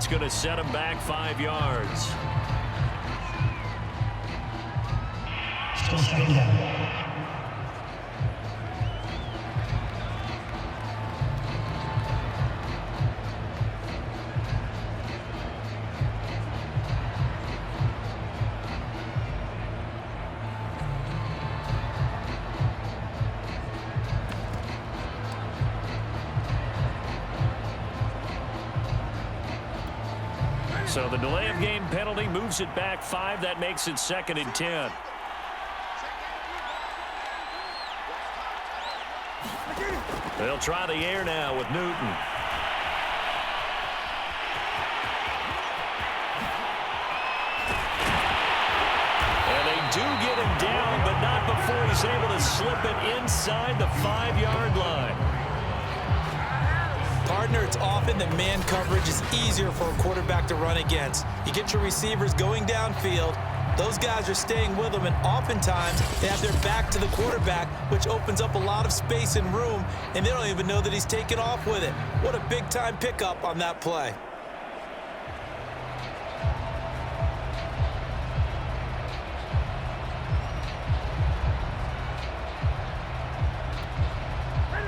That's going to set him back 5 yards. Still second down. So the delay of game penalty moves it back 5. That makes it 2nd and 10. They'll try the air now with Newton. And they do get him down, but not before he's able to slip it inside the 5-yard line. Partner, it's often that man coverage is easier for a quarterback to run against. You get your receivers going downfield. Those guys are staying with them, and oftentimes they have their back to the quarterback, which opens up a lot of space and room, and they don't even know that he's taken off with it. What a big-time pickup on that play.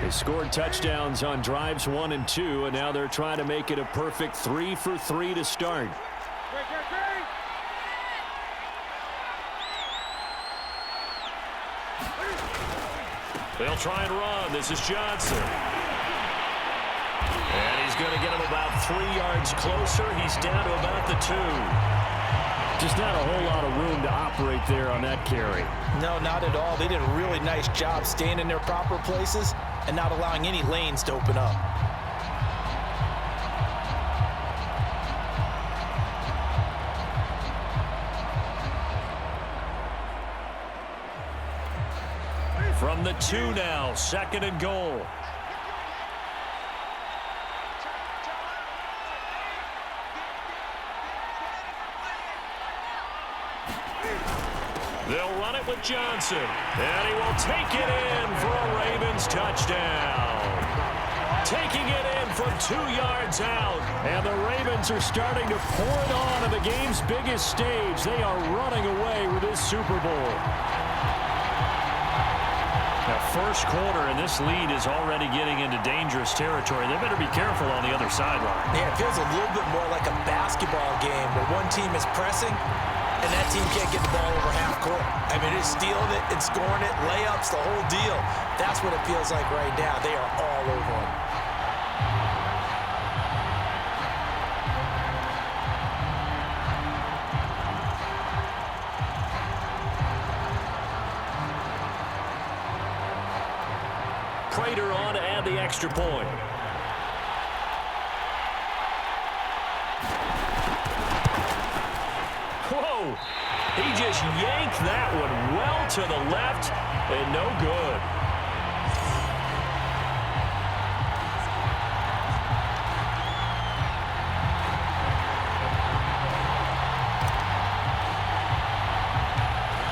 They scored touchdowns on drives 1 and 2, and now they're trying to make it a perfect 3 for 3 to start. They'll try and run. This is Johnson. And he's going to get him about 3 yards closer. He's down to about the 2. Just not a whole lot of room to operate there on that carry. No, not at all. They did a really nice job staying in their proper places and not allowing any lanes to open up. From the 2 now, 2nd and goal. They'll run it with Johnson, and he will take it in for a Ravens touchdown. Taking it in from 2 yards out, and the Ravens are starting to pour it on the game's biggest stage. They are running away with this Super Bowl. The first quarter, and this lead is already getting into dangerous territory. They better be careful on the other sideline. Yeah, it feels a little bit more like a basketball game where one team is pressing and that team can't get the ball over half court. I mean, it's stealing it, it's scoring it, layups, the whole deal. That's what it feels like right now. They are all over them. Prater on to add the extra point. Whoa! He just yanked that one well to the left and no good.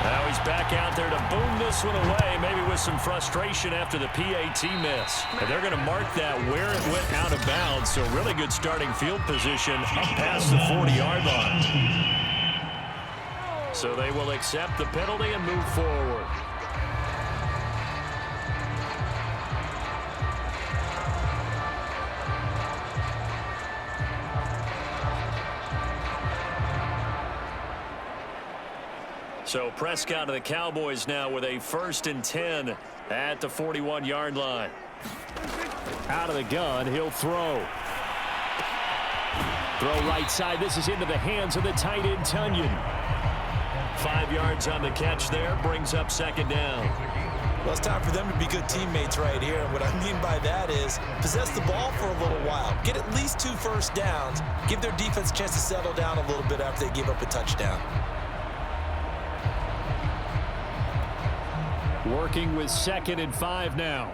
Now he's back out there to boom this one away, maybe with some frustration after the PAT miss. And they're going to mark that where it went out of bounds, so really good starting field position up past the 40-yard line. So they will accept the penalty and move forward. So Prescott of the Cowboys now with a 1st and 10 at the 41-yard line. Out of the gun, he'll throw. Throw right side. This is into the hands of the tight end, Tunyon. 5 yards on the catch there, brings up 2nd down. Well, it's time for them to be good teammates right here. And what I mean by that is possess the ball for a little while. Get at least 2 first downs. Give their defense a chance to settle down a little bit after they give up a touchdown. Working with 2nd and 5 now.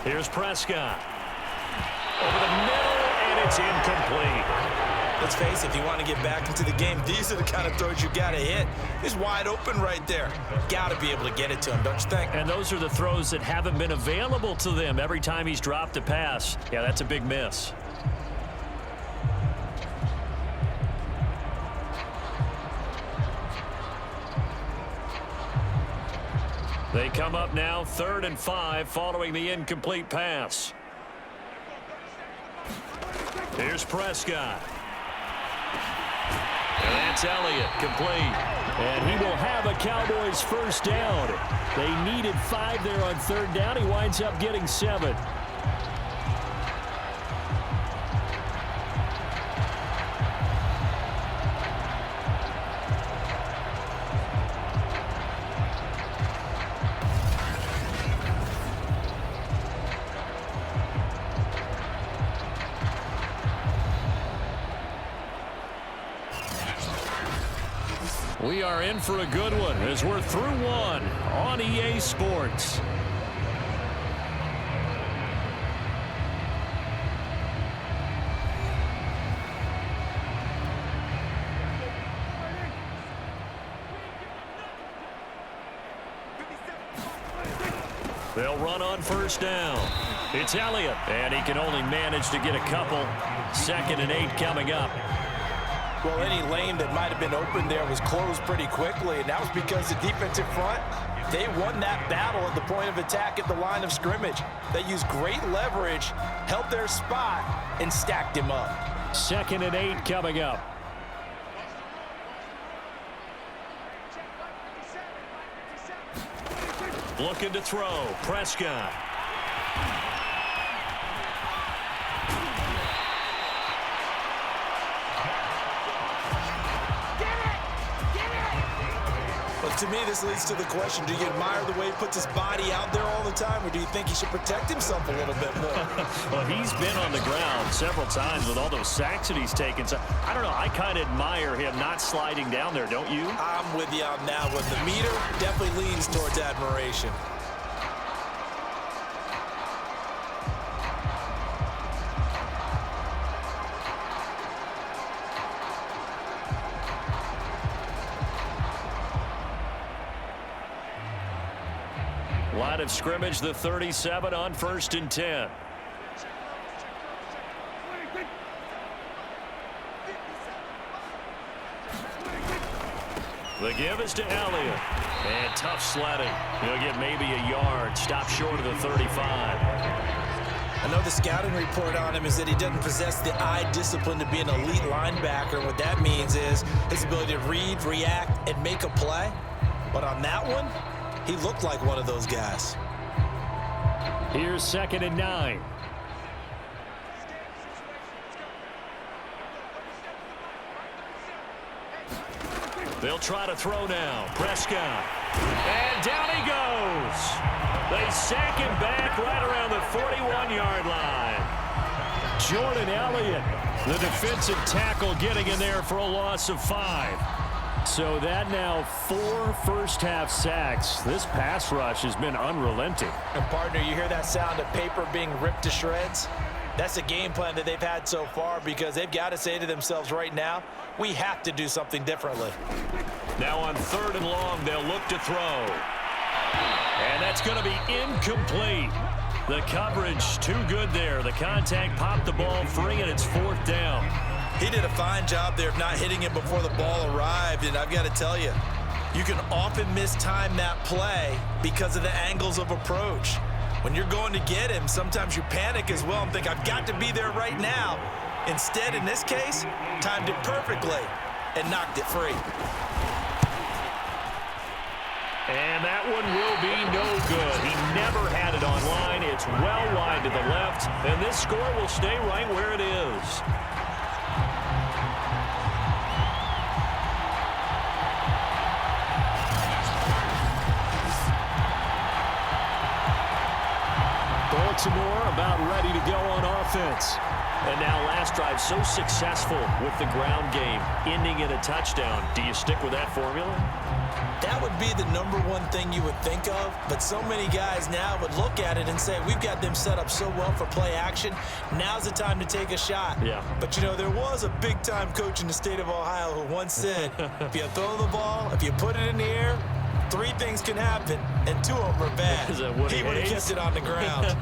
Here's Prescott. Over the middle, and it's incomplete. Let's face it, if you want to get back into the game, these are the kind of throws you got to hit. He's wide open right there. Got to be able to get it to him, don't you think? And those are the throws that haven't been available to them every time he's dropped a pass. Yeah, that's a big miss. They come up now 3rd and 5 following the incomplete pass. Here's Prescott. And that's Elliott, complete. And he will have a Cowboys first down. They needed 5 there on 3rd down. He winds up getting 7. We are in for a good one as we're through one on EA Sports. They'll run on first down. It's Elliott, and he can only manage to get a couple. 2nd and 8 coming up. Well, any lane that might have been open there was closed pretty quickly, and that was because the defensive front, they won that battle at the point of attack at the line of scrimmage. They used great leverage, held their spot, and stacked him up. 2nd and 8 coming up. Looking to throw. Prescott. To me, this leads to the question, do you admire the way he puts his body out there all the time, or do you think he should protect himself a little bit more? Well, he's been on the ground several times with all those sacks that he's taken. So, I don't know, I kind of admire him not sliding down there, don't you? I'm with you on that one. The meter definitely leans towards admiration. Line of scrimmage, the 37 on 1st and 10. The give is to Elliott. And tough sledding. He'll get maybe a yard. Stop short of the 35. I know the scouting report on him is that he doesn't possess the eye discipline to be an elite linebacker. What that means is his ability to read, react, and make a play. But on that one, he looked like one of those guys. Here's 2nd and 9. They'll try to throw now. Prescott. And down he goes. They sack him back right around the 41-yard line. Jordan Elliott, the defensive tackle, getting in there for a loss of 5. So that now 4 first-half sacks. This pass rush has been unrelenting. And, partner, you hear that sound of paper being ripped to shreds? That's a game plan that they've had so far because they've got to say to themselves right now, we have to do something differently. Now on 3rd and long, they'll look to throw. And that's going to be incomplete. The coverage too good there. The contact popped the ball free, and it's 4th down. He did a fine job there of not hitting it before the ball arrived, and I've got to tell you, you can often mistime that play because of the angles of approach. When you're going to get him, sometimes you panic as well and think, I've got to be there right now. Instead, in this case, timed it perfectly and knocked it free. And that one will be no good. He never had it on line. It's well wide to the left, and this score will stay right where it is. Baltimore about ready to go on offense. And now last drive so successful with the ground game, ending in a touchdown. Do you stick with that formula? That would be the #1 thing you would think of, but so many guys now would look at it and say, we've got them set up so well for play action. Now's the time to take a shot. Yeah. But, you know, there was a big-time coach in the state of Ohio who once said, if you throw the ball, if you put it in the air, 3 things can happen, and 2 of them are bad. He would have kept it on the ground.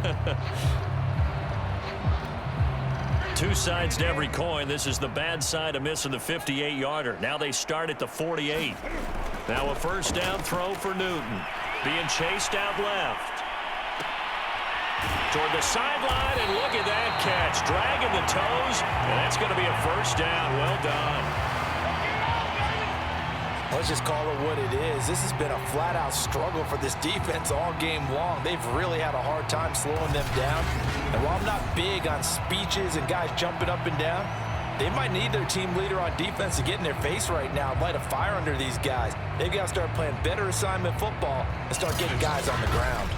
2 sides to every coin. This is the bad side of missing the 58-yarder. Now they start at the 48. Now a first down throw for Newton. Being chased out left. Toward the sideline, and look at that catch. Dragging the toes, and that's going to be a first down. Well done. Let's just call it what it is. This has been a flat-out struggle for this defense all game long. They've really had a hard time slowing them down. And while I'm not big on speeches and guys jumping up and down, they might need their team leader on defense to get in their face right now and light a fire under these guys. They've got to start playing better assignment football and start getting guys on the ground.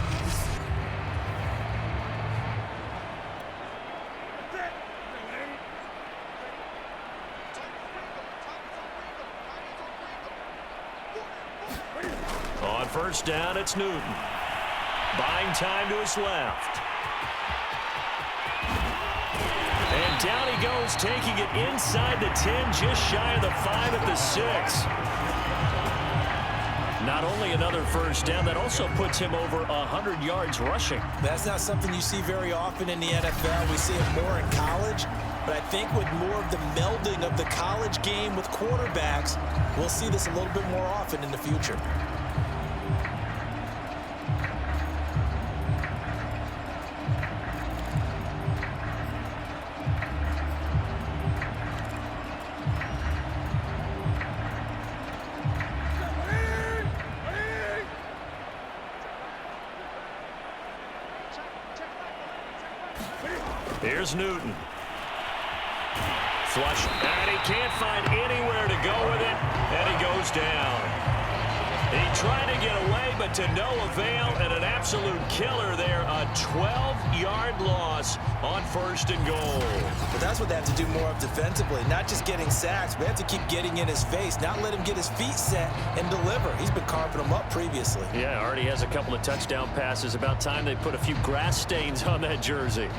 On first down, it's Newton. Buying time to his left. And down he goes, taking it inside the 10, just shy of the 5 at the 6. Not only another first down, that also puts him over 100 yards rushing. That's not something you see very often in the NFL. We see it more in college. But I think with more of the melding of the college game with quarterbacks, we'll see this a little bit more often in the future. Here's Newton. Flush, and he can't find anywhere to go with it, and he goes down. He tried to get away, but to no avail, and an absolute killer there, a 12-yard loss on first and goal. But that's what they have to do more of defensively, not just getting sacks. We have to keep getting in his face, not let him get his feet set and deliver. He's been carving them up previously. Yeah, already has a couple of touchdown passes. About time they put a few grass stains on that jersey.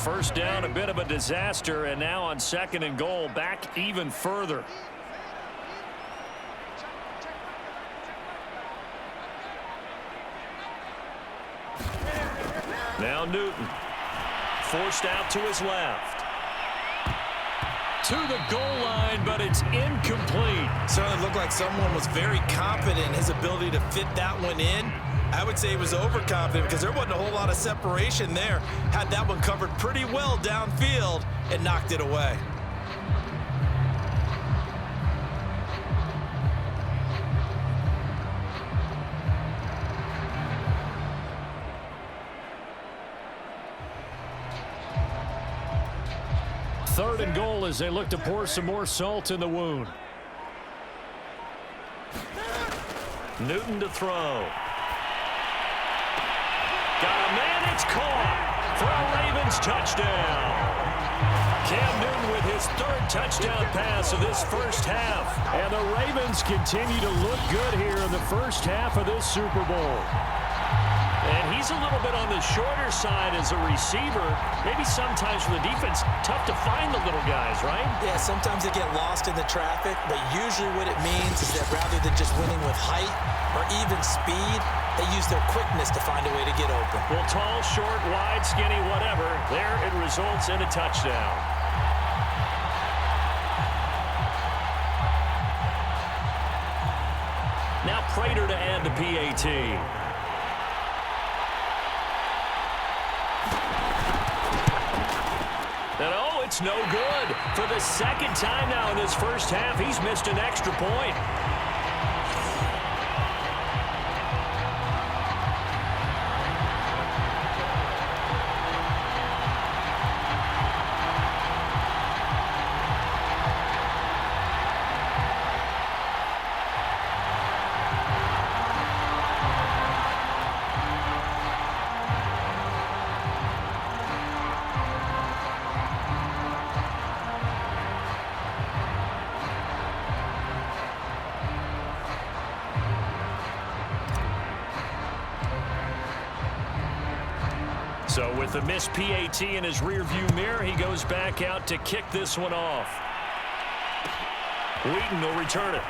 First down, a bit of a disaster, and now on second and goal, back even further. Now Newton, forced out to his left. To the goal line, but it's incomplete. Certainly looked like someone was very confident in his ability to fit that one in. I would say he was overconfident because there wasn't a whole lot of separation there. Had that one covered pretty well downfield and knocked it away. Third and goal as they look to pour some more salt in the wound. Newton to throw. Got a man, it's caught for a Ravens touchdown. Cam Newton with his 3rd touchdown pass of this first half. And the Ravens continue to look good here in the first half of this Super Bowl. And he's a little bit on the shorter side as a receiver. Maybe sometimes for the defense, tough to find the little guys, right? Yeah, sometimes they get lost in the traffic, but usually what it means is that rather than just winning with height or even speed, they use their quickness to find a way to get open. Well, tall, short, wide, skinny, whatever, there it results in a touchdown. Now Prater to add the PAT. And oh, it's no good. For the 2nd time now in this first half, he's missed an extra point. So with the missed PAT in his rearview mirror, he goes back out to kick this one off. Wheaton will return it.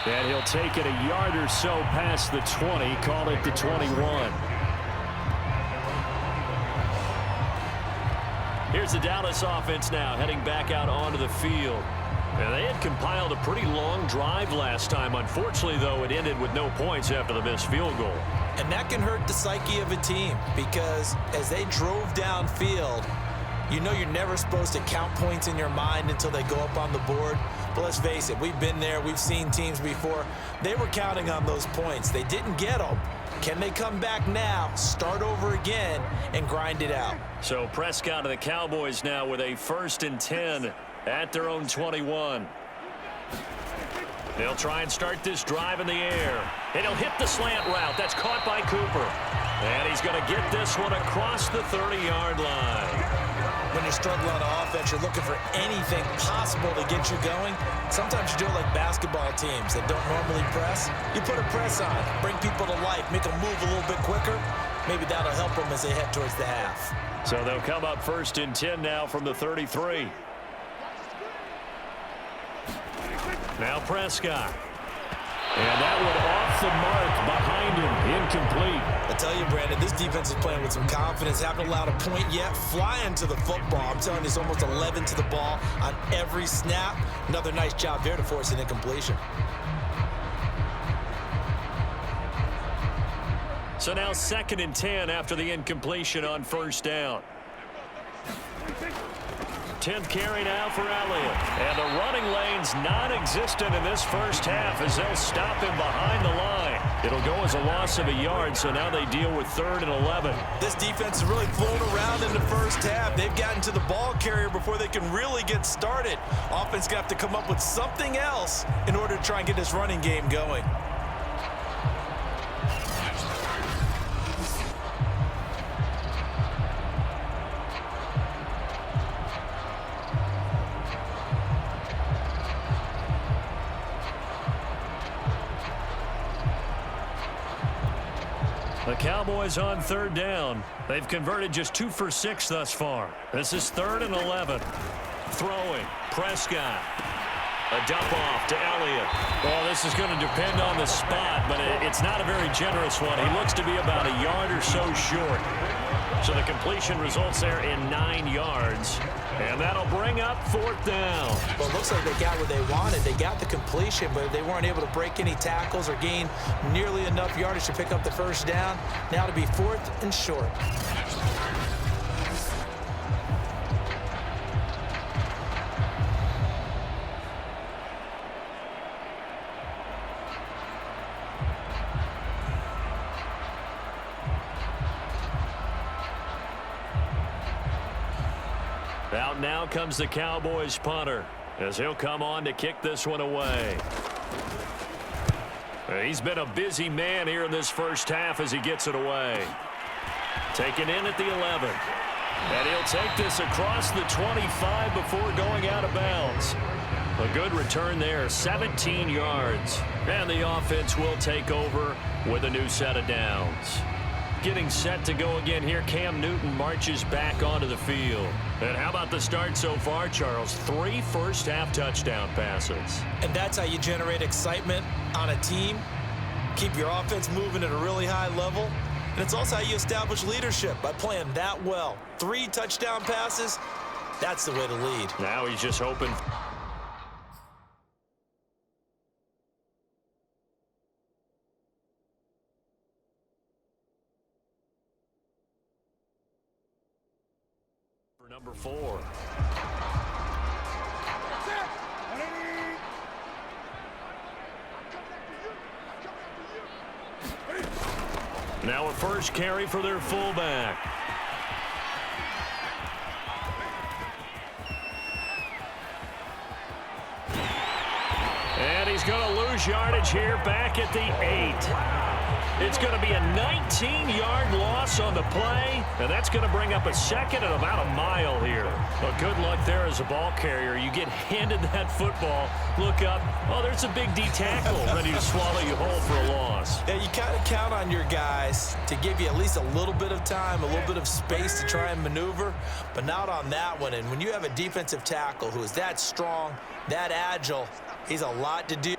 And he'll take it a yard or so past the 20, call it the 21. Here's the Dallas offense now heading back out onto the field. And they had compiled a pretty long drive last time. Unfortunately, though, it ended with no points after the missed field goal. And that can hurt the psyche of a team because as they drove downfield, you know you're never supposed to count points in your mind until they go up on the board. But let's face it, we've been there. We've seen teams before. They were counting on those points. They didn't get them. Can they come back now, start over again, and grind it out? So Prescott and the Cowboys now with a 1st and 10 at their own 21. They'll try and start this drive in the air. And he'll hit the slant route. That's caught by Cooper. And he's going to get this one across the 30-yard line. When you're struggling on offense, you're looking for anything possible to get you going. Sometimes you do it like basketball teams that don't normally press. You put a press on, bring people to life, make them move a little bit quicker. Maybe that'll help them as they head towards the half. So they'll come up 1st and 10 now from the 33. Now Prescott. And that one off the mark behind him, incomplete. I tell you, Brandon, this defense is playing with some confidence. Haven't allowed a point yet. Flying to the football. I'm telling you, it's almost 11 to the ball on every snap. Another nice job there to force an incompletion. So now 2nd and 10 after the incompletion on 1st down. 10th carry now for Elliott. And the running lane's non-existent in this first half as they'll stop him behind the line. It'll go as a loss of a yard, so now they deal with 3rd and 11. This defense is really flown around in the first half. They've gotten to the ball carrier before they can really get started. Offense going to have to come up with something else in order to try and get this running game going. The Cowboys on 3rd down. They've converted just 2 for 6 thus far. This is 3rd and 11. Throwing. Prescott. A dump off to Elliott. Well, this is going to depend on the spot, but it's not a very generous one. He looks to be about a yard or so short. So the completion results there in 9 yards. And that'll bring up 4th down. Well, it looks like they got what they wanted. They got the completion, but they weren't able to break any tackles or gain nearly enough yardage to pick up the 1st down. Now to be 4th and short. Out now comes the Cowboys punter as he'll come on to kick this one away. He's been a busy man here in this first half as he gets it away. Taken in at the 11. And he'll take this across the 25 before going out of bounds. A good return there, 17 yards. And the offense will take over with a new set of downs. Getting set to go again here, Cam Newton marches back onto the field. And how about the start so far, Charles? 3 first-half touchdown passes. And that's how you generate excitement on a team, keep your offense moving at a really high level, and it's also how you establish leadership by playing that well. 3 touchdown passes, that's the way to lead. Now he's just hoping. Number 4. Now a first carry for their fullback. And he's going to lose yardage here back at the 8. It's going to be a 19-yard loss on the play, and that's going to bring up a second and about a mile here. Well, good luck there as a ball carrier. You get handed that football, look up, oh, there's a big D tackle ready to swallow you whole for a loss. Yeah, you kind of count on your guys to give you at least a little bit of time, a little bit of space to try and maneuver, but not on that one. And when you have a defensive tackle who is that strong, that agile, he's a lot to do.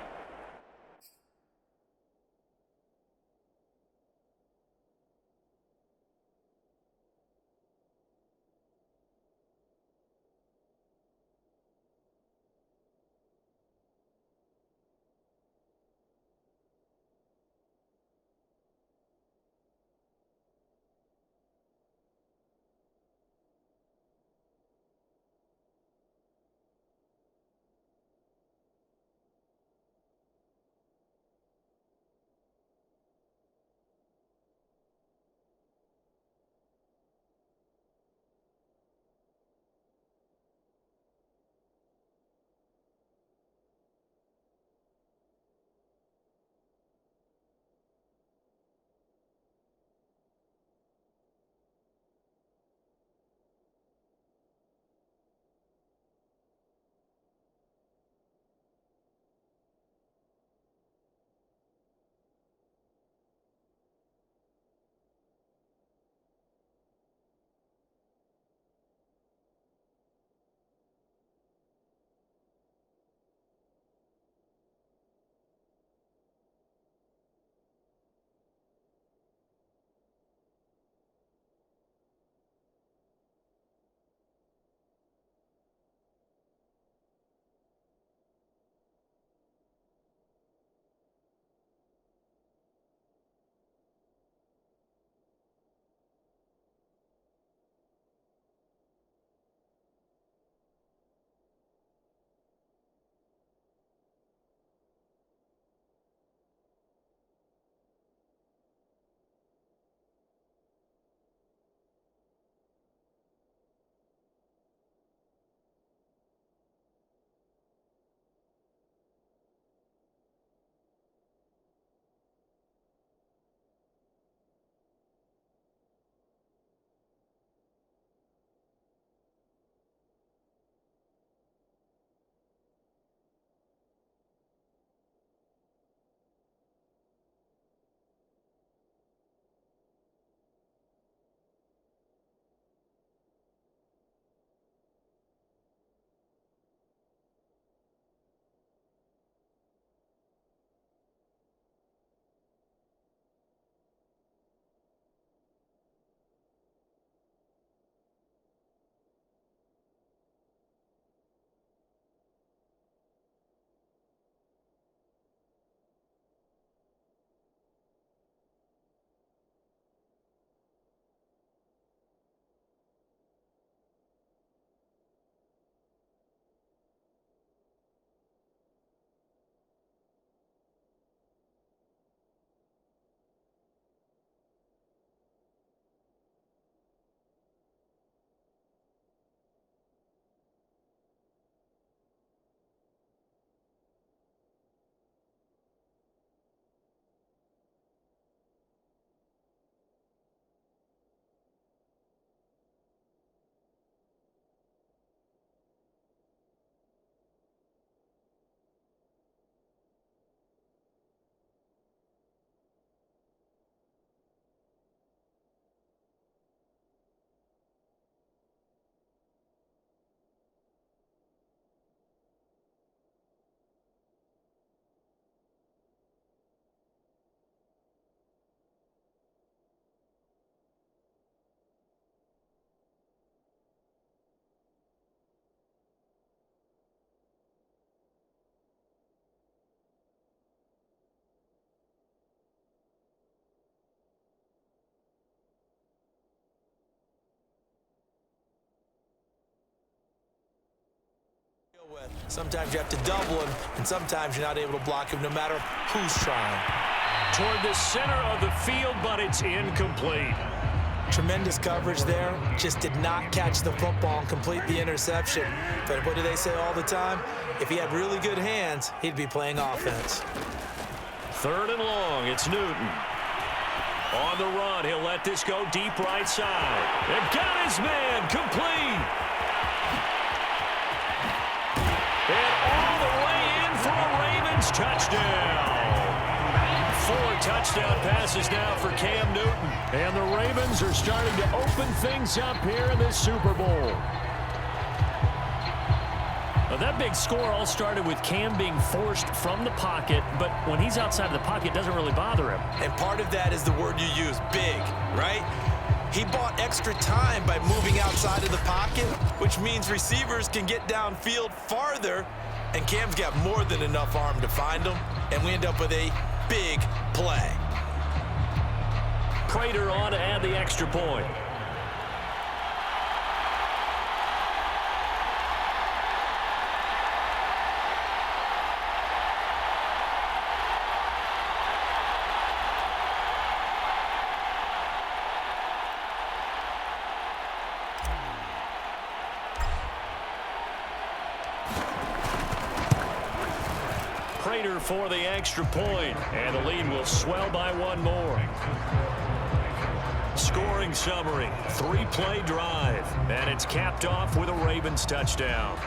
Sometimes you have to double him, and sometimes you're not able to block him no matter who's trying. Toward the center of the field, but it's incomplete. Tremendous coverage there. Just did not catch the football and complete the interception. But what do they say all the time? If he had really good hands, he'd be playing offense. 3rd and long. It's Newton. On the run, he'll let this go deep right side. And got his man complete. And all the way in for a Ravens touchdown. 4 touchdown passes now for Cam Newton. And the Ravens are starting to open things up here in this Super Bowl. Now, that big score all started with Cam being forced from the pocket, but when he's outside of the pocket, it doesn't really bother him. And part of that is the word you use, big, right? He bought extra time by moving outside of the pocket, which means receivers can get downfield farther, and Cam's got more than enough arm to find them, and we end up with a big play. Prater on to add the extra point. Prater for the extra point, and the lead will swell by 1 more. Scoring summary, 3-play drive, and it's capped off with a Ravens touchdown.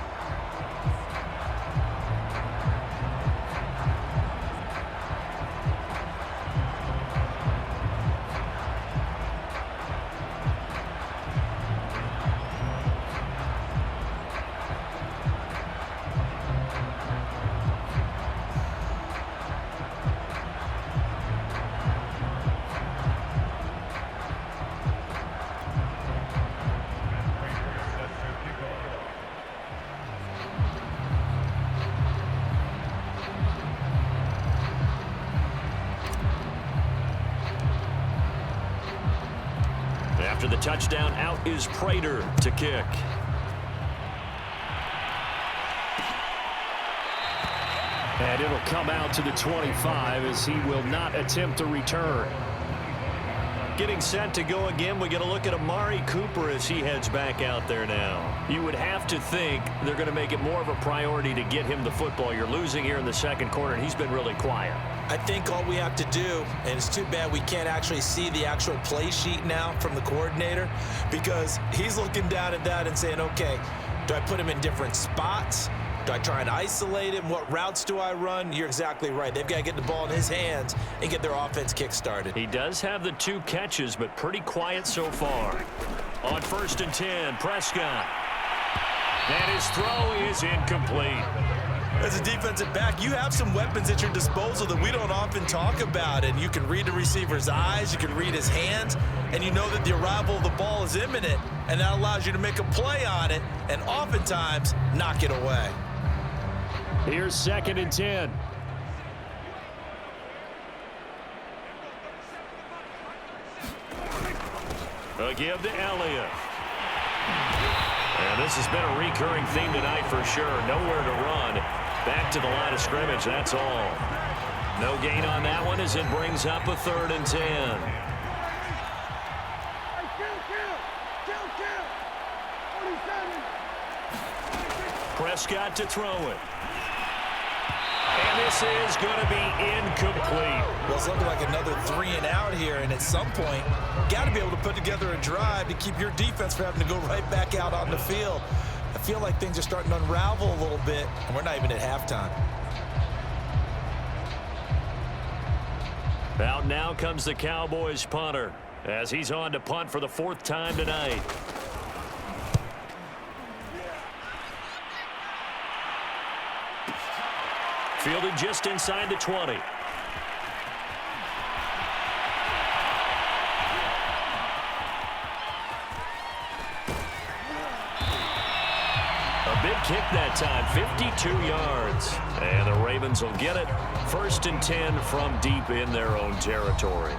After the touchdown, out is Prater to kick. And it'll come out to the 25 as he will not attempt a return. Getting set to go again, we get a look at Amari Cooper as he heads back out there now. You would have to think they're going to make it more of a priority to get him the football. You're losing here in the second quarter, and he's been really quiet. I think all we have to do, and it's too bad we can't actually see the actual play sheet now from the coordinator, because he's looking down at that and saying, okay, do I put him in different spots? Do I try and isolate him? What routes do I run? You're exactly right. They've got to get the ball in his hands and get their offense kick-started. He does have the 2 catches, but pretty quiet so far. On 1st and 10, Prescott. And his throw is incomplete. As a defensive back, you have some weapons at your disposal that we don't often talk about, and you can read the receiver's eyes, you can read his hands, and you know that the arrival of the ball is imminent, and that allows you to make a play on it and oftentimes knock it away. Here's 2nd and 10. A give to Elliott. And this has been a recurring theme tonight for sure. Nowhere to run. Back to the line of scrimmage, that's all. No gain on that one as it brings up a 3rd and 10. Prescott to throw it. And this is going to be incomplete. Well, it's looking like another 3 and out here, and at some point, got to be able to put together a drive to keep your defense from having to go right back out on the field. I feel like things are starting to unravel a little bit, and we're not even at halftime. Out now comes the Cowboys punter as he's on to punt for the 4th time tonight. Fielded just inside the 20. A big kick that time, 52 yards. And the Ravens will get it. 1st and 10 from deep in their own territory.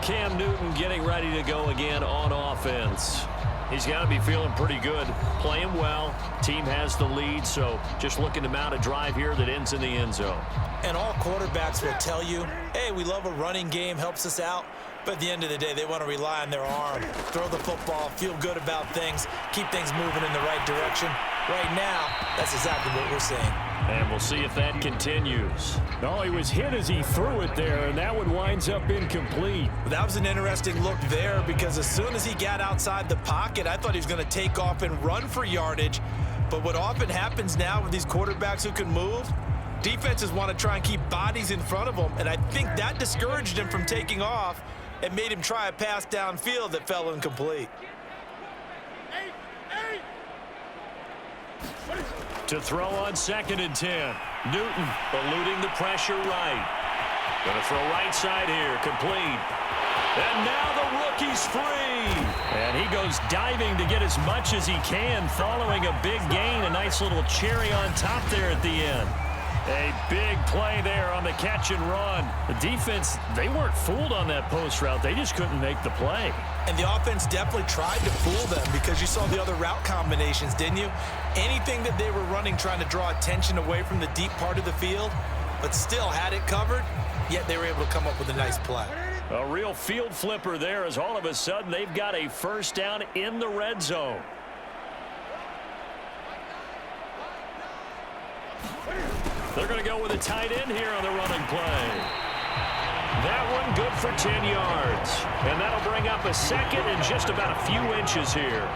Cam Newton getting ready to go again on offense. He's got to be feeling pretty good, playing well. Team has the lead, so just looking to mount a drive here that ends in the end zone. And all quarterbacks will tell you, hey, we love a running game, helps us out. But at the end of the day, they want to rely on their arm, throw the football, feel good about things, keep things moving in the right direction. Right now, that's exactly what we're seeing. And we'll see if that continues. No, he was hit as he threw it there, and that one winds up incomplete. That was an interesting look there because as soon as he got outside the pocket, I thought he was going to take off and run for yardage. But what often happens now with these quarterbacks who can move, defenses want to try and keep bodies in front of them, and I think that discouraged him from taking off and made him try a pass downfield that fell incomplete. To throw on 2nd and 10. Newton eluding the pressure right. Going to throw right side here, complete. And now the rookie's free. And he goes diving to get as much as he can following a big gain. A nice little cherry on top there at the end. A big play there on the catch and run. The defense, they weren't fooled on that post route. They just couldn't make the play. And the offense definitely tried to fool them because you saw the other route combinations, didn't you? Anything that they were running trying to draw attention away from the deep part of the field, but still had it covered, yet they were able to come up with a nice play. A real field flipper there as all of a sudden they've got a first down in the red zone. They're going to go with a tight end here on the running play. That one good for 10 yards. And that'll bring up a second and just about a few inches here.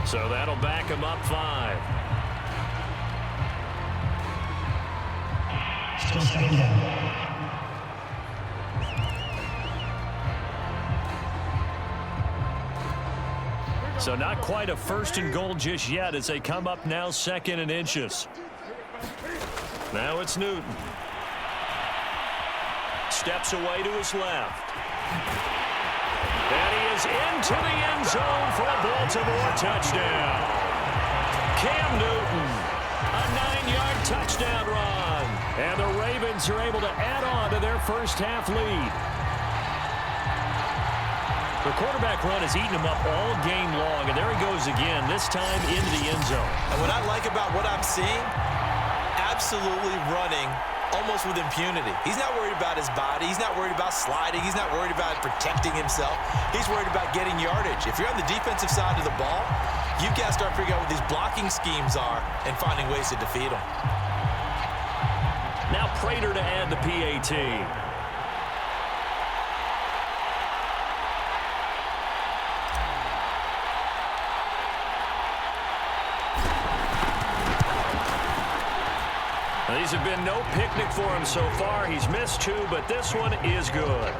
So that'll back him up 5. Still 2nd down. So not quite a 1st and goal just yet as they come up now 2nd and inches. Now it's Newton. Steps away to his left. And he is into the end zone for a Baltimore touchdown. Cam Newton, a 9-yard touchdown run. And the Ravens are able to add on to their first half lead. The quarterback run has eaten him up all game long, and there he goes again, this time into the end zone. And what I like about what I'm seeing, absolutely running almost with impunity. He's not worried about his body. He's not worried about sliding. He's not worried about protecting himself. He's worried about getting yardage. If you're on the defensive side of the ball, you've got to start figuring out what these blocking schemes are and finding ways to defeat them. Now Prater to add the PAT. These have been no picnic for him so far. He's missed 2, but this one is good.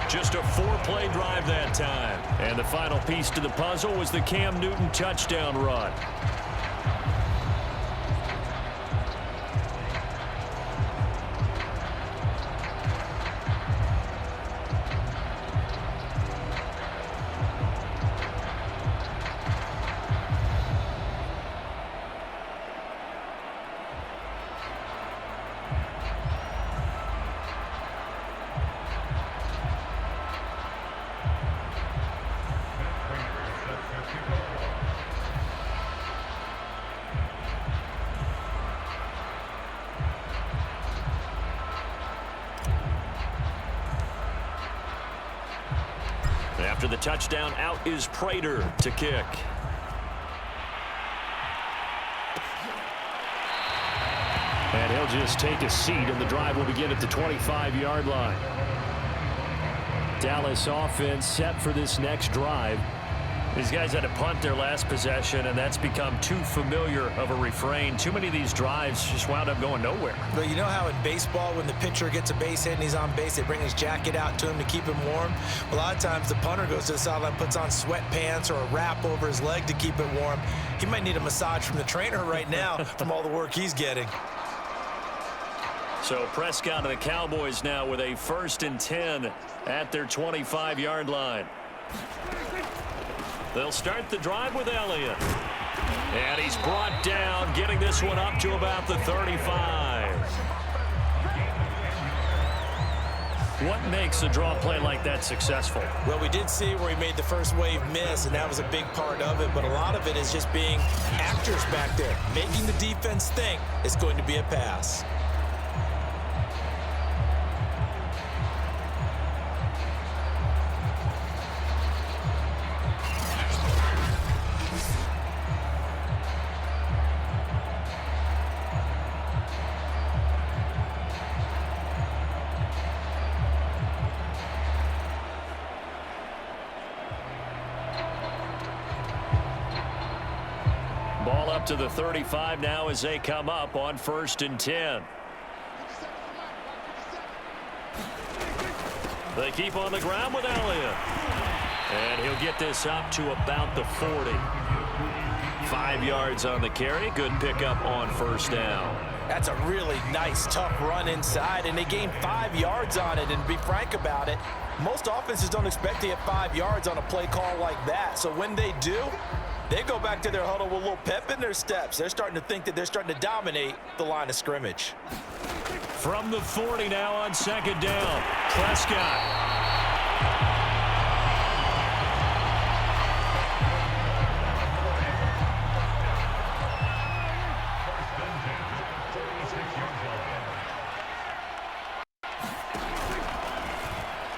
Just a 4-play drive that time. And the final piece to the puzzle was the Cam Newton touchdown run. After the touchdown, out is Prater to kick. And he'll just take a seat, and the drive will begin at the 25-yard line. Dallas offense set for this next drive. These guys had to punt their last possession, and that's become too familiar of a refrain. Too many of these drives just wound up going nowhere. But you know how in baseball, when the pitcher gets a base hit and he's on base, they bring his jacket out to him to keep him warm? A lot of times the punter goes to the sideline, puts on sweatpants or a wrap over his leg to keep it warm. He might need a massage from the trainer right now from all the work he's getting. So Prescott and the Cowboys now with a 1st and 10 at their 25-yard line. They'll start the drive with Elliott. And he's brought down, getting this one up to about the 35. What makes a draw play like that successful? Well, we did see where he made the first wave miss, and that was a big part of it. But a lot of it is just being actors back there, making the defense think it's going to be a pass. Ball up to the 35 now as they come up on 1st and 10. They keep on the ground with Elliott. And he'll get this up to about the 40. 5 yards on the carry. Good pickup on 1st down. That's a really nice, tough run inside, and they gained 5 yards on it. And to be frank about it, most offenses don't expect to get 5 yards on a play call like that. So when they do, they go back to their huddle with a little pep in their steps. They're starting to think that they're starting to dominate the line of scrimmage. From the 40 now on 2nd down, Prescott.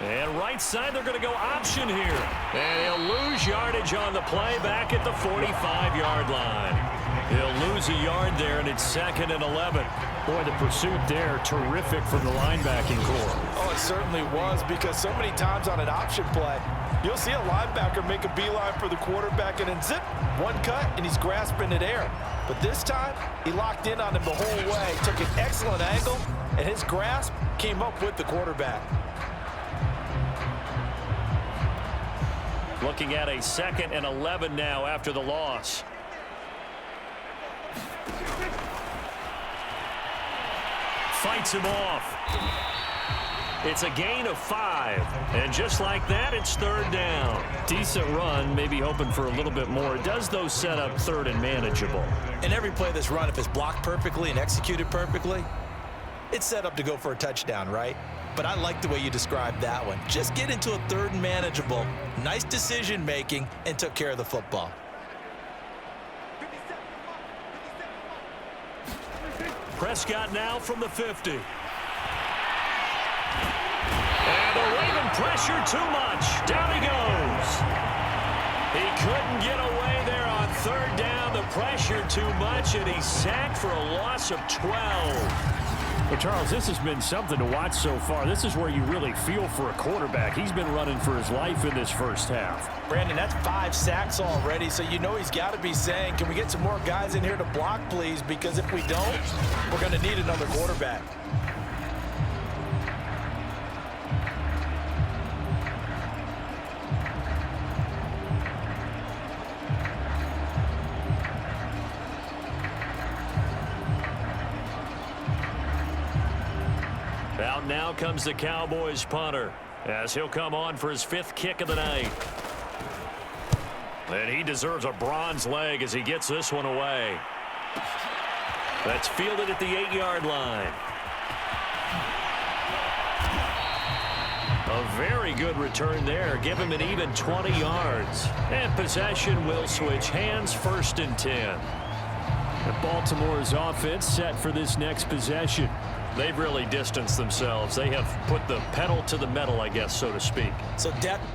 And right side, they're going to go option here. And he'll lose yardage on the play back at the 45-yard line. He'll lose a yard there, and it's 2nd and 11. Boy, the pursuit there, terrific from the linebacking core. Oh, it certainly was, because so many times on an option play, you'll see a linebacker make a beeline for the quarterback, and then zip, one cut, and he's grasping at air. But this time, he locked in on him the whole way, took an excellent angle, and his grasp came up with the quarterback. Looking at a 2nd and 11 now after the loss. Fights him off. It's a gain of 5. And just like that, it's 3rd down. Decent run, maybe hoping for a little bit more. It does, though, set up 3rd and manageable. And every play that's run, if it's blocked perfectly and executed perfectly, it's set up to go for a touchdown, right? But I like the way you described that one. Just get into a 3rd and manageable, nice decision-making, and took care of the football. Prescott now from the 50. And the Raven pressure too much. Down he goes. He couldn't get away there on 3rd down. The pressure too much, and he's sacked for a loss of 12. Well, Charles, this has been something to watch so far. This is where you really feel for a quarterback. He's been running for his life in this first half. Brandon, that's 5 sacks already, so you know he's got to be saying, can we get some more guys in here to block, please? Because if we don't, we're going to need another quarterback. Out now comes the Cowboys punter as he'll come on for his 5th kick of the night. And he deserves a bronze leg as he gets this one away. That's fielded at the 8-yard line. A very good return there. Give him an even 20 yards. And possession will switch hands, 1st and 10. And Baltimore's offense set for this next possession. They've really distanced themselves. They have put the pedal to the metal, I guess, so to speak. So depth.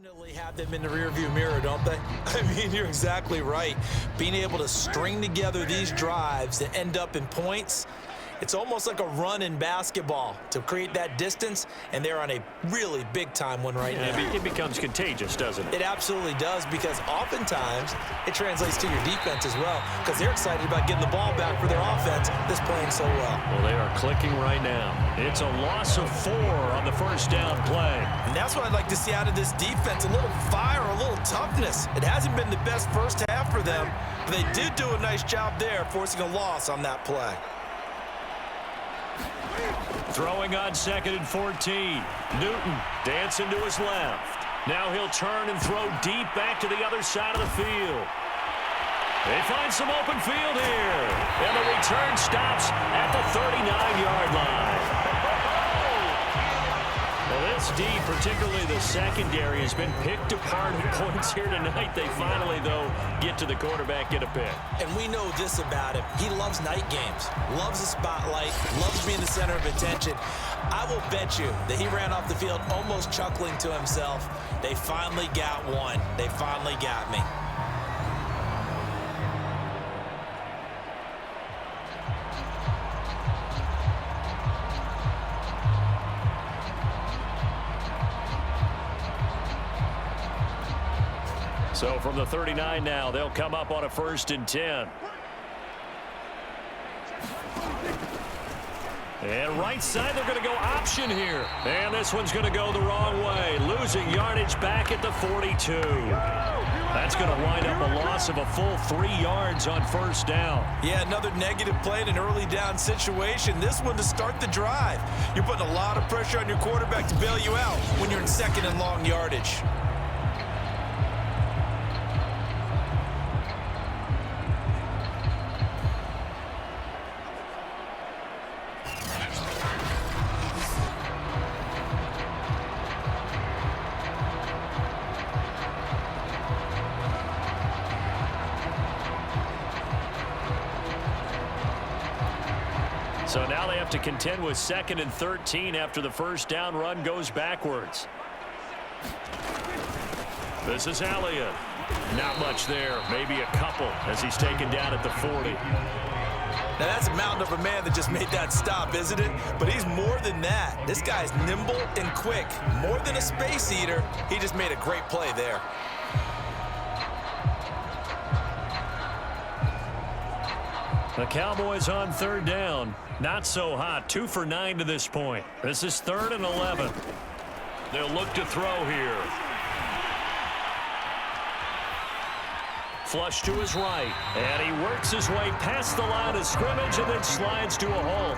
Definitely have them in the rearview mirror, don't they? I mean, you're exactly right. Being able to string together these drives that end up in points, it's almost like a run in basketball to create that distance, and they're on a really big-time one right now. It becomes contagious, doesn't it? It absolutely does, because oftentimes it translates to your defense as well, because they're excited about getting the ball back for their offense that's playing so well. Well, they are clicking right now. It's a loss of 4 on the first down play. And that's what I'd like to see out of this defense, a little fire, a little toughness. It hasn't been the best first half for them, but they did do a nice job there forcing a loss on that play. Throwing on 2nd and 14. Newton dancing to his left. Now he'll turn and throw deep back to the other side of the field. They find some open field here. And the return stops at the 39-yard line. Well, this D, particularly the secondary, has been picked apart at points here tonight. They finally, though, get to the quarterback, get a pick. And we know this about him. He loves night games, loves the spotlight, loves being the center of attention. I will bet you that he ran off the field almost chuckling to himself. They finally got one. They finally got me. So from the 39 now, they'll come up on a 1st and 10. And right side, they're going to go option here. And this one's going to go the wrong way. Losing yardage back at the 42. That's going to wind up a loss of a full 3 yards on 1st down. Yeah, another negative play in an early down situation. This one to start the drive. You're putting a lot of pressure on your quarterback to bail you out when you're in 2nd and long yardage. So now they have to contend with 2nd and 13 after the first down run goes backwards. This is Elliott. Not much there, maybe a couple as he's taken down at the 40. Now that's a mountain of a man that just made that stop, isn't it? But he's more than that. This guy's nimble and quick. More than a space eater, he just made a great play there. The Cowboys on 3rd down. Not so hot. 2 for 9 to this point. This is 3rd and 11. They'll look to throw here. Flush to his right. And he works his way past the line of scrimmage and then slides to a hole.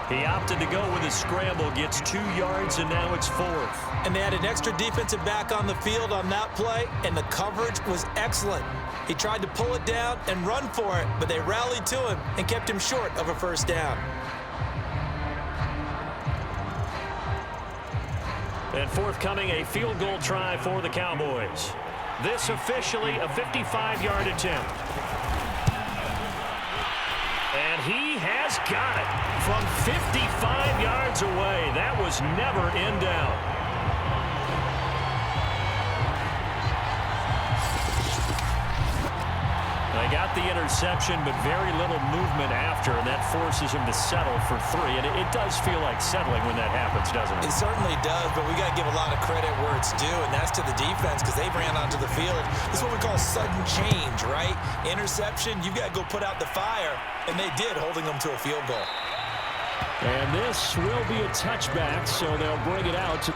He opted to go with his scramble, gets 2 yards, and now it's 4th. And they had an extra defensive back on the field on that play, and the coverage was excellent. He tried to pull it down and run for it, but they rallied to him and kept him short of a 1st down. And forthcoming, a field goal try for the Cowboys. This officially a 55-yard attempt. And he has got it from 55 yards away. That was never in doubt. They got the interception, but very little movement after, and that forces him to settle for 3. And it does feel like settling when that happens, doesn't it? It certainly does, but we got to give a lot of credit where it's due, and that's to the defense because they ran onto the field. This is what we call sudden change, right? Interception, you've got to go put out the fire, and they did, holding them to a field goal. And this will be a touchback, so they'll bring it out to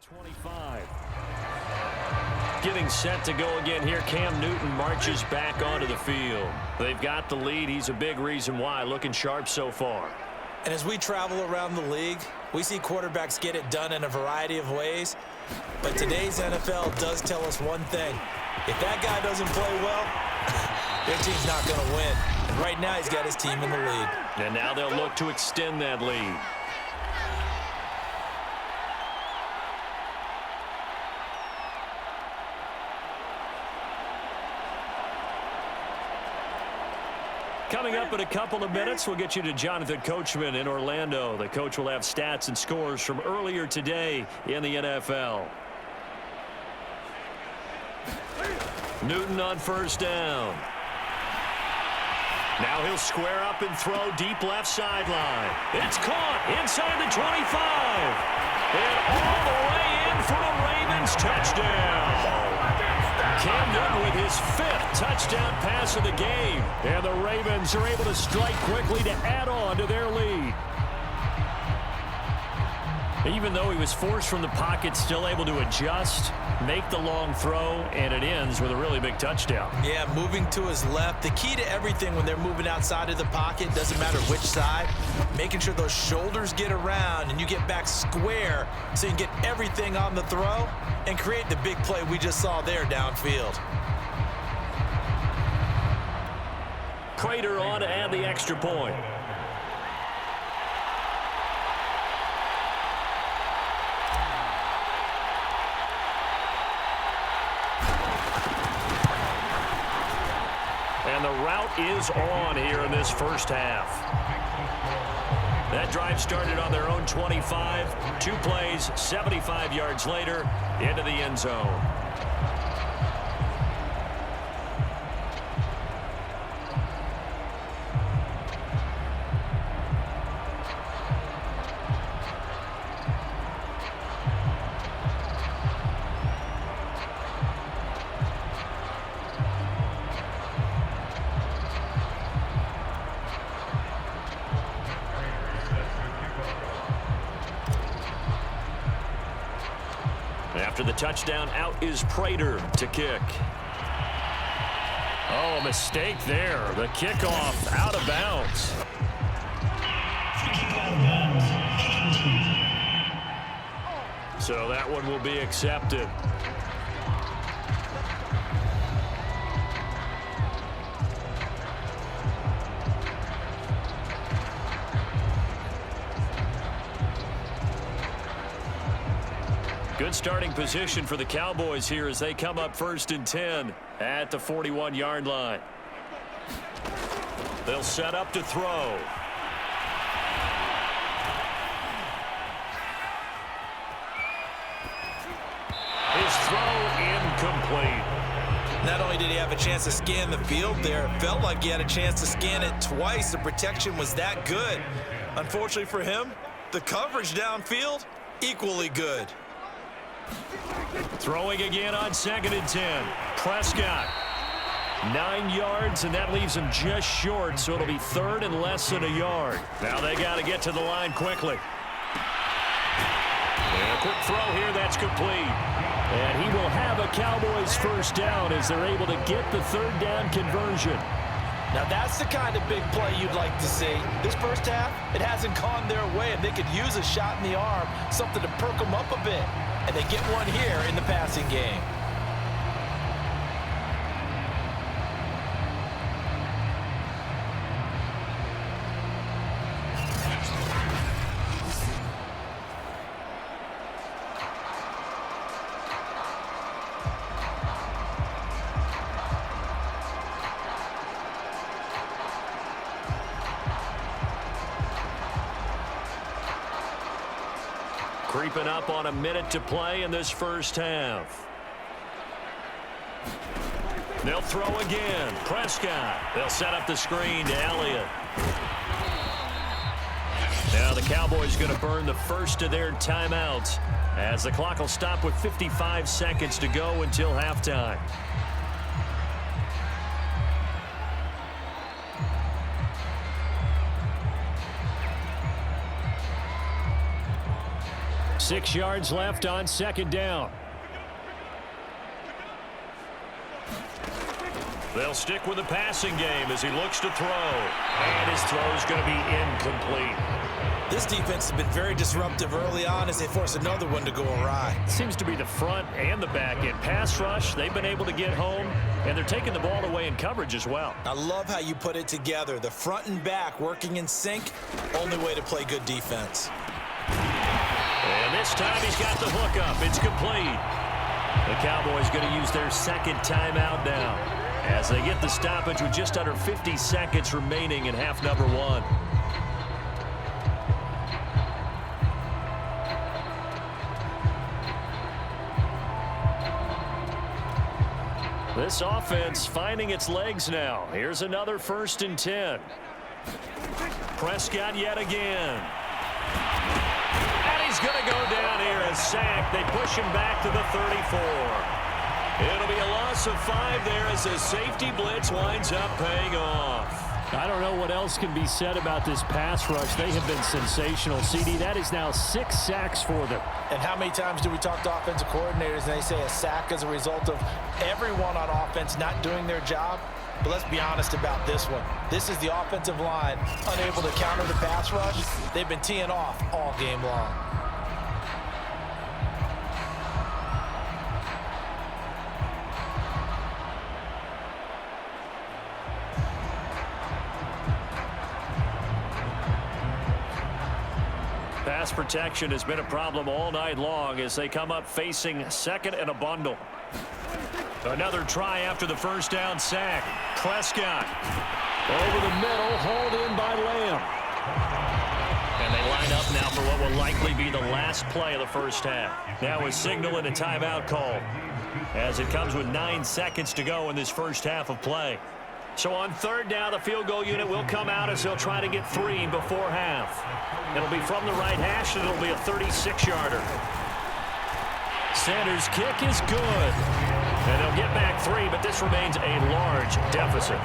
25. Getting set to go again here. Cam Newton marches back onto the field. They've got the lead. He's a big reason why. Looking sharp so far. And as we travel around the league, we see quarterbacks get it done in a variety of ways. But today's NFL does tell us one thing. If that guy doesn't play well, their team's not going to win. And right now he's got his team in the lead. And now they'll look to extend that lead. Coming up in a couple of minutes, we'll get you to Jonathan Coachman in Orlando. The coach will have stats and scores from earlier today in the NFL. Newton on first down. Now he'll square up and throw deep left sideline. It's caught inside the 25. And all the way in for a Ravens touchdown. Cam Newton with his 5th touchdown pass of the game. And the Ravens are able to strike quickly to add on to their lead. Even though he was forced from the pocket, still able to adjust, make the long throw, and it ends with a really big touchdown. Yeah, moving to his left. The key to everything when they're moving outside of the pocket, doesn't matter which side, making sure those shoulders get around and you get back square so you can get everything on the throw and create the big play we just saw there downfield. Prater on to add the extra point. And the route is on here in this first half. That drive started on their own 25. 2 plays, 75 yards later, into the end zone. After the touchdown, out is Prater to kick. Oh, a mistake there. The kickoff out of bounds. So that one will be accepted. Good starting position for the Cowboys here as they come up 1st and 10 at the 41-yard line. They'll set up to throw. His throw incomplete. Not only did he have a chance to scan the field there, it felt like he had a chance to scan it twice. The protection was that good. Unfortunately for him, the coverage downfield, equally good. Throwing again on 2nd and 10. Prescott. 9 yards, and that leaves him just short, so it'll be 3rd and less than a yard. Now they got to get to the line quickly. And a quick throw here, that's complete. And he will have a Cowboys first down as they're able to get the 3rd down conversion. Now that's the kind of big play you'd like to see. This first half, it hasn't gone their way, and they could use a shot in the arm, something to perk them up a bit. And they get one here in the passing game. Creeping up on a minute to play in this first half. They'll throw again. Prescott. They'll set up the screen to Elliott. Now the Cowboys going to burn the first of their timeouts as the clock will stop with 55 seconds to go until halftime. 6 yards left on second down. They'll stick with the passing game as he looks to throw. And his throw is going to be incomplete. This defense has been very disruptive early on as they force another one to go awry. Seems to be the front and the back end. Pass rush, they've been able to get home, and they're taking the ball away in coverage as well. I love how you put it together. The front and back working in sync, only way to play good defense. And this time he's got the hook up. It's complete. The Cowboys going to use their second timeout now as they get the stoppage with just under 50 seconds remaining in half number 1. This offense finding its legs now. Here's another 1st and 10. Prescott yet again. And he's going to go down here and sacked. They push him back to the 34. It'll be a loss of 5 there as the safety blitz winds up paying off. I don't know what else can be said about this pass rush. They have been sensational, CD. That is now 6 sacks for them. And how many times do we talk to offensive coordinators and they say a sack is a result of everyone on offense not doing their job? But let's be honest about this one. This is the offensive line unable to counter the pass rush. They've been teeing off all game long. Pass protection has been a problem all night long as they come up facing second and a bundle. Another try after the first down sack. Prescott. Over the middle, hauled in by Lamb. And they line up now for what will likely be the last play of the first half. Now is signaling a timeout call as it comes with 9 seconds to go in this first half of play. So on 3rd down, the field goal unit will come out as they'll try to get 3 before half. It'll be from the right hash, and it'll be a 36-yarder. Sanders' kick is good. And they'll get back 3, but this remains a large deficit.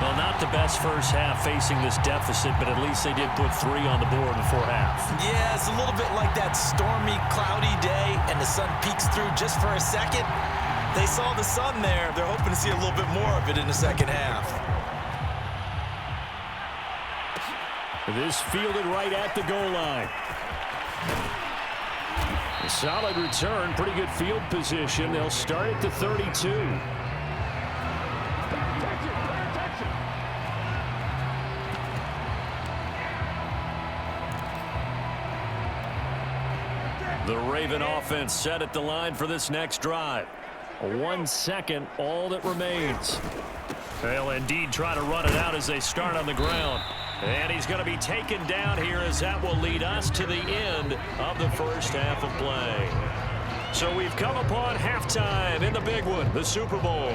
Well, not the best first half facing this deficit, but at least they did put 3 on the board before half. Yeah, it's a little bit like that stormy, cloudy day, and the sun peeks through just for a second. They saw the sun there. They're hoping to see a little bit more of it in the second half. This fielded right at the goal line. A solid return, pretty good field position. They'll start at the 32. The Raven offense set at the line for this next drive. 1 second, all that remains. They'll indeed try to run it out as they start on the ground. And he's going to be taken down here as that will lead us to the end of the first half of play. So we've come upon halftime in the big one, the Super Bowl.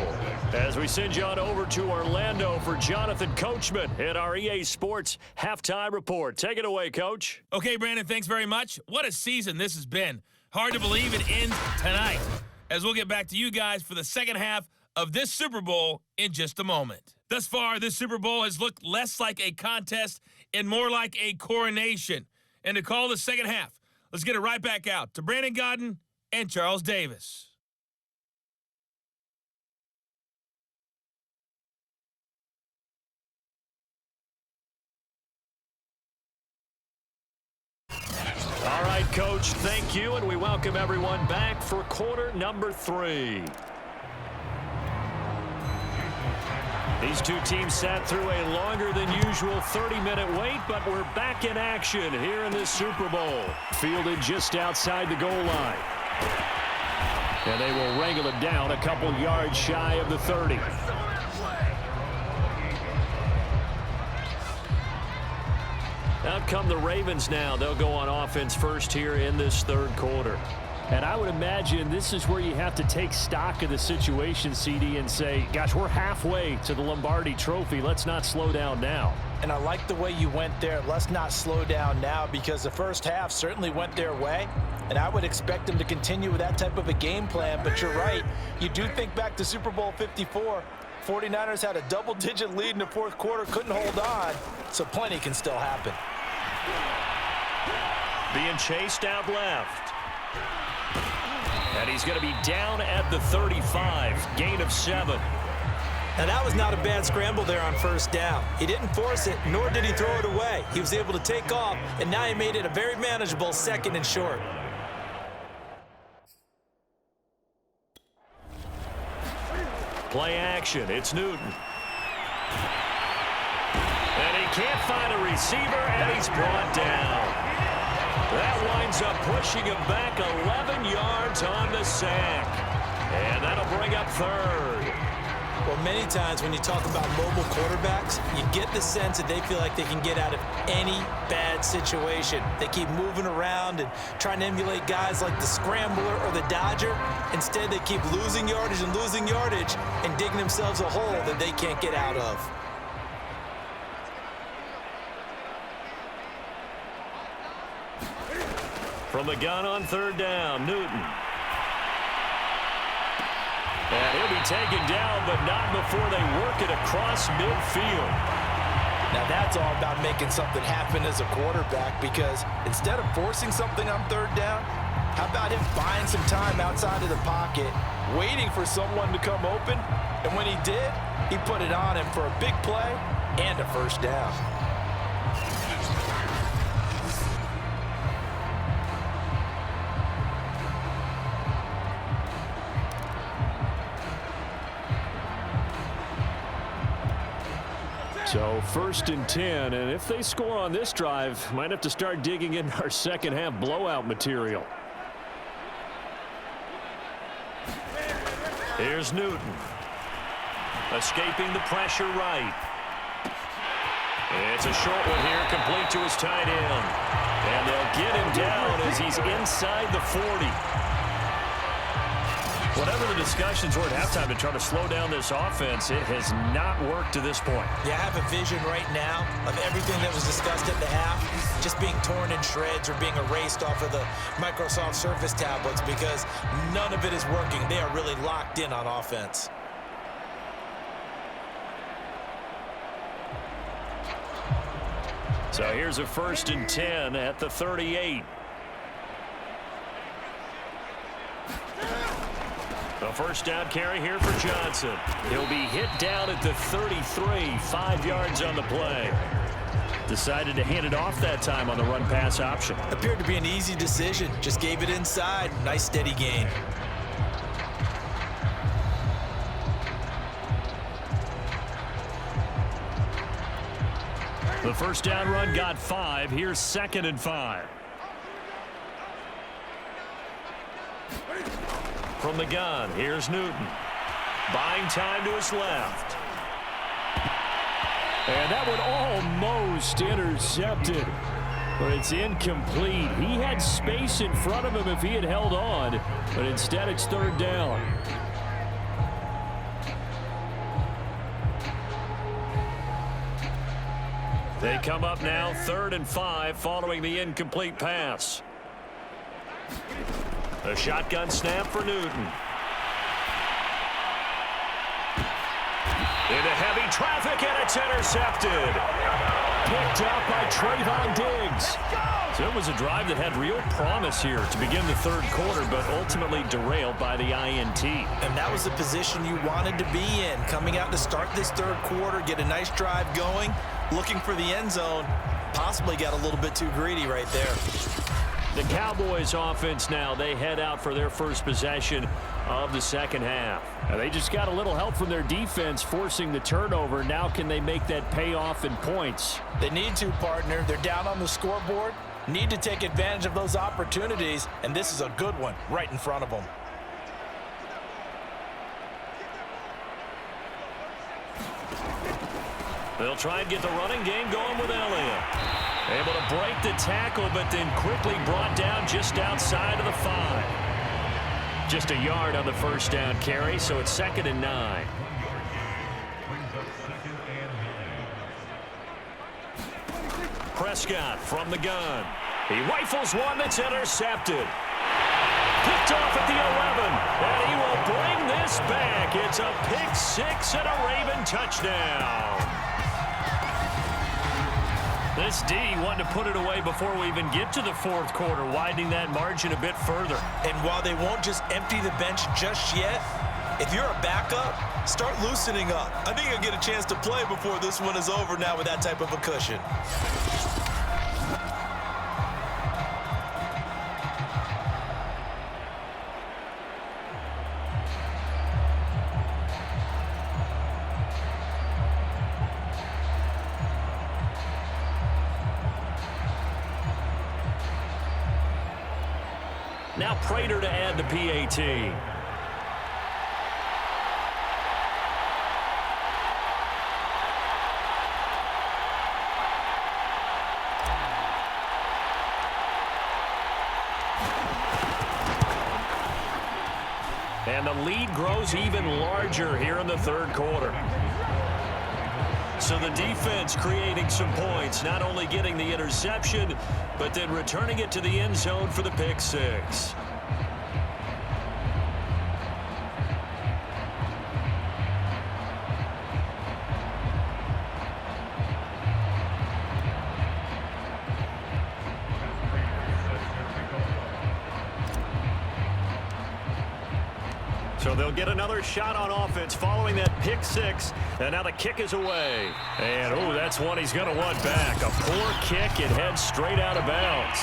As we send you on over to Orlando for Jonathan Coachman at our EA Sports Halftime Report. Take it away, Coach. Okay, Brandon, thanks very much. What a season this has been. Hard to believe it ends tonight, as we'll get back to you guys for the second half of this Super Bowl in just a moment. Thus far, this Super Bowl has looked less like a contest and more like a coronation. And to call the second half, let's get it right back out to Brandon Godden and Charles Davis. All right, Coach, thank you, and we welcome everyone back for quarter number 3. These two teams sat through a longer than usual 30-minute wait, but we're back in action here in this Super Bowl. Fielded just outside the goal line. And they will wrangle it down a couple yards shy of the 30. Out come the Ravens now. They'll go on offense first here in this third quarter. And I would imagine this is where you have to take stock of the situation, CD, and say, gosh, we're halfway to the Lombardi Trophy. Let's not slow down now. And I like the way you went there. Let's not slow down now, because the first half certainly went their way. And I would expect them to continue with that type of a game plan. But you're right. You do think back to Super Bowl 54. 49ers had a double-digit lead in the fourth quarter, couldn't hold on, so plenty can still happen. Being chased out left. And he's going to be down at the 35, gain of 7. Now, that was not a bad scramble there on first down. He didn't force it, nor did he throw it away. He was able to take off, and now he made it a very manageable 2nd and short. Play action. It's Newton. And he can't find a receiver, and he's brought down. That winds up pushing him back 11 yards on the sack. And that'll bring up 3rd. Well, many times when you talk about mobile quarterbacks, you get the sense that they feel like they can get out of any bad situation. They keep moving around and trying to emulate guys like the Scrambler or the Dodger. Instead, they keep losing yardage and digging themselves a hole that they can't get out of. From the gun on 3rd down, Newton. And he'll be taken down, but not before they work it across midfield. Now, that's all about making something happen as a quarterback, because instead of forcing something on 3rd down, how about him buying some time outside of the pocket, waiting for someone to come open, and when he did, he put it on him for a big play and a 1st down. So 1st and 10, and if they score on this drive, might have to start digging in our second half blowout material. Here's Newton. Escaping the pressure right. It's a short one here, complete to his tight end. And they'll get him down as he's inside the 40. Whatever the discussions were at halftime to try to slow down this offense, it has not worked to this point. Yeah, I have a vision right now of everything that was discussed at the half just being torn in shreds or being erased off of the Microsoft Surface tablets, because none of it is working. They are really locked in on offense. So here's a 1st and 10 at the 38. A 1st down carry here for Johnson. He'll be hit down at the 33, 5 yards on the play. Decided to hand it off that time on the run-pass option. Appeared to be an easy decision. Just gave it inside. Nice steady gain. The 1st down run got 5. Here's 2nd and 5. From the gun, here's Newton. Buying time to his left. And that one almost intercepted, but it's incomplete. He had space in front of him if he had held on, but instead it's 3rd down. They come up now 3rd and 5 following the incomplete pass. A shotgun snap for Newton. Into heavy traffic, and it's intercepted. Picked up by Trayvon Diggs. So it was a drive that had real promise here to begin the 3rd quarter, but ultimately derailed by the INT. And that was the position you wanted to be in. Coming out to start this 3rd quarter, get a nice drive going, looking for the end zone. Possibly got a little bit too greedy right there. The Cowboys offense now, they head out for their first possession of the 2nd half. Now they just got a little help from their defense forcing the turnover. Now can they make that pay off in points? They need to, partner. They're down on the scoreboard. Need to take advantage of those opportunities, and this is a good one right in front of them. They'll try and get the running game going with Elliott. Able to break the tackle, but then quickly brought down just outside of the 5. Just a yard on the 1st down carry, so it's 2nd and 9. Prescott from the gun. He rifles one that's intercepted. Picked off at the 11, and he will bring this this back. It's a pick six and a Raven touchdown. This D wanting to put it away before we even get to the fourth quarter, widening that margin a bit further. And while they won't just empty the bench just yet, if you're a backup, start loosening up. I think you'll get a chance to play before this one is over now with that type of a cushion. Now Prater to add the PAT. And the lead grows even larger here in the third quarter. So the defense creating some points, not only getting the interception, but then returning it to the end zone for the pick six. So they'll get another shot on offense following that pick six. And now the kick is away. And, oh, that's one he's going to want back. A poor kick. It heads straight out of bounds.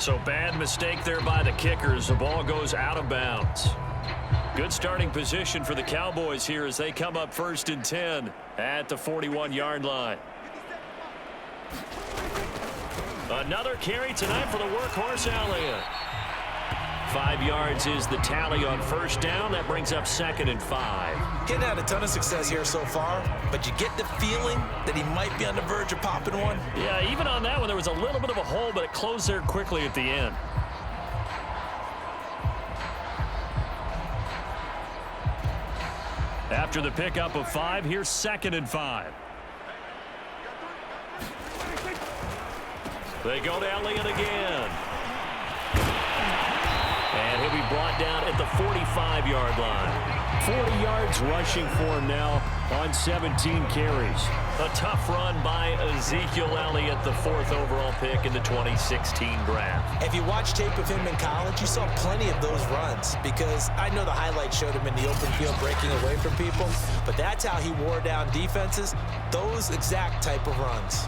So bad mistake there by the kickers. The ball goes out of bounds. Good starting position for the Cowboys here as they come up 1st and 10 at the 41-yard line. Another carry tonight for the workhorse Elliott. 5 yards is the tally on first down. That brings up 2nd and 5. Getting had a ton of success here so far, but you get the feeling that he might be on the verge of popping one. Yeah, even on that one, there was a little bit of a hole, but it closed there quickly at the end. After the pickup of 5, here's 2nd and 5. They go to Elliott again. And he'll be brought down at the 45-yard line. 40 yards rushing for him now on 17 carries. A tough run by Ezekiel Elliott, the 4th overall pick in the 2016 draft. If you watch tape of him in college, you saw plenty of those runs because I know the highlights showed him in the open field breaking away from people, but that's how he wore down defenses, those exact type of runs.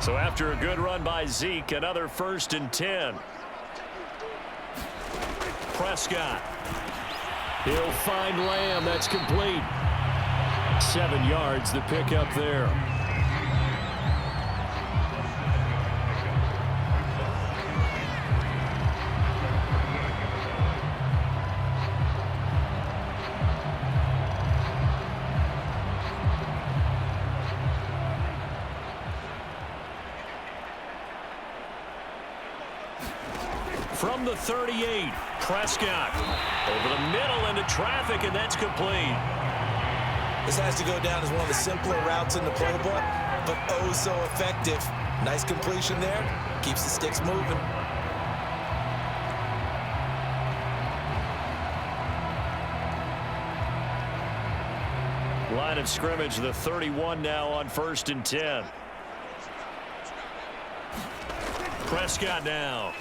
So after a good run by Zeke, another 1st and 10. Prescott. He'll find Lamb. That's complete. 7 yards, the pickup there. From the 38, Prescott over the middle into traffic, and that's complete. This has to go down as one of the simpler routes in the playbook, but oh so effective. Nice completion there. Keeps the sticks moving. Line of scrimmage, the 31 now on 1st and 10. Prescott now.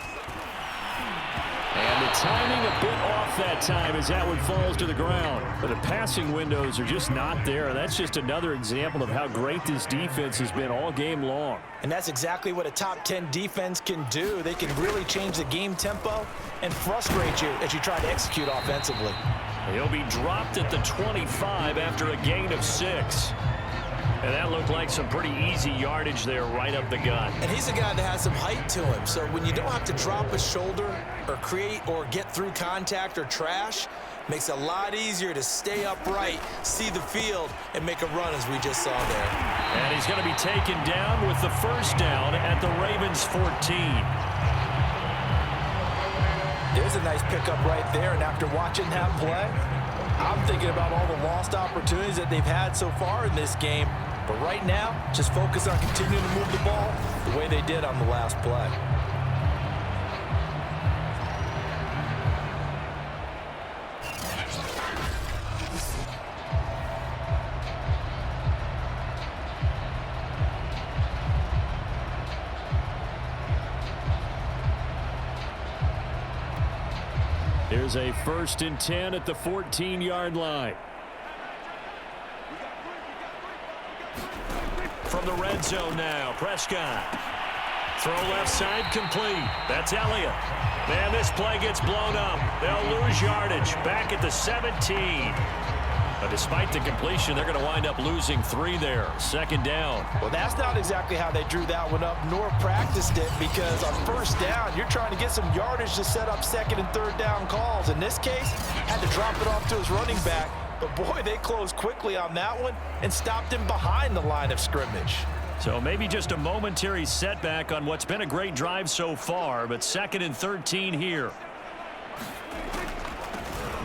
And the timing a bit off that time as that one falls to the ground. But the passing windows are just not there. That's just another example of how great this defense has been all game long. And that's exactly what a top 10 defense can do. They can really change the game tempo and frustrate you as you try to execute offensively. He'll be dropped at the 25 after a gain of 6. And that looked like some pretty easy yardage there right up the gut. And he's a guy that has some height to him. So when you don't have to drop a shoulder or create or get through contact or trash, makes it a lot easier to stay upright, see the field, and make a run as we just saw there. And he's going to be taken down with the 1st down at the Ravens 14. There's a nice pickup right there, and after watching that play, I'm thinking about all the lost opportunities that they've had so far in this game. But right now, just focus on continuing to move the ball the way they did on the last play. Here's a 1st and 10 at the 14-yard line. From the red zone now, Prescott. Throw left side complete. That's Elliott. Man, this play gets blown up. They'll lose yardage. Back at the 17. But despite the completion, they're going to wind up losing 3 there. 2nd down. Well, that's not exactly how they drew that one up, nor practiced it, because on 1st down, you're trying to get some yardage to set up 2nd and 3rd down calls. In this case, had to drop it off to his running back. But, boy, they closed quickly on that one and stopped him behind the line of scrimmage. So maybe just a momentary setback on what's been a great drive so far, but 2nd and 13 here.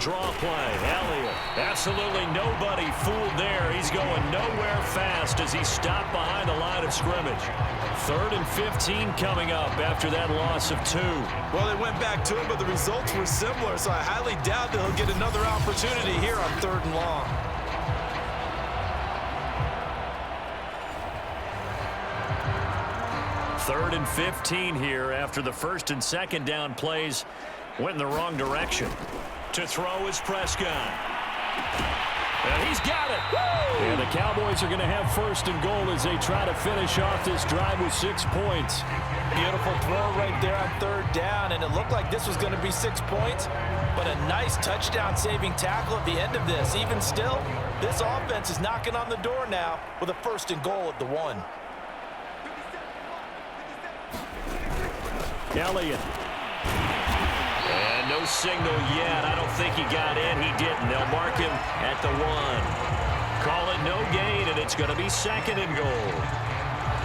Draw play, Elliott. Absolutely nobody fooled there. He's going nowhere fast as he stopped behind the line of scrimmage. 3rd and 15 coming up after that loss of 2. Well, they went back to him, but the results were similar, so I highly doubt that he'll get another opportunity here on 3rd and long. Third and 15 here after the 1st and 2nd down plays went in the wrong direction. To throw is Prescott. And he's got it. Woo! And the Cowboys are going to have 1st and goal as they try to finish off this drive with 6 points. Beautiful throw right there on 3rd down, and it looked like this was going to be 6 points, but a nice touchdown-saving tackle at the end of this. Even still, this offense is knocking on the door now with a 1st and goal at the 1. Elliott. And no signal yet. I don't think he got in. He didn't. They'll mark him at the 1. Call it no gain, and it's going to be 2nd and goal.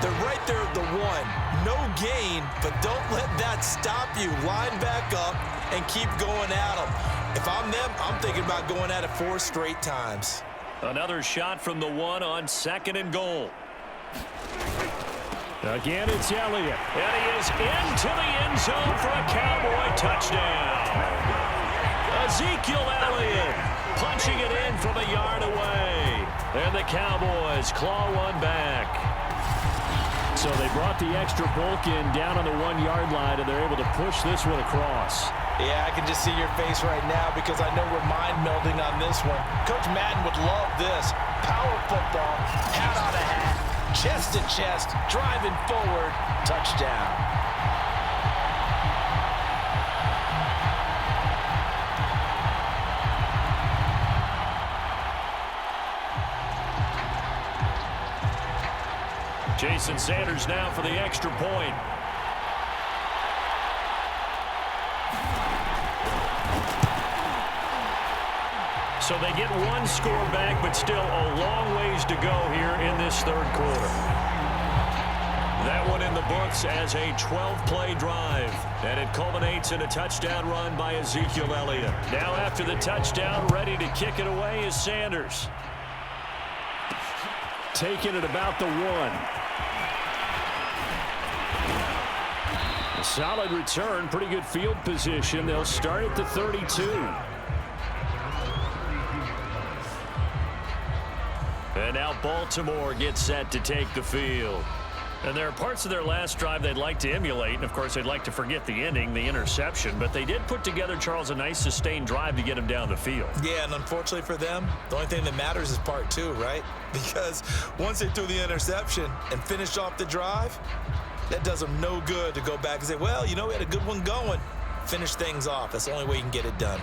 They're right there at the 1. No gain, but don't let that stop you. Line back up and keep going at them. If I'm them, I'm thinking about going at it 4 straight times. Another shot from the 1 on 2nd and goal. Again, it's Elliott. And he is into the end zone for a Cowboy touchdown. Ezekiel Elliott punching it in from a yard away. And the Cowboys claw one back. So they brought the extra bulk in down on the 1-yard line, and they're able to push this one across. Yeah, I can just see your face right now because I know we're mind melding on this one. Coach Madden would love this. Power football, hat on a hat. Chest to chest, driving forward, touchdown. Jason Sanders now for the extra point. So they get 1 score back, but still a long ways to go here in this 3rd quarter. That one in the books as a 12-play drive, and it culminates in a touchdown run by Ezekiel Elliott. Now after the touchdown, ready to kick it away is Sanders. Taking it about the 1. A solid return, pretty good field position. They'll start at the 32. And now Baltimore gets set to take the field. And there are parts of their last drive they'd like to emulate. And, of course, they'd like to forget the ending, the interception. But they did put together, Charles, a nice sustained drive to get him down the field. Yeah, and unfortunately for them, the only thing that matters is part 2, right? Because once they threw the interception and finished off the drive, that does them no good to go back and say, well, you know, we had a good one going. Finish things off. That's the only way you can get it done.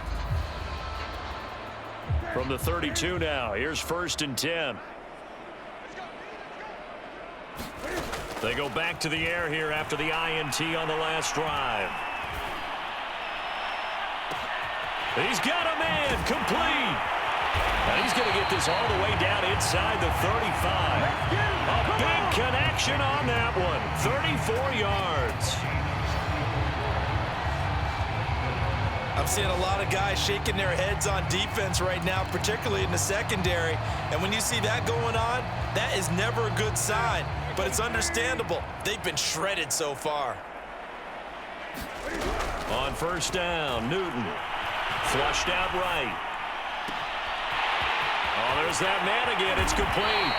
From the 32 now, here's 1st and 10. They go back to the air here after the INT on the last drive. He's got a man complete. And he's going to get this all the way down inside the 35. A big connection on that one. 34 yards. I'm seeing a lot of guys shaking their heads on defense right now, particularly in the secondary. And when you see that going on, that is never a good sign. But it's understandable. They've been shredded so far. On first down, Newton. Flushed out right. Oh, there's that man again. It's complete.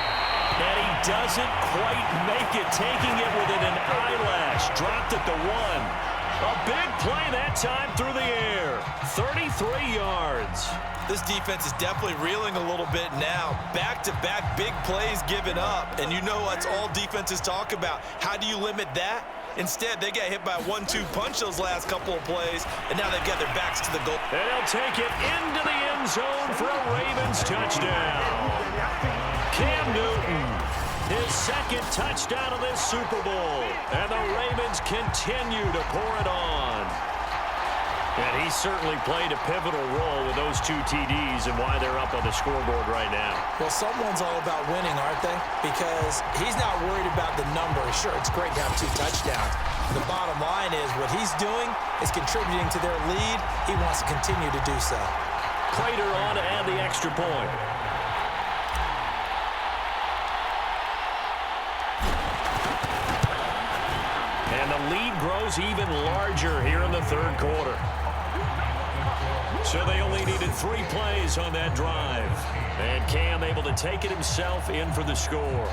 And he doesn't quite make it, taking it within an eyelash. Dropped at the 1. A big play that time through the air. 33 yards. This defense is definitely reeling a little bit now. Back-to-back big plays given up. And you know that's all defenses talk about. How do you limit that? Instead, they got hit by a 1-2 punch those last couple of plays, and now they've got their backs to the goal. And they'll take it into the end zone for a Ravens touchdown. Cam Newton, his second touchdown of this Super Bowl. And the Ravens continue to pour it on. And he certainly played a pivotal role with those 2 TDs and why they're up on the scoreboard right now. Well, someone's all about winning, aren't they? Because he's not worried about the number. Sure, it's great to have 2 touchdowns. The bottom line is what he's doing is contributing to their lead. He wants to continue to do so. Prater on to add the extra point. And the lead grows even larger here in the third quarter. So they only needed 3 plays on that drive. And Cam able to take it himself in for the score.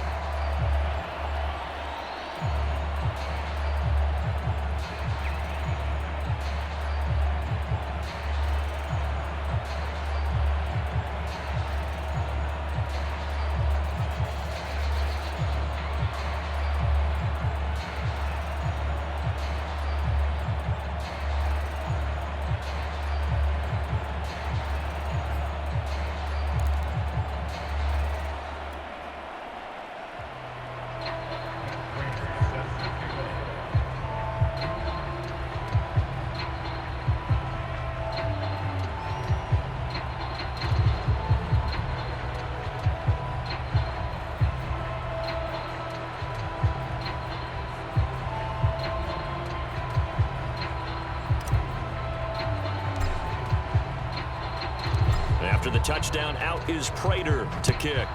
After the touchdown, out is Prater to kick.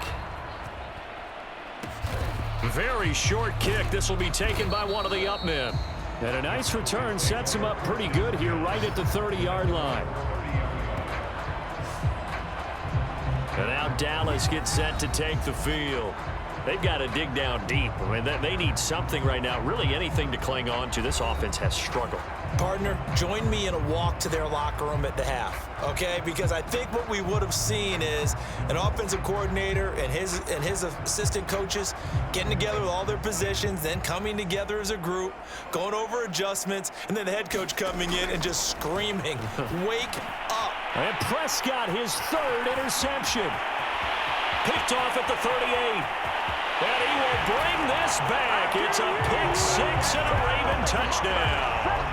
Very short kick. This will be taken by one of the up men. And a nice return sets him up pretty good here right at the 30-yard line. And now Dallas gets set to take the field. They've got to dig down deep. I mean, they need something right now, really anything to cling on to. This offense has struggled. Partner, join me in a walk to their locker room at the half, okay? Because I think what we would have seen is an offensive coordinator and his assistant coaches getting together with all their positions, then coming together as a group, going over adjustments, and then the head coach coming in and just screaming, wake up. And Prescott, his 3rd interception. Picked off at the 38. And he will bring this back. It's a pick 6 and a Raven touchdown.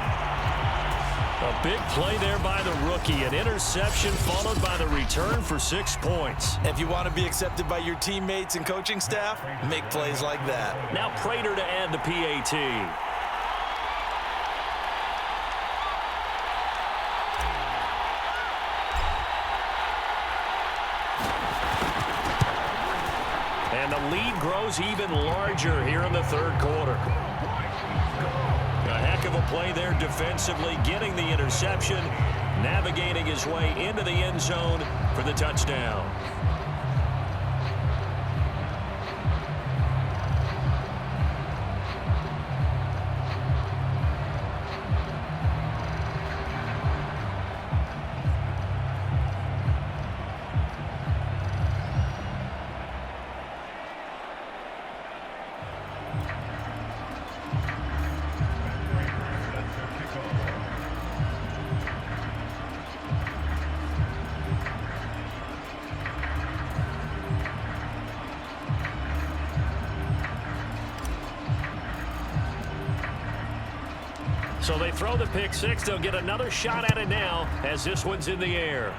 A big play there by the rookie. An interception followed by the return for 6 points. If you want to be accepted by your teammates and coaching staff, make plays like that. Now Prater to add the PAT. And the lead grows even larger here in the third quarter. A heck of a play there defensively, getting the interception, navigating his way into the end zone for the touchdown. So they throw the pick 6. They'll get another shot at it now as this one's in the air.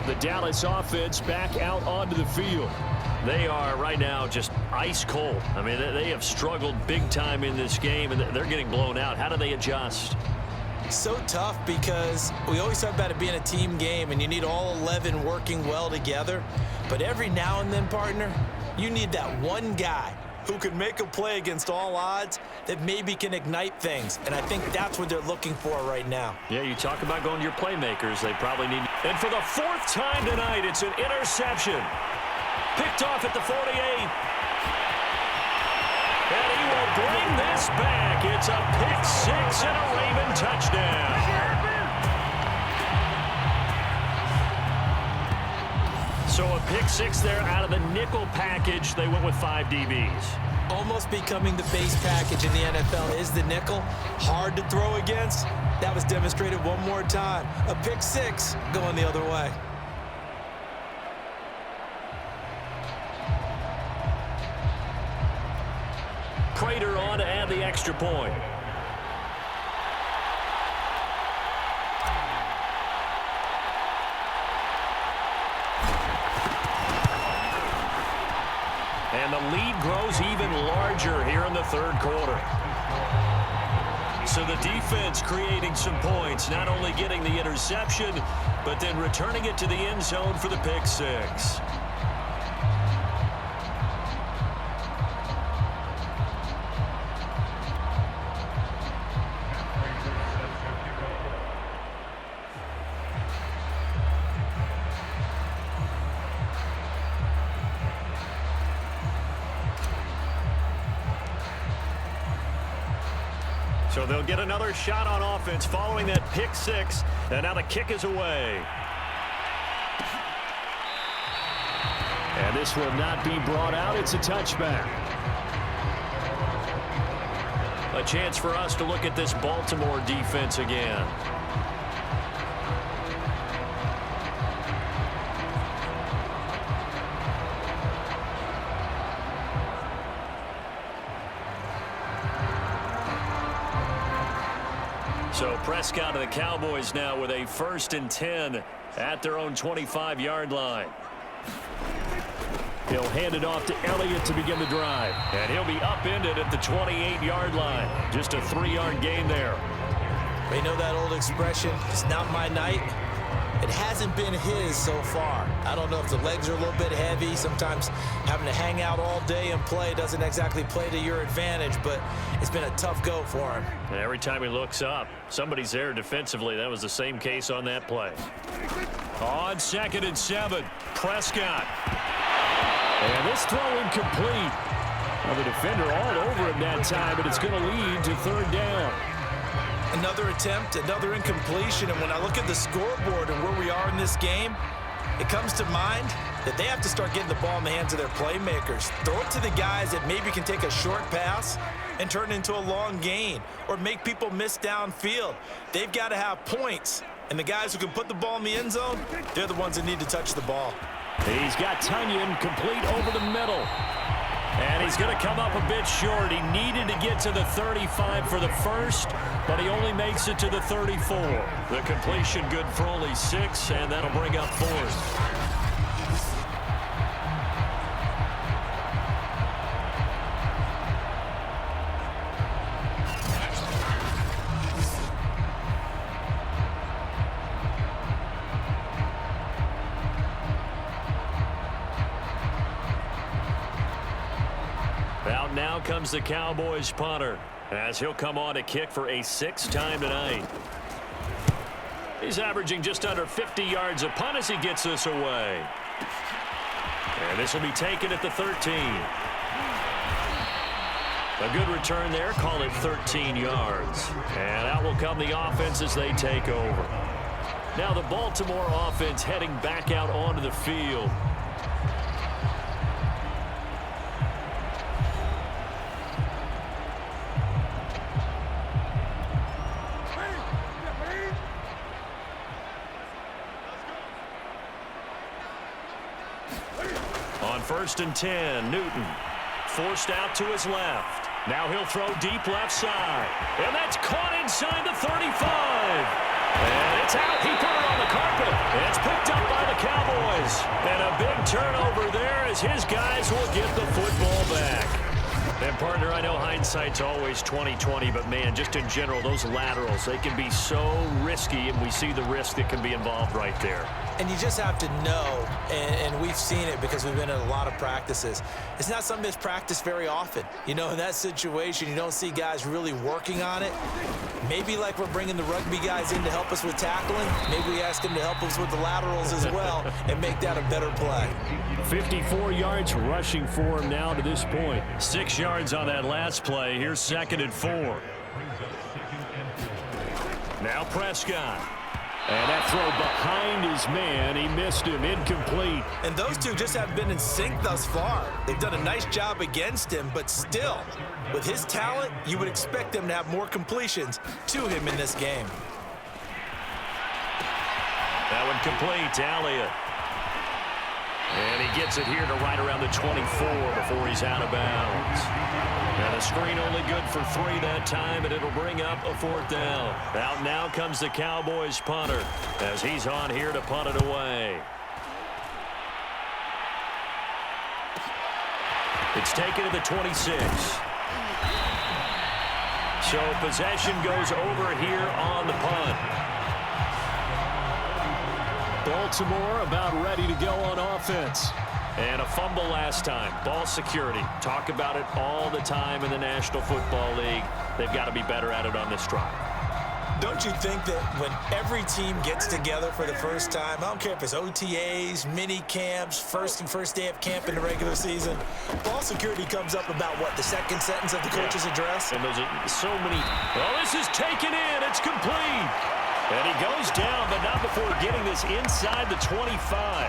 The Dallas offense back out onto the field. They are right now just ice cold. I mean, they have struggled big time in this game, and they're getting blown out. How do they adjust? So tough because we always talk about it being a team game, and you need all 11 working well together. But every now and then, partner, you need that one guy who can make a play against all odds that maybe can ignite things. And I think that's what they're looking for right now. Yeah, you talk about going to your playmakers. They probably need. And for the 4th time tonight, it's an interception. Picked off at the 48. And he will bring this back. It's a pick 6 and a Raven touchdown. So a pick 6 there out of the nickel package. They went with 5 DBs. Almost becoming the base package in the NFL is the nickel. Hard to throw against. That was demonstrated one more time. A pick 6 going the other way. Prater on to add the extra point. And the lead grows even larger here in the 3rd quarter. So the defense creating some points, not only getting the interception, but then returning it to the end zone for the pick 6. So they'll get another shot on offense following that pick 6. And now the kick is away. And this will not be brought out. It's a touchback. A chance for us to look at this Baltimore defense again. So Prescott and the Cowboys now with a 1st and 10 at their own 25-yard line. He'll hand it off to Elliott to begin the drive. And he'll be upended at the 28-yard line. Just a 3-yard gain there. They know that old expression, it's not my night. It hasn't been his so far. I don't know if the legs are a little bit heavy. Sometimes having to hang out all day and play doesn't exactly play to your advantage, but it's been a tough go for him. And every time he looks up, somebody's there defensively. That was the same case on that play. On 2nd and 7, Prescott. And this throw incomplete. Well, the defender all over him that time, but it's going to lead to 3rd down. Another attempt, another incompletion, and when I look at the scoreboard and where we are in this game, it comes to mind that they have to start getting the ball in the hands of their playmakers. Throw it to the guys that maybe can take a short pass and turn it into a long gain or make people miss downfield. They've got to have points, and the guys who can put the ball in the end zone, they're the ones that need to touch the ball. He's got Tunyon complete over the middle. And he's going to come up a bit short. He needed to get to the 35 for the first, but he only makes it to the 34. The completion good for only 6, and that'll bring up 4th. Out now comes the Cowboys punter, as he'll come on to kick for a 6th time tonight. He's averaging just under 50 yards a punt as he gets this away. And this will be taken at the 13. A good return there, call it 13 yards. And out will come the offense as they take over. Now the Baltimore offense heading back out onto the field. On 1st and 10, Newton forced out to his left. Now he'll throw deep left side. And that's caught inside the 35. And it's out. He put it on the carpet. And it's picked up by the Cowboys. And a big turnover there as his guys will get the football back. And, partner, I know hindsight's always 20/20, but, man, just in general, those laterals, they can be so risky, and we see the risk that can be involved right there. And you just have to know, and we've seen it because we've been in a lot of practices, it's not something that's practiced very often. You know, in that situation, you don't see guys really working on it. Maybe like we're bringing the rugby guys in to help us with tackling, maybe we ask them to help us with the laterals as well and make that a better play. 54 yards rushing for him now to this point. 6 yards on that last play. Here's 2nd and 4. Now Prescott. And that throw behind his man, he missed him, incomplete. And those two just have been in sync thus far. They've done a nice job against him, but still, with his talent, you would expect them to have more completions to him in this game. That one complete to Elliott. And he gets it here to right around the 24 before he's out of bounds. And a screen only good for 3 that time, and it'll bring up a 4th down. Out now comes the Cowboys punter as he's on here to punt it away. It's taken to the 26. So possession goes over here on the punt. Baltimore about ready to go on offense. And a fumble last time. Ball security. Talk about it all the time in the National Football League. They've got to be better at it on this drive. Don't you think that when every team gets together for the first time, I don't care if it's OTAs, mini camps, first day of camp in the regular season, ball security comes up about, what, the second sentence of the coach's address? And those are so many. Oh, this is taken in. It's complete. And he goes down, but not before getting this inside the 25.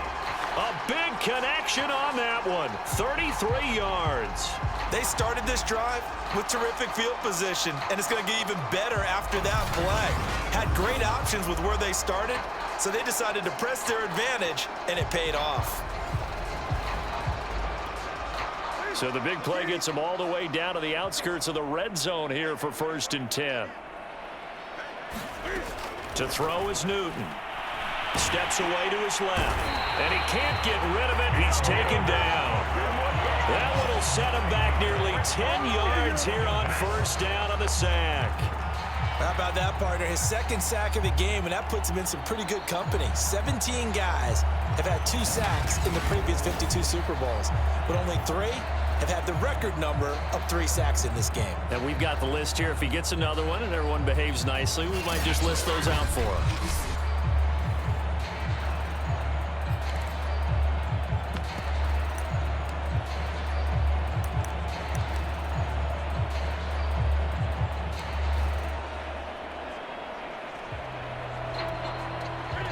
A big connection on that one. 33 yards. They started this drive with terrific field position, and it's going to get even better after that play. Had great options with where they started, so they decided to press their advantage, and it paid off. So the big play gets them all the way down to the outskirts of the red zone here for 1st and 10. To throw is Newton. Steps away to his left. And he can't get rid of it. He's taken down. That one will set him back nearly 10 yards here on 1st down on the sack. How about that, partner? His 2nd sack of the game, and that puts him in some pretty good company. 17 guys have had 2 sacks in the previous 52 Super Bowls, but only 3 have had the record number of 3 sacks in this game. And we've got the list here. If he gets another one and everyone behaves nicely, we might just list those out for him.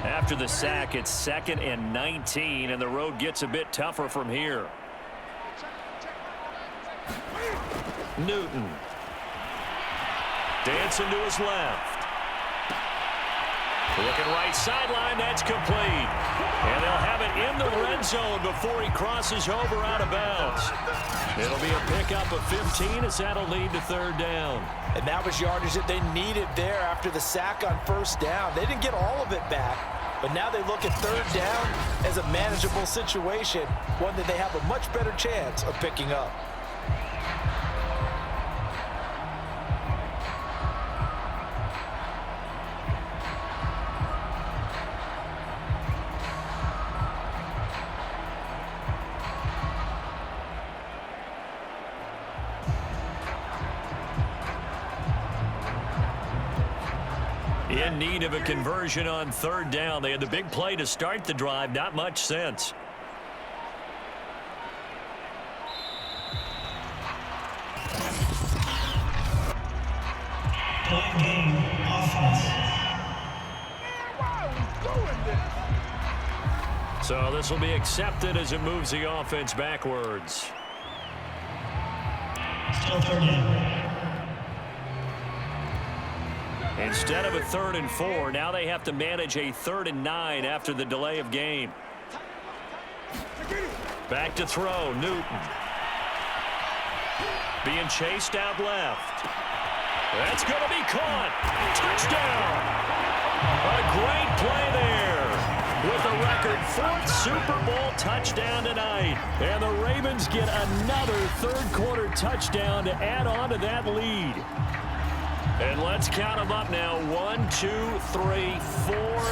After the sack, it's 2nd and 19, and the road gets a bit tougher from here. Newton. Dancing to his left. Looking right sideline, that's complete. And they'll have it in the red zone before he crosses over out of bounds. It'll be a pickup of 15 as that'll lead to 3rd down. And that was yardage that they needed there after the sack on 1st down. They didn't get all of it back, but now they look at 3rd down as a manageable situation, one that they have a much better chance of picking up. In need of a conversion on 3rd down. They had the big play to start the drive. Not much sense. Game offense. So this will be accepted as it moves the offense backwards. Still 3rd down. Instead of a 3rd and 4, now they have to manage a 3rd and 9 after the delay of game. Back to throw, Newton. Being chased out left. That's going to be caught. Touchdown. A great play there with a record 4th Super Bowl touchdown tonight. And the Ravens get another third-quarter touchdown to add on to that lead. And let's count them up now. 1, 2, 3, 4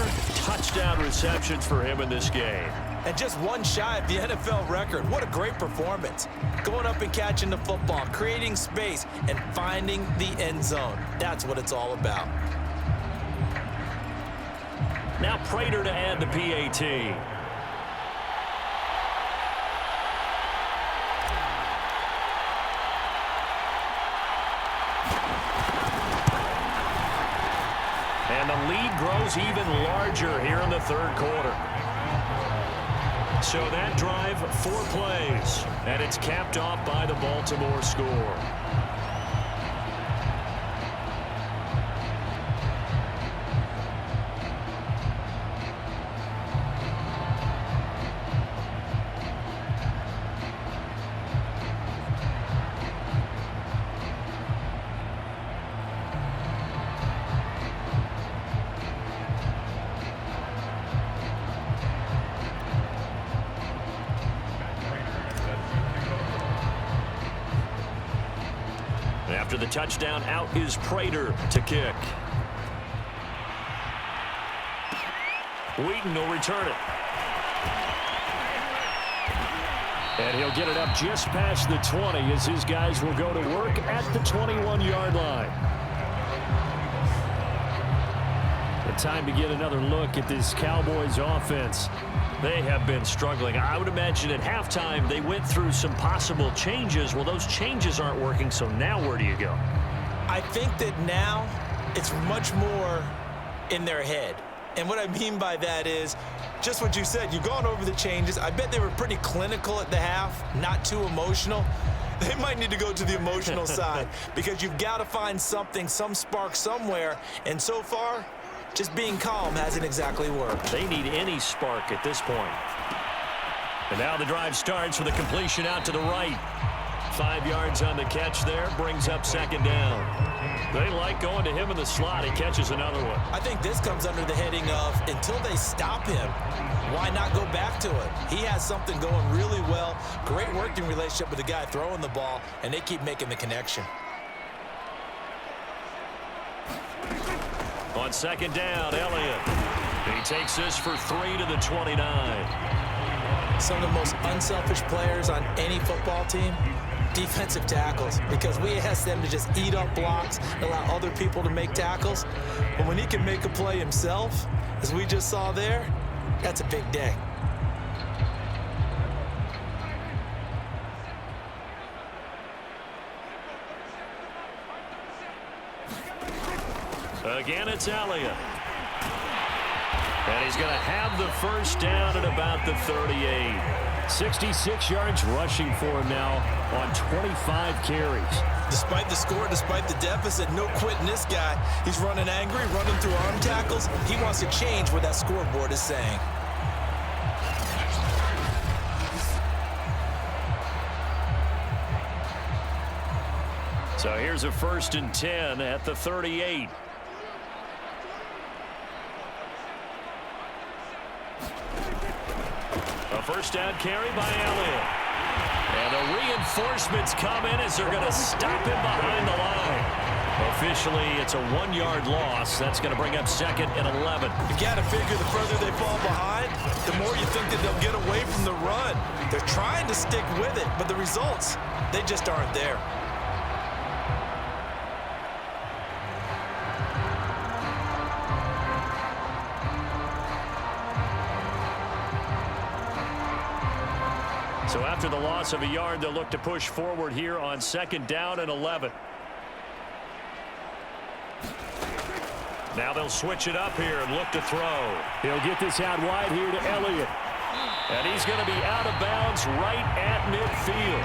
touchdown receptions for him in this game. And just one shy of the NFL record. What a great performance. Going up and catching the football, creating space, and finding the end zone. That's what it's all about. Now Prater to add the PAT. And the lead grows even larger here in the third quarter. So that drive, 4 plays, and it's capped off by the Baltimore score. After the touchdown, out is Prater to kick. Wheaton will return it. And he'll get it up just past the 20 as his guys will go to work at the 21-yard line. The time to get another look at this Cowboys offense. They have been struggling. I would imagine at halftime they went through some possible changes. Well, those changes aren't working, so now where do you go? I think that now it's much more in their head. And what I mean by that is just what you said. You've gone over the changes. I bet they were pretty clinical at the half, not too emotional. They might need to go to the emotional side because you've got to find something, some spark somewhere. And so far, just being calm hasn't exactly worked. They need any spark at this point. And now the drive starts with a completion out to the right. 5 yards on the catch there, brings up second down. They like going to him in the slot. He catches another one. I think this comes under the heading of until they stop him, why not go back to it? He has something going really well. Great working relationship with the guy throwing the ball, and they keep making the connection. On second down, Elliott. He takes this for 3 to the 29. Some of the most unselfish players on any football team, defensive tackles, because we ask them to just eat up blocks and allow other people to make tackles. But when he can make a play himself, as we just saw there, that's a big day. Again, it's Elliott. And he's going to have the first down at about the 38. 66 yards rushing for him now on 25 carries. Despite the score, despite the deficit, no quitting this guy. He's running angry, running through arm tackles. He wants to change what that scoreboard is saying. So here's a 1st and 10 at the 38. A first down carry by Elliott. And the reinforcements come in as they're going to stop him behind the line. Officially, it's a 1-yard loss. That's going to bring up 2nd and 11. You got to figure the further they fall behind, the more you think that they'll get away from the run. They're trying to stick with it, but the results, they just aren't there. So after the loss of a yard, they'll look to push forward here on 2nd down and 11. Now they'll switch it up here and look to throw. He'll get this out wide here to Elliott. And he's going to be out of bounds right at midfield.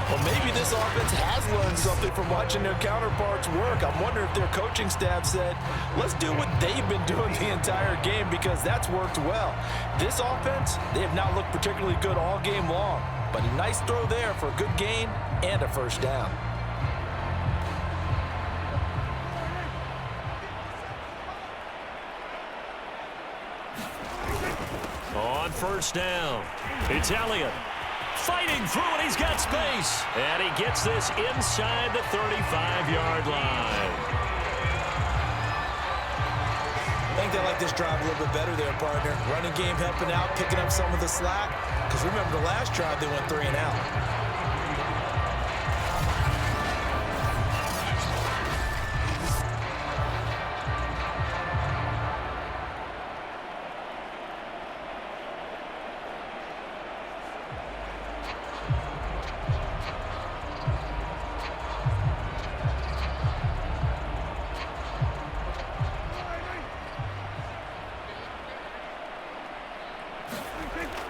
Well, maybe this offense has learned something from watching their counterparts work. I'm wondering if their coaching staff said, let's do what they've been doing the entire game because that's worked well. This offense, they have not looked particularly good all game long, but a nice throw there for a good gain and a first down. on first down. It's Elliott. Fighting through it, he's got space. And he gets this inside the 35-yard line. I think they like this drive a little bit better there, partner. Running game helping out, picking up some of the slack. Because remember the last drive, they went 3 and out.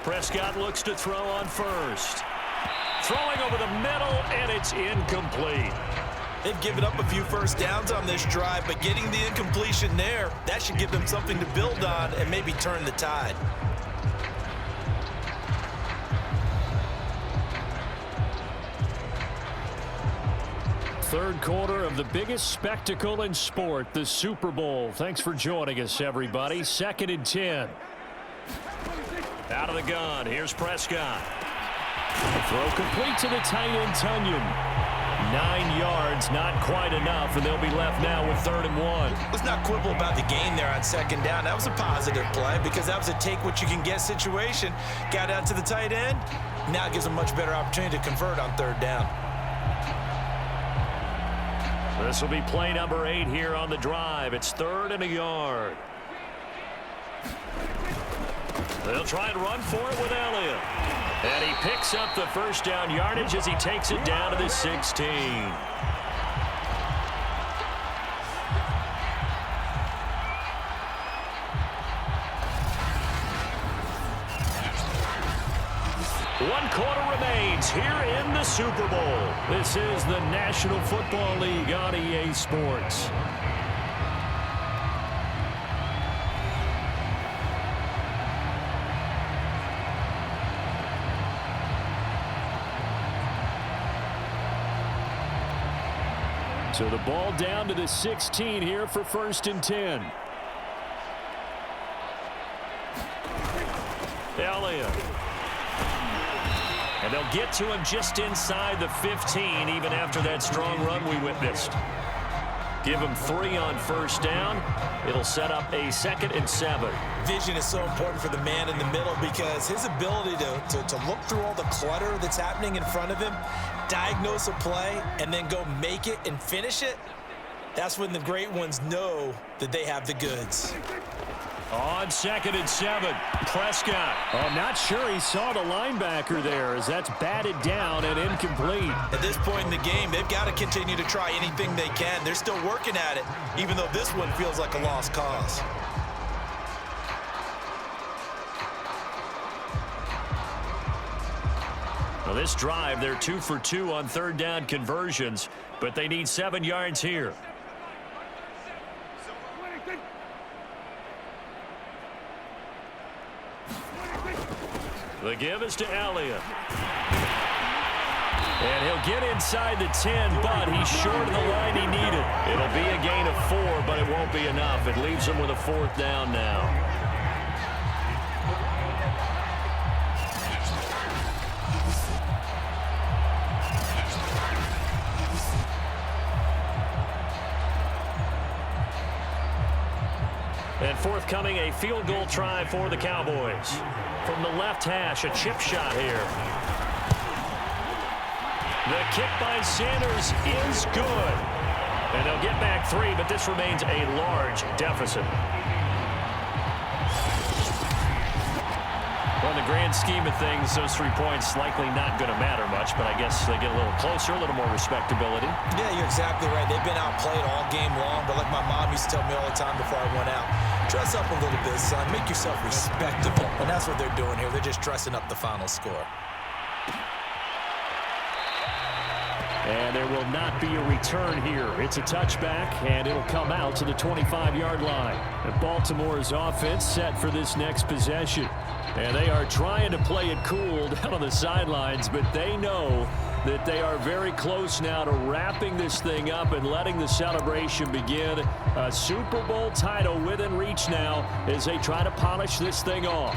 Prescott looks to throw on first. Throwing over the middle, and it's incomplete. They've given up a few first downs on this drive, but getting the incompletion there, that should give them something to build on and maybe turn the tide. Third quarter of the biggest spectacle in sport, the Super Bowl. Thanks for joining us, everybody. 2nd and 10. Out of the gun, here's Prescott. Throw complete to the tight end, Tunyon. 9 yards, not quite enough, and they'll be left now with 3rd and 1. Let's not quibble about the gain there on 2nd down. That was a positive play because that was a take-what-you-can-get situation. Got out to the tight end. Now it gives them a much better opportunity to convert on 3rd down. This will be play number 8 here on the drive. It's 3rd and a yard. They'll try and run for it with Elliott. And he picks up the first down yardage as he takes it down to the 16. One quarter remains here in the Super Bowl. This is the National Football League on EA Sports. So the ball down to the 16 here for 1st and 10. Elliott. And they'll get to him just inside the 15, even after that strong run we witnessed. Give him 3 on first down. It'll set up a 2nd and 7. Vision is so important for the man in the middle because his ability to look through all the clutter that's happening in front of him, diagnose a play, and then go make it and finish it, that's when the great ones know that they have the goods. On 2nd and 7, Prescott. I'm not sure he saw the linebacker there as that's batted down and incomplete. At this point in the game, they've got to continue to try anything they can. They're still working at it, even though this one feels like a lost cause. Well, this drive, they're 2 for 2 on 3rd down conversions, but they need 7 yards here. The give is to Elliott. And he'll get inside the 10, but he's short of the line he needed. It'll be a gain of 4, but it won't be enough. It leaves him with a 4th down now. And forthcoming, a field goal try for the Cowboys. From the left hash, a chip shot here. The kick by Sanders is good. And they'll get back 3, but this remains a large deficit. Well, in the grand scheme of things, those 3 points likely not going to matter much, but I guess they get a little closer, a little more respectability. Yeah, you're exactly right. They've been outplayed all game long, but like my mom used to tell me all the time before I went out, dress up a little bit, son. Make yourself respectable. And that's what they're doing here. They're just dressing up the final score. And there will not be a return here. It's a touchback, and it'll come out to the 25-yard line. And Baltimore's offense set for this next possession. And they are trying to play it cool down on the sidelines, but they know that they are very close now to wrapping this thing up and letting the celebration begin. A Super Bowl title within reach now as they try to polish this thing off.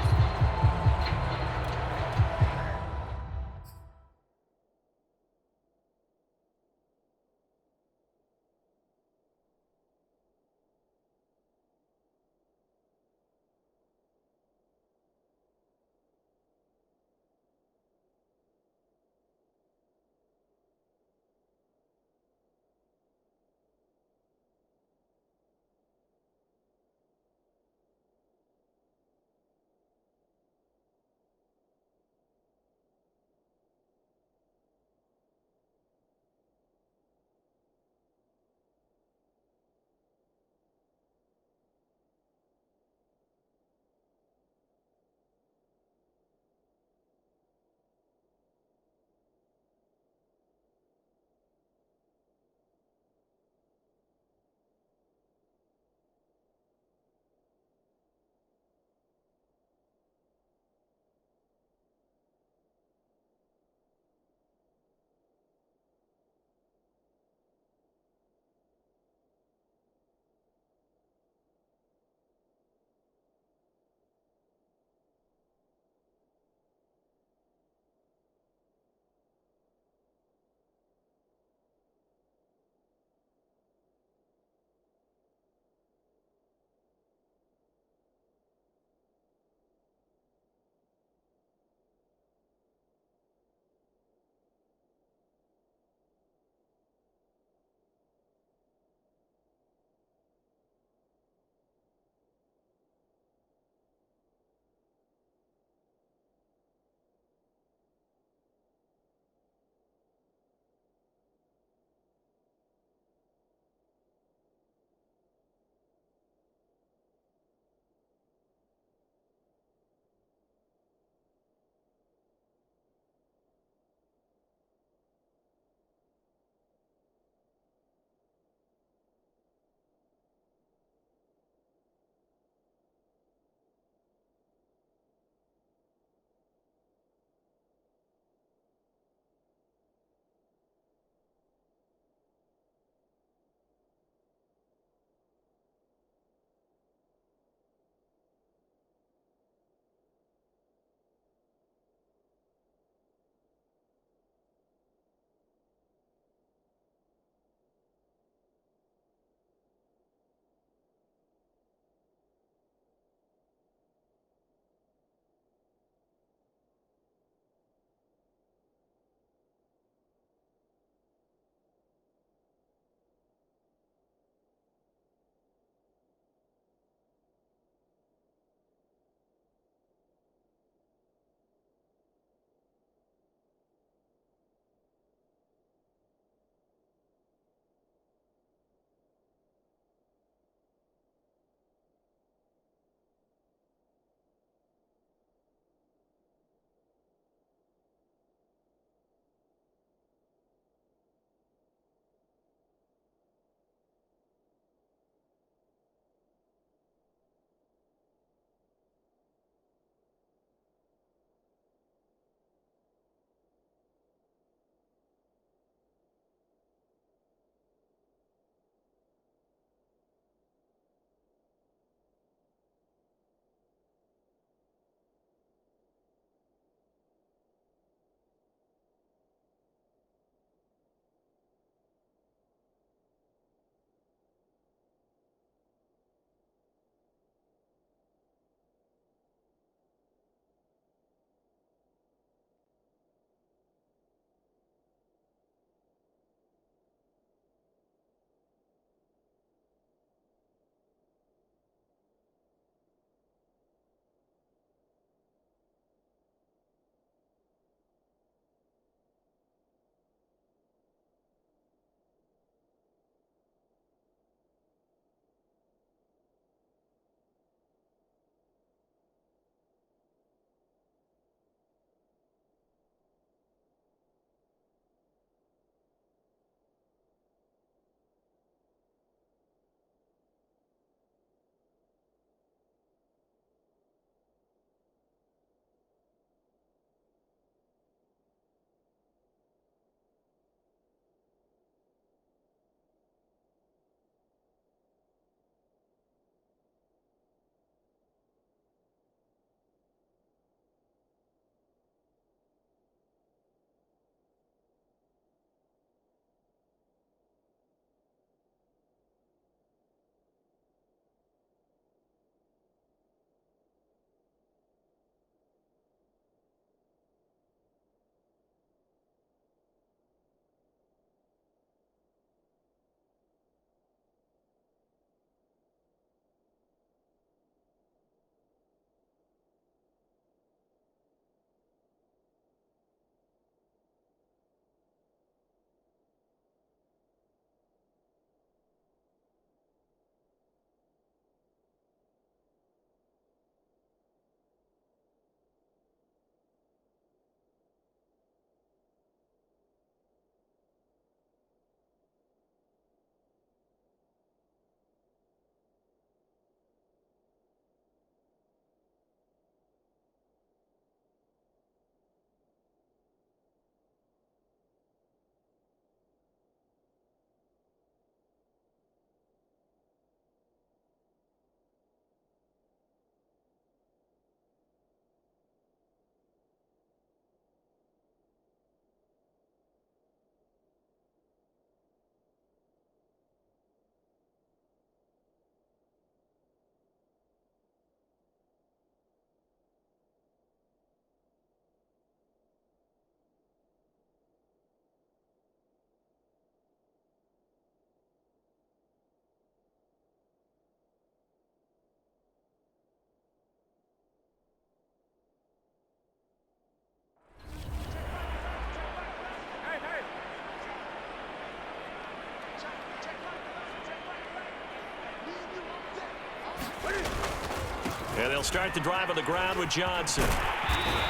And they'll start the drive on the ground with Johnson.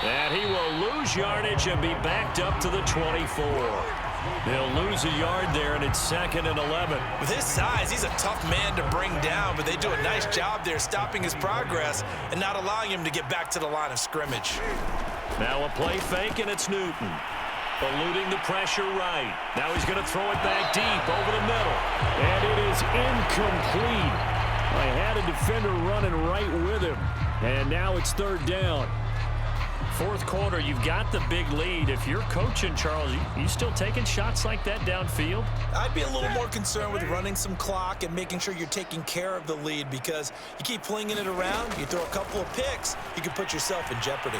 And he will lose yardage and be backed up to the 24. They'll lose a yard there, and it's 2nd and 11. With his size, he's a tough man to bring down, but they do a nice job there stopping his progress and not allowing him to get back to the line of scrimmage. Now a play fake, and it's Newton. Eluding the pressure right. Now he's going to throw it back deep over the middle. And it is incomplete. I had a defender running right with him. And now it's 3rd down. 4th quarter, you've got the big lead. If you're coaching, Charles, you still taking shots like that downfield? I'd be a little more concerned with running some clock and making sure you're taking care of the lead, because you keep flinging it around, you throw a couple of picks, you can put yourself in jeopardy.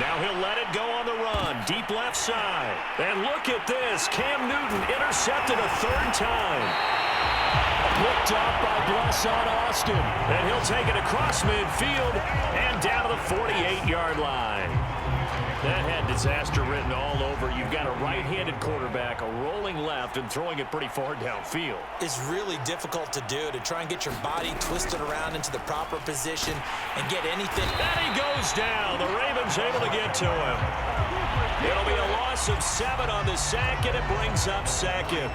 Now he'll let it go on the run, deep left side. And look at this. Cam Newton intercepted a 3rd time. Picked up by Blesson Austin. And he'll take it across midfield and down to the 48-yard line. That had disaster written all over. You've got a right-handed quarterback, a rolling left, and throwing it pretty far downfield. It's really difficult to do, to try and get your body twisted around into the proper position and get anything. And he goes down. The Ravens able to get to him. It'll be a loss of 7 on the sack, and it brings up 2nd.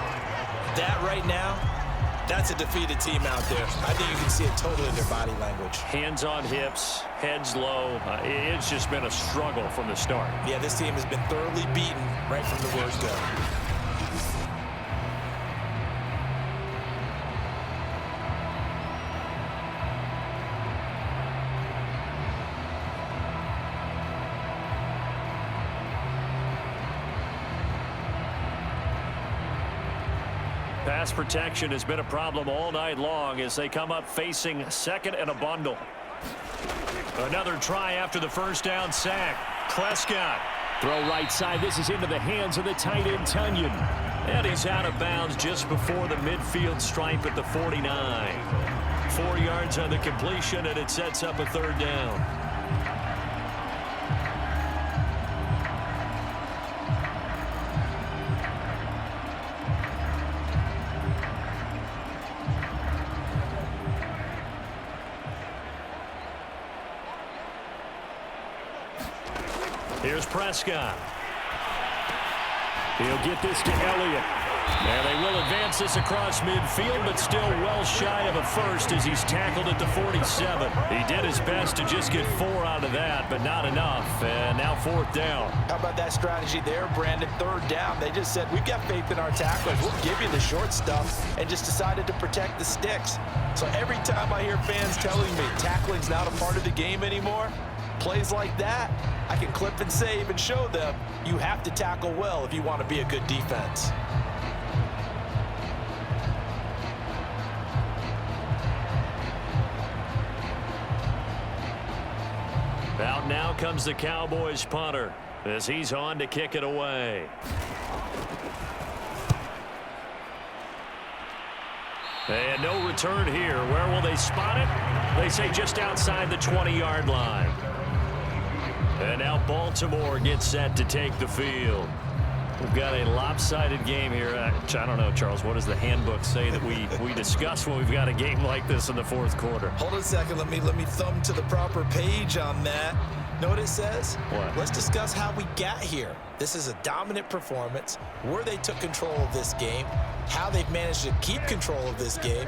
That right now, that's a defeated team out there. I think you can see it totally in their body language. Hands on hips, heads low. It's just been a struggle from the start. Yeah, this team has been thoroughly beaten right from the word go. Pass protection has been a problem all night long as they come up facing 2nd and a bundle. Another try after the 1st down sack. Prescott. Throw right side. This is into the hands of the tight end, Tunyon. And he's out of bounds just before the midfield stripe at the 49. 4 yards on the completion, and it sets up a 3rd down. Here's Prescott. He'll get this to Elliott. And they will advance this across midfield, but still well shy of a first as he's tackled at the 47. He did his best to just get 4 out of that, but not enough. And now 4th down. How about that strategy there, Brandon? 3rd down. They just said, we've got faith in our tacklers. We'll give you the short stuff, and just decided to protect the sticks. So every time I hear fans telling me tackling's not a part of the game anymore, plays like that, I can clip and save and show them you have to tackle well if you want to be a good defense. Out now comes the Cowboys punter as he's on to kick it away. And no return here. Where will they spot it? They say just outside the 20-yard line. And now Baltimore gets set to take the field. We've got a lopsided game here. I don't know, Charles, what does the handbook say that we discuss when we've got a game like this in the 4th quarter? Hold on a second. Let me thumb to the proper page on that. Know what it says? What? Let's discuss how we got here. This is a dominant performance, where they took control of this game, how they've managed to keep control of this game,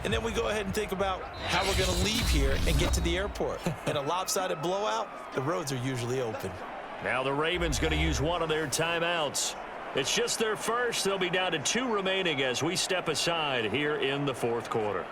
and then we go ahead and think about how we're going to leave here and get to the airport. In a lopsided blowout, the roads are usually open. Now the Ravens going to use one of their timeouts. It's just their first. They'll be down to 2 remaining as we step aside here in the 4th quarter.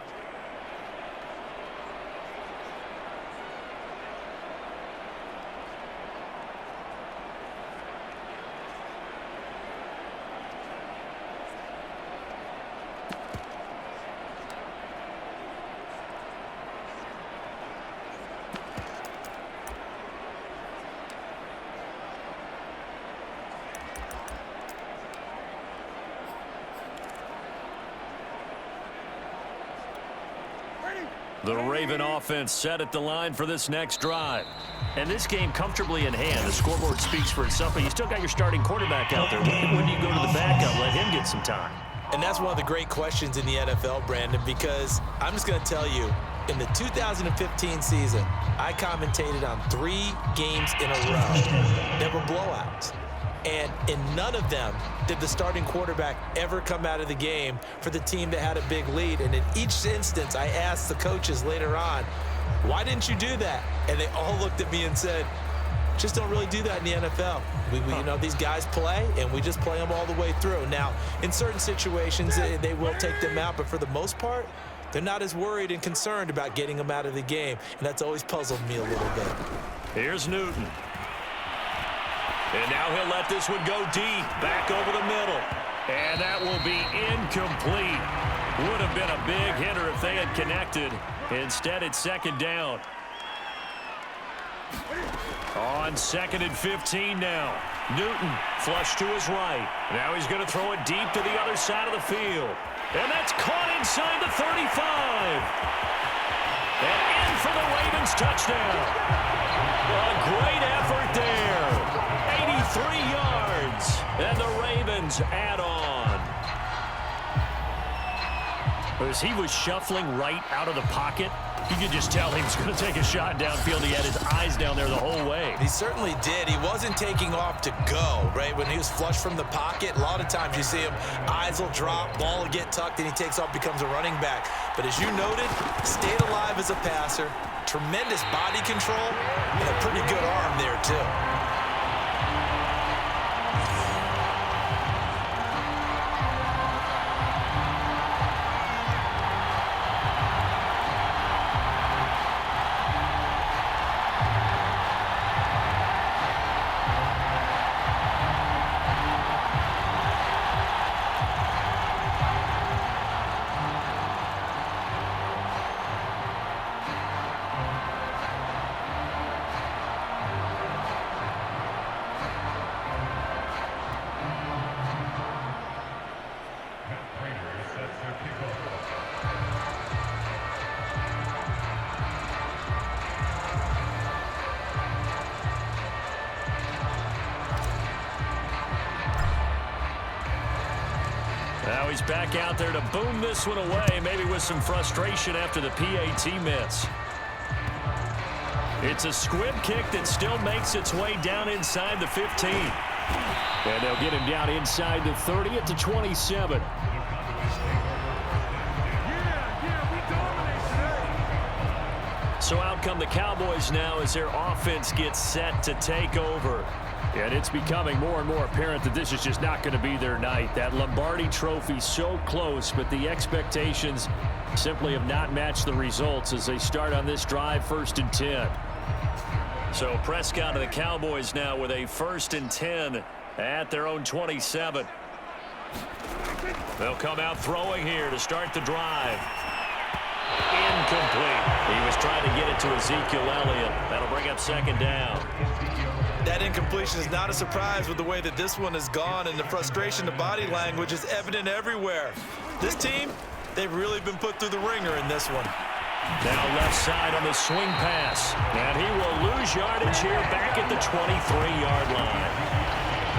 The Raven offense set at the line for this next drive. And this game comfortably in hand. The scoreboard speaks for itself, but you still got your starting quarterback out there. When do you go to the backup, let him get some time? And that's one of the great questions in the NFL, Brandon, because I'm just going to tell you, In the 2015 season, I commentated on 3 games in a row that were blowouts. And in none of them did the starting quarterback ever come out of the game for the team that had a big lead. And in each instance, I asked the coaches later on, why didn't you do that? And they all looked at me and said, just don't really do that in the NFL. You know, these guys play, and we just play them all the way through. Now, in certain situations, they will take them out, but for the most part, they're not as worried and concerned about getting them out of the game, and that's always puzzled me a little bit. Here's Newton. And now he'll let this one go deep, back over the middle. And that will be incomplete. Would have been a big hitter if they had connected. Instead, it's second down. On 2nd and 15 now. Newton flush to his right. Now he's going to throw it deep to the other side of the field. And that's caught inside the 35. And in for the Ravens touchdown. A great effort there. 83 yards. And the Ravens add on. As he was shuffling right out of the pocket, you could just tell he was going to take a shot downfield. He had his eyes down there the whole way. He certainly did. He wasn't taking off to go, right? When he was flush from the pocket, a lot of times you see him, eyes will drop, ball will get tucked, and he takes off, becomes a running back. But as you noted, stayed alive as a passer, tremendous body control, and a pretty good arm there, too. Now he's back out there to boom this one away, maybe with some frustration after the PAT miss. It's a squib kick that still makes its way down inside the 15. And they'll get him down inside the 30 at the 27. So out come the Cowboys now as their offense gets set to take over. And it's becoming more and more apparent that this is just not going to be their night. That Lombardi trophy so close, but the expectations simply have not matched the results as they start on this drive, 1st and 10. So Prescott and the Cowboys now with a 1st and 10 at their own 27. They'll come out throwing here to start the drive. Incomplete. He was trying to get it to Ezekiel Elliott. That'll bring up 2nd down. That incompletion is not a surprise with the way that this one has gone, and the frustration, the body language is evident everywhere. This team, they've really been put through the ringer in this one. Now left side on the swing pass. And he will lose yardage here back at the 23-yard line.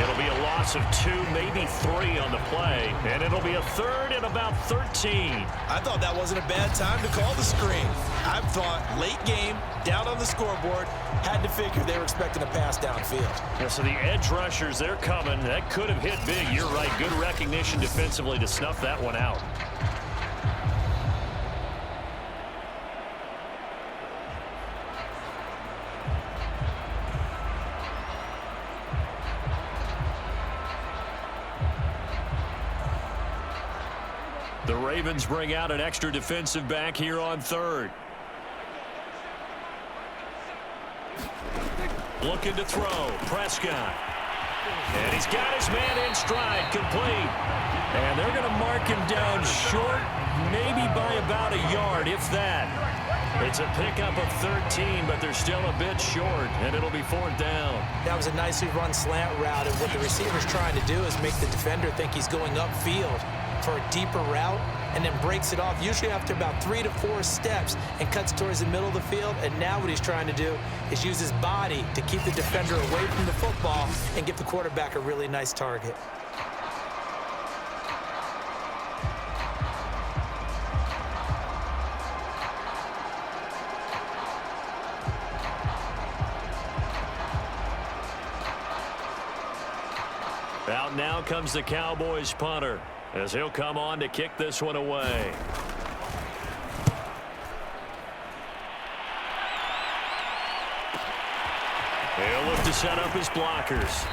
It'll be a loss of 2, maybe 3 on the play. And it'll be a 3rd and about 13. I thought that wasn't a bad time to call the screen. I thought late game, down on the scoreboard, had to figure they were expecting a pass downfield. Yeah, so the edge rushers, they're coming. That could have hit big. You're right. Good recognition defensively to snuff that one out. The Ravens bring out an extra defensive back here on 3rd. Looking to throw. Prescott. And he's got his man in stride. Complete. And they're going to mark him down short, maybe by about a yard, if that. It's a pickup of 13, but they're still a bit short, and it'll be 4th down. That was a nicely run slant route, and what the receiver's trying to do is make the defender think he's going upfield for a deeper route, and then breaks it off, usually after about 3 to 4 steps, and cuts towards the middle of the field. And now what he's trying to do is use his body to keep the defender away from the football and give the quarterback a really nice target. Out now comes the Cowboys punter as he'll come on to kick this one away. He'll look to set up his blockers.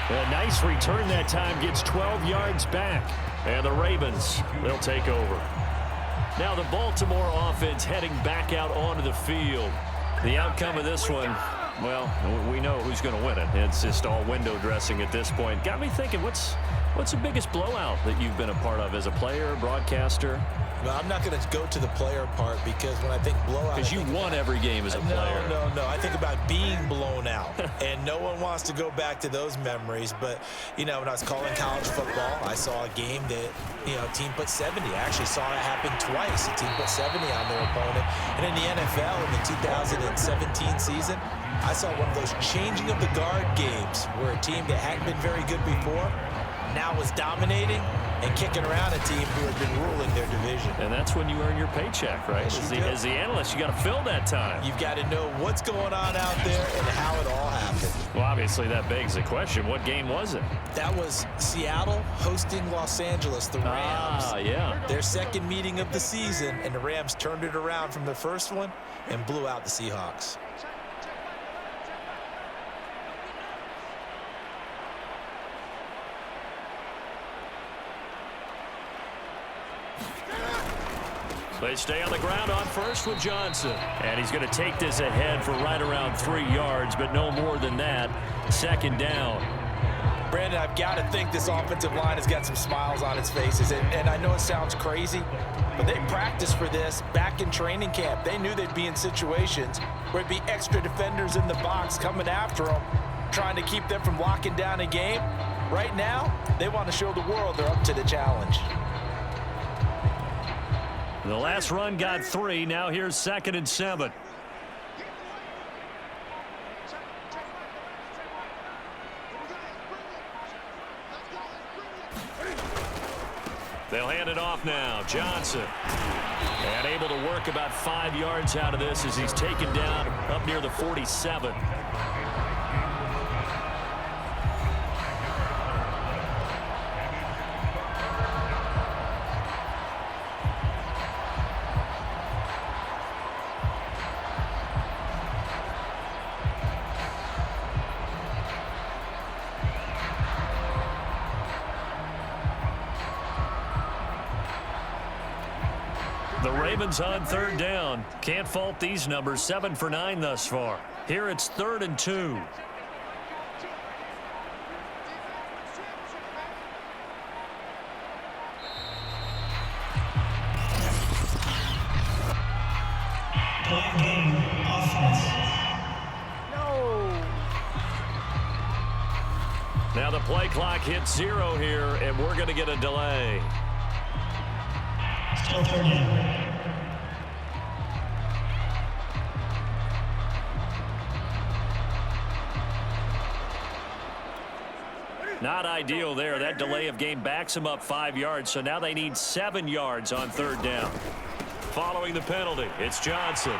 A nice return that time, gets 12 yards back. And the Ravens, they'll take over. Now the Baltimore offense heading back out onto the field. The outcome of this one, well, we know who's going to win it. It's just all window dressing at this point. Got me thinking, what's the biggest blowout that you've been a part of as a player, broadcaster? Well, I'm not going to go to the player part because when I think blowout... Because you won every game as a player. No. I think about being blown out. And no one wants to go back to those memories. But, you know, when I was calling college football, I saw a game that, you know, a team put 70. I actually saw it happen twice. A team put 70 on their opponent. And in the NFL, in the 2017 season, I saw one of those changing of the guard games where a team that hadn't been very good before now was dominating and kicking around a team who had been ruling their division. And that's when you earn your paycheck, right? Yes, as the analyst, you got to fill that time. You've got to know what's going on out there and how it all happened. Well, obviously, that begs the question, what game was it? That was Seattle hosting Los Angeles, the Rams. Yeah. Their second meeting of the season, and the Rams turned it around from the first one and blew out the Seahawks. They stay on the ground on first with Johnson. And he's going to take this ahead for right around 3 yards, but no more than that. Second down. Brandon, I've got to think this offensive line has got some smiles on its faces. And I know it sounds crazy, but they practiced for this back in training camp. They knew they'd be in situations where it'd be extra defenders in the box coming after them, trying to keep them from locking down a game. Right now, they want to show the world they're up to the challenge. The last run got 3. Now here's 2nd and 7. They'll hand it off now. Johnson. And able to work about 5 yards out of this as he's taken down up near the 47. The Ravens on 3rd down. Can't fault these numbers. 7 for 9 thus far. Here it's 3rd and 2. Play game offense. Now the play clock hits 0 here, and we're going to get a delay. Still 3rd down. Not ideal there. That delay of game backs them up 5 yards, so now they need 7 yards on 3rd down. Following the penalty, it's Johnson.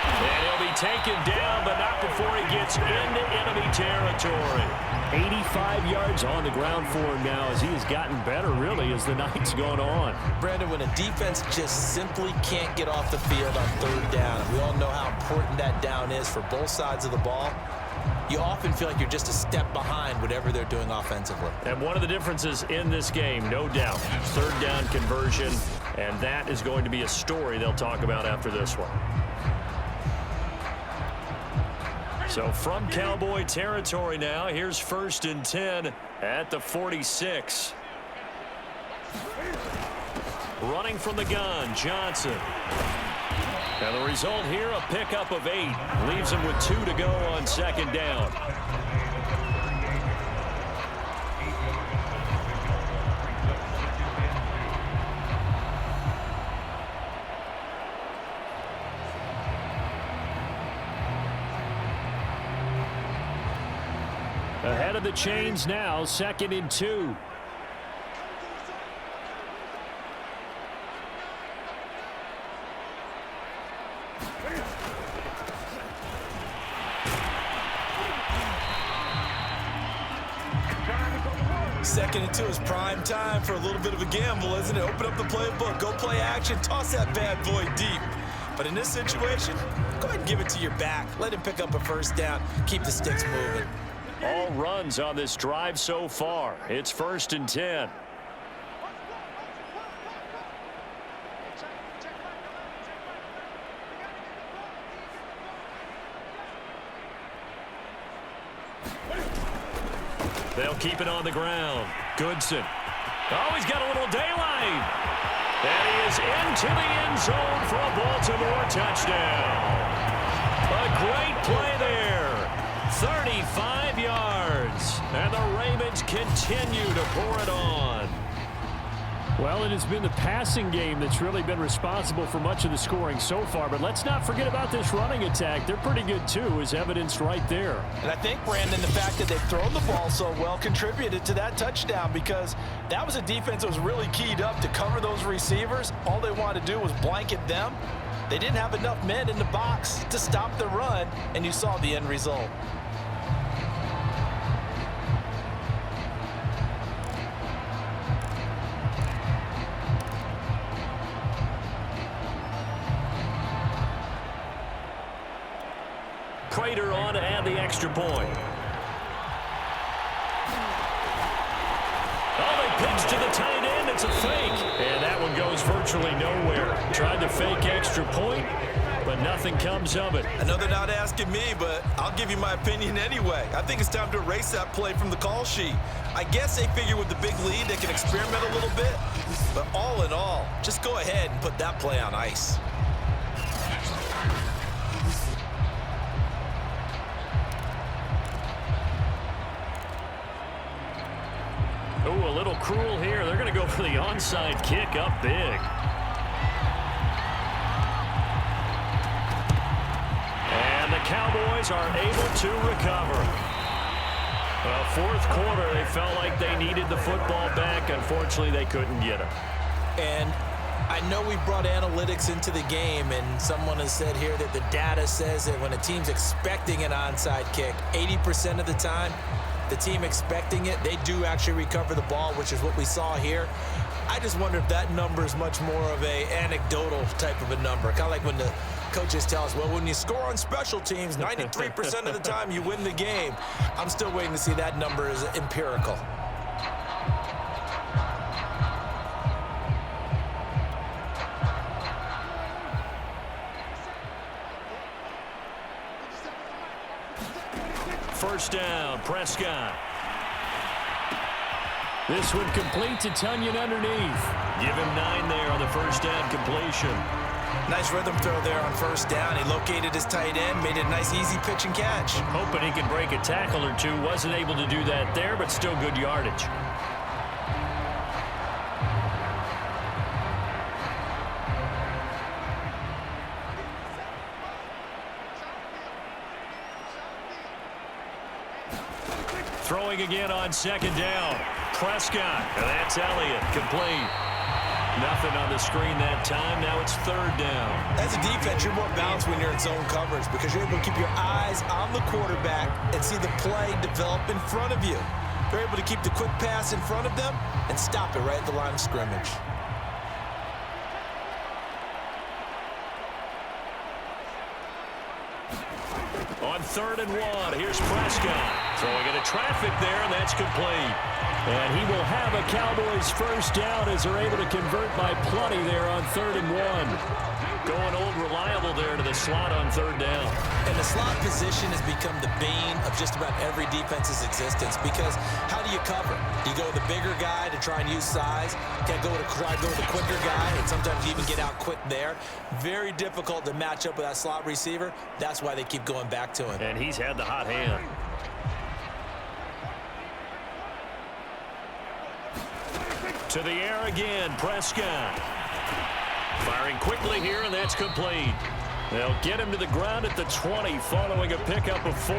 And he'll be taken down, but not before he gets into enemy territory. 85 yards on the ground for him now as he has gotten better, really, as the night's going on. Brandon, when a defense just simply can't get off the field on 3rd down, and we all know how important that down is for both sides of the ball, you often feel like you're just a step behind whatever they're doing offensively. And one of the differences in this game, no doubt, 3rd down conversion, and that is going to be a story they'll talk about after this one. So from Cowboy territory now, here's 1st and 10 at the 46. Running from the gun, Johnson. And the result here, a pickup of 8. Leaves him with 2 to go on 2nd down. Ahead of the chains now, 2nd and 2. walking into his prime time for a little bit of a gamble, isn't it? Open up the playbook, go play action, toss that bad boy deep. But in this situation, go ahead and give it to your back. Let him pick up a first down. Keep the sticks moving. All runs on this drive so far. It's 1st and 10. They'll keep it on the ground. Goodson. Oh, he's got a little daylight. And he is into the end zone for a Baltimore touchdown. A great play there. 35 yards. And the Ravens continue to pour it on. Well, it has been the passing game that's really been responsible for much of the scoring so far. But let's not forget about this running attack. They're pretty good, too, as evidenced right there. And I think, Brandon, the fact that they've thrown the ball so well contributed to that touchdown, because that was a defense that was really keyed up to cover those receivers. All they wanted to do was blanket them. They didn't have enough men in the box to stop the run, and you saw the end result. Prater on to add the extra point. Oh, they pitch to the tight end. It's a fake. And that one goes virtually nowhere. Tried to fake extra point, but nothing comes of it. I know they're not asking me, but I'll give you my opinion anyway. I think it's time to erase that play from the call sheet. I guess they figure with the big lead they can experiment a little bit. But all in all, just go ahead and put that play on ice. Ooh, a little cruel here. They're going to go for the onside kick up big. And the Cowboys are able to recover. Well, 4th quarter, they felt like they needed the football back. Unfortunately, they couldn't get it. And I know we brought analytics into the game, and someone has said here that the data says that when a team's expecting an onside kick, 80% of the time, the team expecting it, they do actually recover the ball, which is what we saw here. I just wonder if that number is much more of a anecdotal type of a number. Kind of like when the coaches tell us, well, when you score on special teams, 93% of the time you win the game. I'm still waiting to see that number is empirical. First down, Prescott. This one complete to Tunyon underneath. Give him 9 there on the first down completion. Nice rhythm throw there on first down. He located his tight end, made it a nice easy pitch and catch. Hoping he can break a tackle or two. Wasn't able to do that there, but still good yardage. Throwing again on second down. Prescott. And that's Elliott. Complete. Nothing on the screen that time. Now it's 3rd down. As a defense, you're more balanced when you're in zone coverage because you're able to keep your eyes on the quarterback and see the play develop in front of you. They're able to keep the quick pass in front of them and stop it right at the line of scrimmage. On 3rd and 1, here's Prescott. Throwing into traffic there, and that's complete. And he will have a Cowboys first down as they're able to convert by plenty there on 3rd and 1. Going old reliable there to the slot on 3rd down. And the slot position has become the bane of just about every defense's existence because how do you cover? Do you go with the bigger guy to try and use size? Can't go with try to go with the quicker guy, and sometimes you even get out quick there. Very difficult to match up with that slot receiver. That's why they keep going back to him. And he's had the hot hand. To the air again, Prescott. Firing quickly here, and that's complete. They'll get him to the ground at the 20 following a pickup of 4.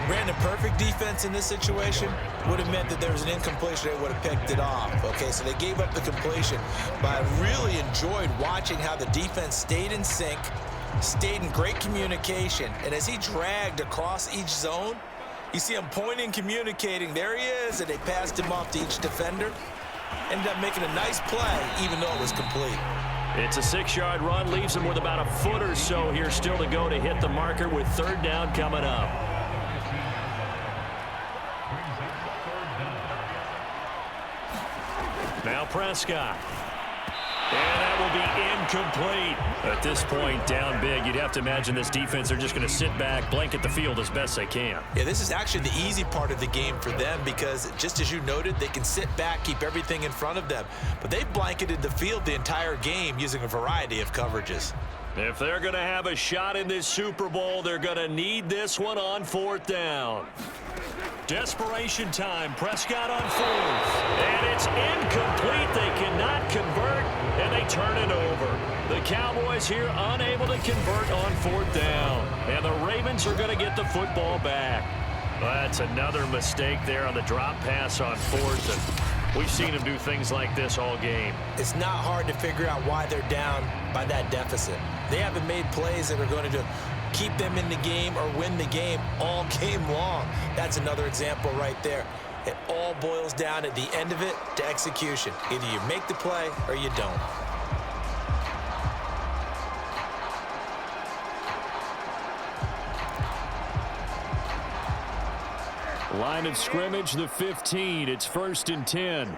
Brandon, perfect defense in this situation would have meant that there was an incompletion. They would have picked it off. Okay, so they gave up the completion. But I really enjoyed watching how the defense stayed in sync, stayed in great communication. And as he dragged across each zone, You see him pointing, communicating. There he is, and they passed him off to each defender. Ended up making a nice play, even though it was complete. It's a 6-yard run, leaves him with about a foot or so here still to go to hit the marker with third down coming up. Now Prescott. And that will be incomplete. At this point, down big, you'd have to imagine this defense, they're just going to sit back, blanket the field as best they can. Yeah, this is actually the easy part of the game for them because, just as you noted, they can sit back, keep everything in front of them. But they've blanketed the field the entire game using a variety of coverages. If they're going to have a shot in this Super Bowl, they're going to need this one on fourth down. Desperation time. Prescott on fourth. And it's incomplete. They cannot convert, and they turn it over. The Cowboys here unable to convert on fourth down. And the Ravens are going to get the football back. That's another mistake there on the drop pass on fourth. And we've seen him do things like this all game. It's not hard to figure out why they're down by that deficit. They haven't made plays that are going to keep them in the game or win the game all game long. That's another example right there. It all boils down at the end of it to execution. Either you make the play or you don't. Line of scrimmage, the 15. It's 1st and 10.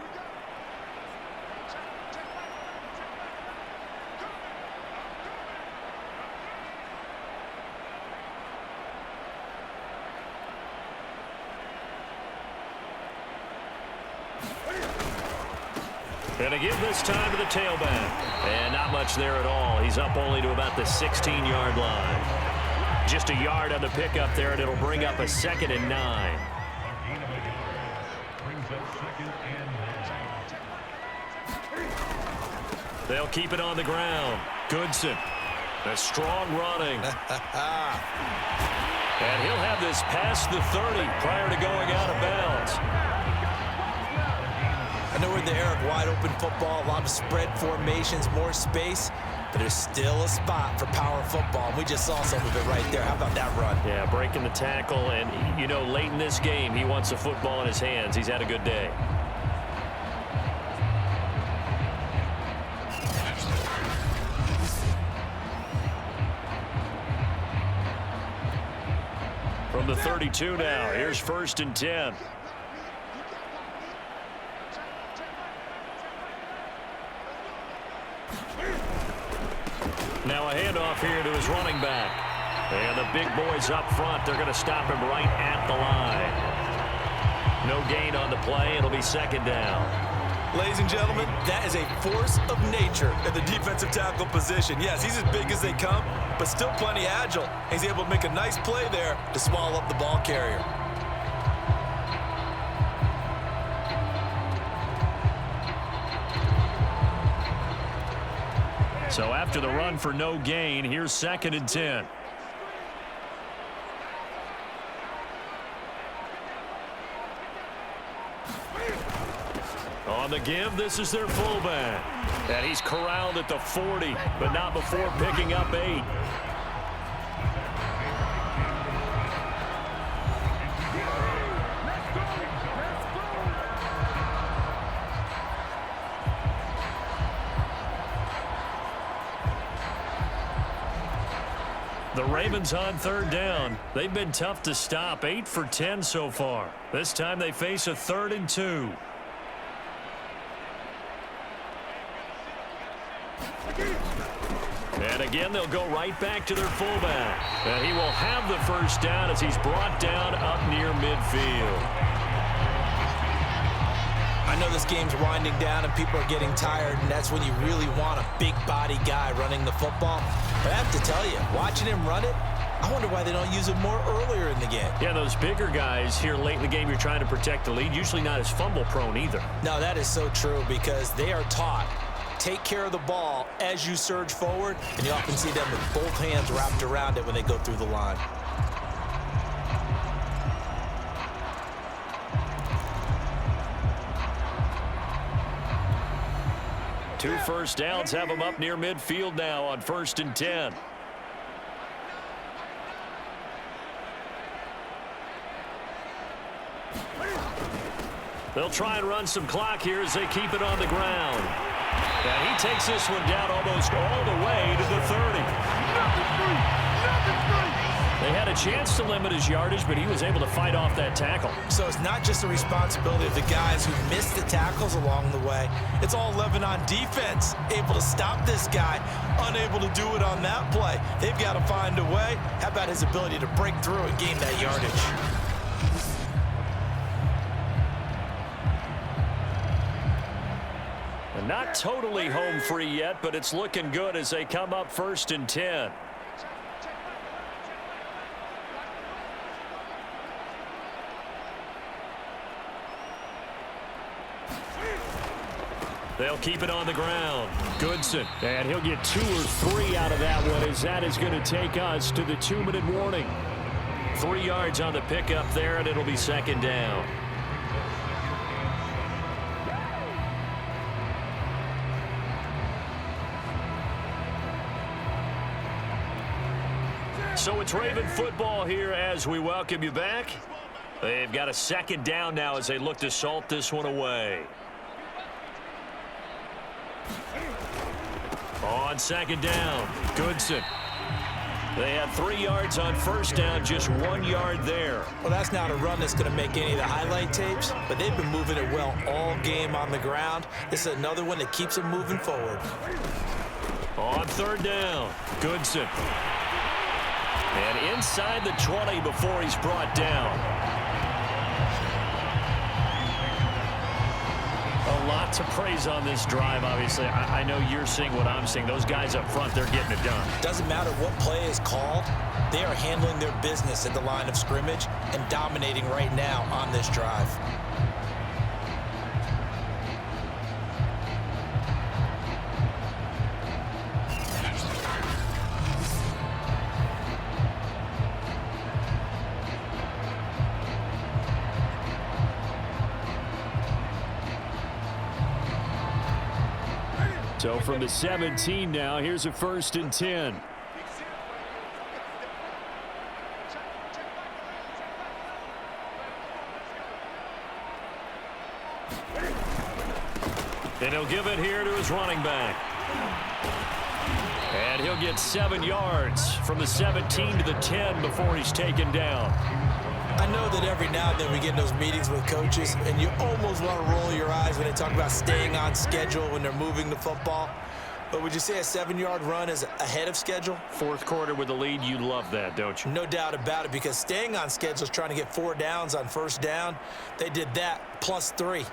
And again this time to the tailback. And not much there at all. He's up only to about the 16-yard line. Just a yard on the pickup there, and it'll bring up a 2nd and 9. They'll keep it on the ground. Goodson. A strong running. And he'll have this past the 30 prior to going out of bounds. I know we're in the era of wide-open football, a lot of spread formations, more space, but there's still a spot for power football, and we just saw some of it right there. How about that run? Yeah, breaking the tackle, and, you know, late in this game, he wants the football in his hands. He's had a good day. From the 32 now, here's 1st and 10. Now a handoff here to his running back. And the big boys up front, they're going to stop him right at the line. No gain on the play. It'll be 2nd down. Ladies and gentlemen, that is a force of nature in the defensive tackle position. Yes, he's as big as they come, but still plenty agile. He's able to make a nice play there to swallow up the ball carrier. So after the run for no gain, here's 2nd and 10. On the give, this is their fullback. And he's corralled at the 40, but not before picking up 8. The Ravens on 3rd down. They've been tough to stop. 8 for 10 so far. This time they face a 3rd and 2. And again, they'll go right back to their fullback. And he will have the 1st down as he's brought down up near midfield. I know this game's winding down and people are getting tired, and that's when you really want a big body guy running the football. But I have to tell you, watching him run it, I wonder why they don't use it more earlier in the game. Yeah, those bigger guys here late in the game, you're trying to protect the lead, usually not as fumble prone either. No, that is so true because they are taught. Take care of the ball as you surge forward, and you often see them with both hands wrapped around it when they go through the line. Two 1st downs have them up near midfield now on 1st and 10. They'll try and run some clock here as they keep it on the ground. And he takes this one down almost all the way to the 30. They had a chance to limit his yardage, but he was able to fight off that tackle. So it's not just the responsibility of the guys who missed the tackles along the way. It's all 11 on defense, able to stop this guy, unable to do it on that play. They've got to find a way. How about his ability to break through and gain that yardage? And not totally home free yet, but it's looking good as they come up 1st and 10. They'll keep it on the ground. Goodson. And he'll get 2 or 3 out of that one as that is going to take us to the 2-minute warning. 3 yards on the pickup there, and it'll be 2nd down. So it's Raven football here as we welcome you back. They've got a 2nd down now as they look to salt this one away. On 2nd down, Goodson. They had 3 yards on 1st down, just 1 yard there. Well, that's not a run that's going to make any of the highlight tapes, but they've been moving it well all game on the ground. This is another one that keeps them moving forward. On 3rd down, Goodson. And inside the 20 before he's brought down. A lot to praise on this drive, obviously. I know you're seeing what I'm seeing. Those guys up front, they're getting it done. Doesn't matter what play is called. They are handling their business at the line of scrimmage and dominating right now on this drive. So from the 17 now, here's a 1st and 10. And he'll give it here to his running back. And he'll get 7 yards from the 17 to the 10 before he's taken down. I know that every now and then we get in those meetings with coaches, and you almost want to roll your eyes when they talk about staying on schedule when they're moving the football. But would you say a 7-yard run is ahead of schedule? 4th quarter with the lead, you love that, don't you? No doubt about it, because staying on schedule is trying to get 4 downs on 1st down. They did that plus 3.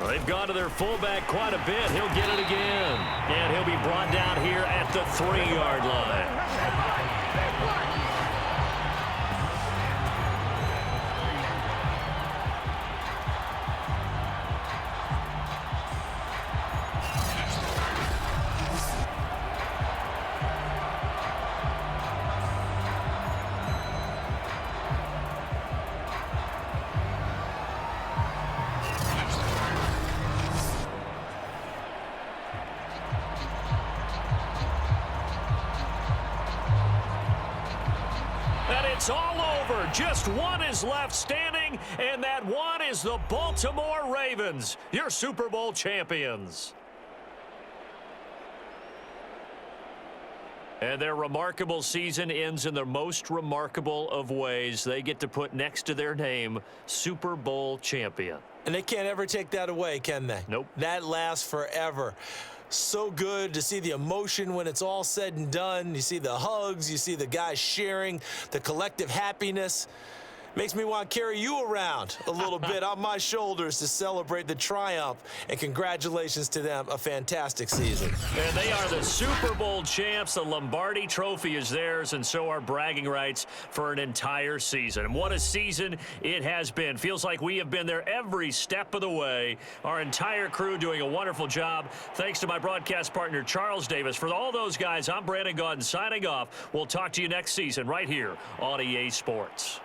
Well, they've gone to their fullback quite a bit. He'll get it again. And he'll be brought down here at the 3-yard line. It's all over. Just one is left standing, and that one is the Baltimore Ravens, your Super Bowl champions. And their remarkable season ends in the most remarkable of ways. They get to put next to their name, Super Bowl champion. And they can't ever take that away, can they? Nope. That lasts forever. So good to see the emotion when it's all said and done. You see the hugs, you see the guys sharing, the collective happiness. Makes me want to carry you around a little bit on my shoulders to celebrate the triumph. And congratulations to them, a fantastic season. And they are the Super Bowl champs. The Lombardi Trophy is theirs, and so are bragging rights for an entire season. And what a season it has been. Feels like we have been there every step of the way. Our entire crew doing a wonderful job. Thanks to my broadcast partner, Charles Davis. For all those guys, I'm Brandon Gaudin signing off. We'll talk to you next season right here on EA Sports.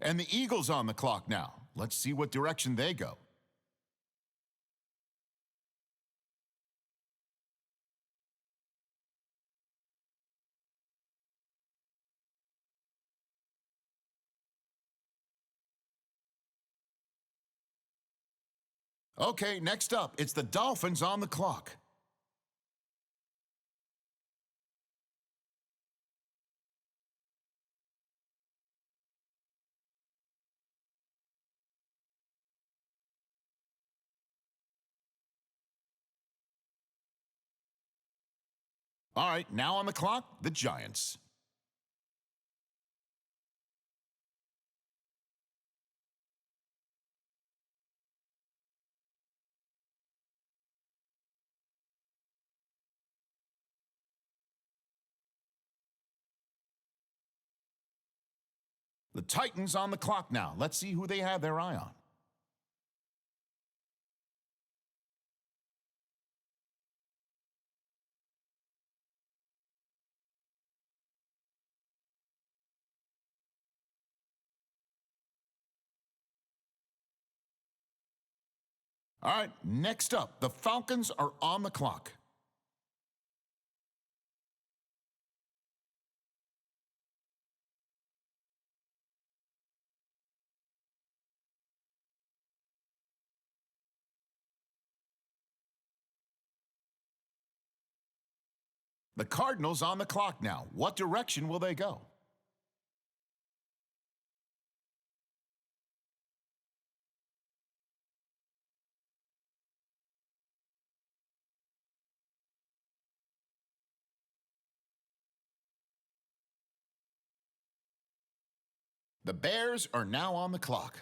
And the Eagles on the clock now. Let's see what direction they go. Okay, next up, it's the Dolphins on the clock. All right, now on the clock, the Giants. The Titans on the clock now. Let's see who they have their eye on. All right, next up, the Falcons are on the clock. The Cardinals on the clock now. What direction will they go? The Bears are now on the clock.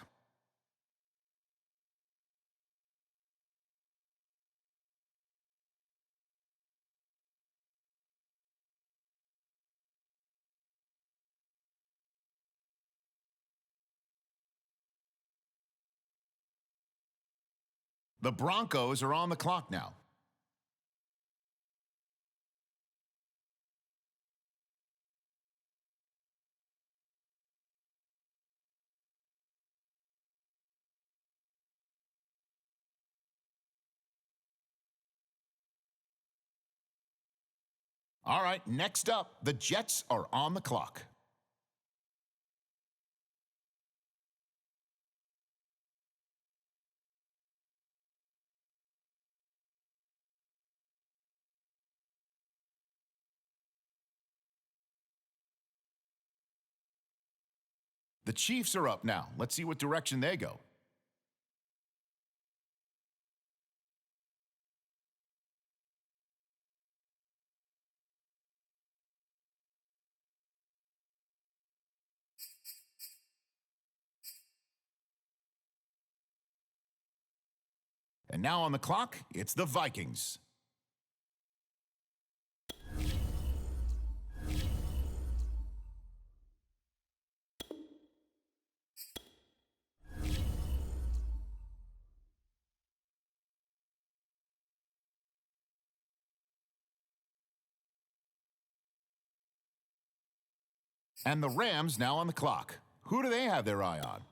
The Broncos are on the clock now. All right, next up, the Jets are on the clock. The Chiefs are up now. Let's see what direction they go. And now on the clock, it's the Vikings. And the Rams now on the clock. Who do they have their eye on?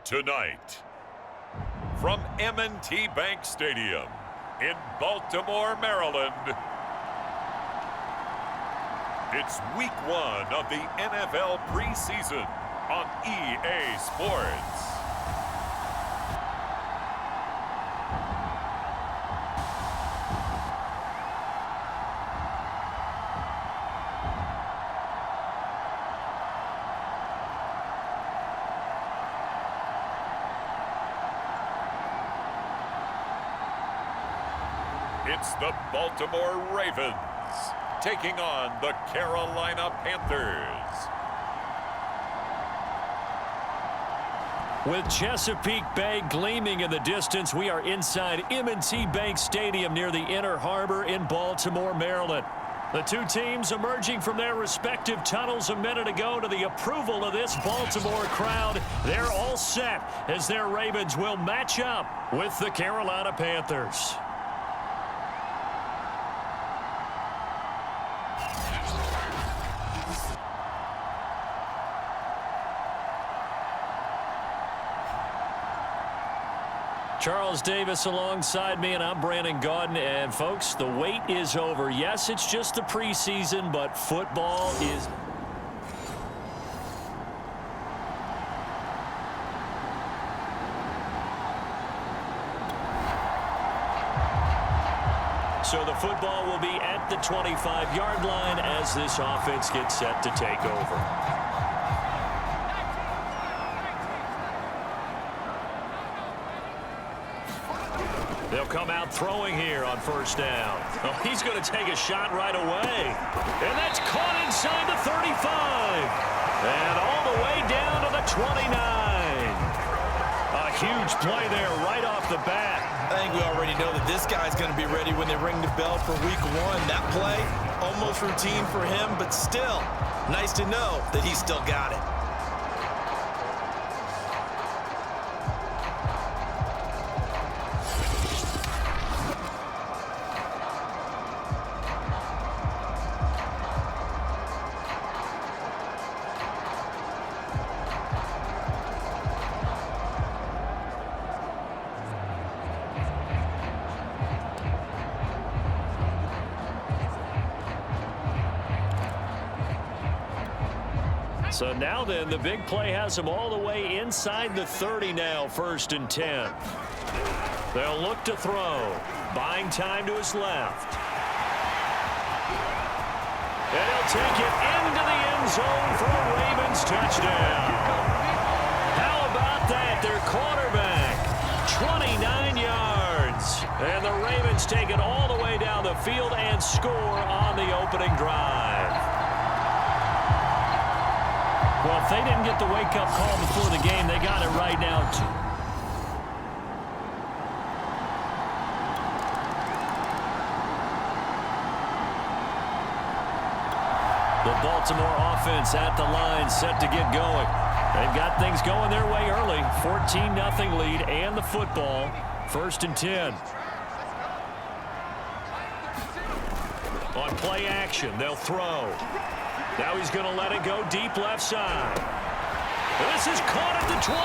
Tonight, from M&T Bank Stadium in Baltimore, Maryland, it's week 1 of the NFL preseason on EA Sports. It's the Baltimore Ravens taking on the Carolina Panthers. With Chesapeake Bay gleaming in the distance, we are inside M&T Bank Stadium near the Inner Harbor in Baltimore, Maryland. The two teams emerging from their respective tunnels a minute ago to the approval of this Baltimore crowd. They're all set as their Ravens will match up with the Carolina Panthers. Charles Davis alongside me, and I'm Brandon Gaudin. And, folks, the wait is over. Yes, it's just the preseason, but football is... So the football will be at the 25-yard line as this offense gets set to take over. They'll come out throwing here on first down. Oh, he's going to take a shot right away. And that's caught inside the 35. And all the way down to the 29. A huge play there right off the bat. I think we already know that this guy's going to be ready when they ring the bell for week 1. That play, almost routine for him, but still, nice to know that he's still got it. So now then, the big play has them all the way inside the 30 now, 1st and 10. They'll look to throw. Buying time to his left. And he'll take it into the end zone for a Ravens touchdown. How about that? Their quarterback, 29 yards. And the Ravens take it all the way down the field and score on the opening drive. Well, if they didn't get the wake-up call before the game, they got it right now. The Baltimore offense at the line, set to get going. They've got things going their way early. 14-0 lead and the football. 1st and 10. On play action, they'll throw. Now he's going to let it go deep left side. This is caught at the 20.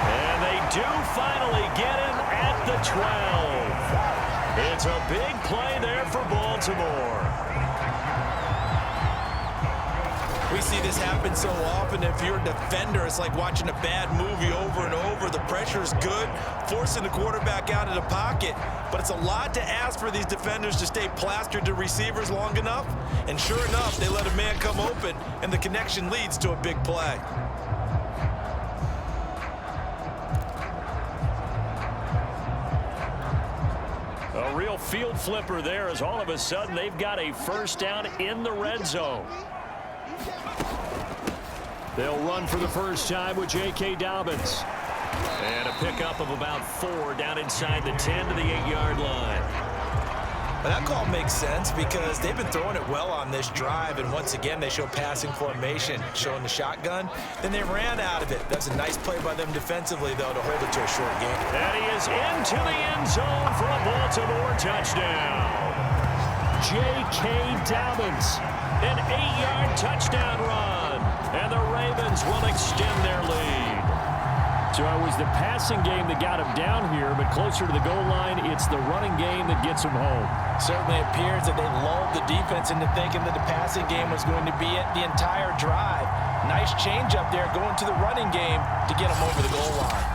And they do finally get him at the 12. It's a big play there for Baltimore. We see this happen so often. If you're a defender, it's like watching a bad movie over and over. The pressure is good, forcing the quarterback out of the pocket. But it's a lot to ask for these defenders to stay plastered to receivers long enough. And sure enough, they let a man come open, and the connection leads to a big play. A real field flipper there as all of a sudden they've got a first down in the red zone. They'll run for the first time with J.K. Dobbins. And a pickup of about 4 down inside the 10 to the 8-yard line. But that call makes sense because they've been throwing it well on this drive, and once again they show passing formation, showing the shotgun. Then they ran out of it. That's a nice play by them defensively, though, to hold it to a short game. And he is into the end zone for a Baltimore touchdown. J.K. Dobbins, an 8-yard touchdown run. And the Ravens will extend their lead. So it was the passing game that got him down here, but closer to the goal line, it's the running game that gets him home. Certainly appears that they lulled the defense into thinking that the passing game was going to be it the entire drive. Nice change up there going to the running game to get him over the goal line.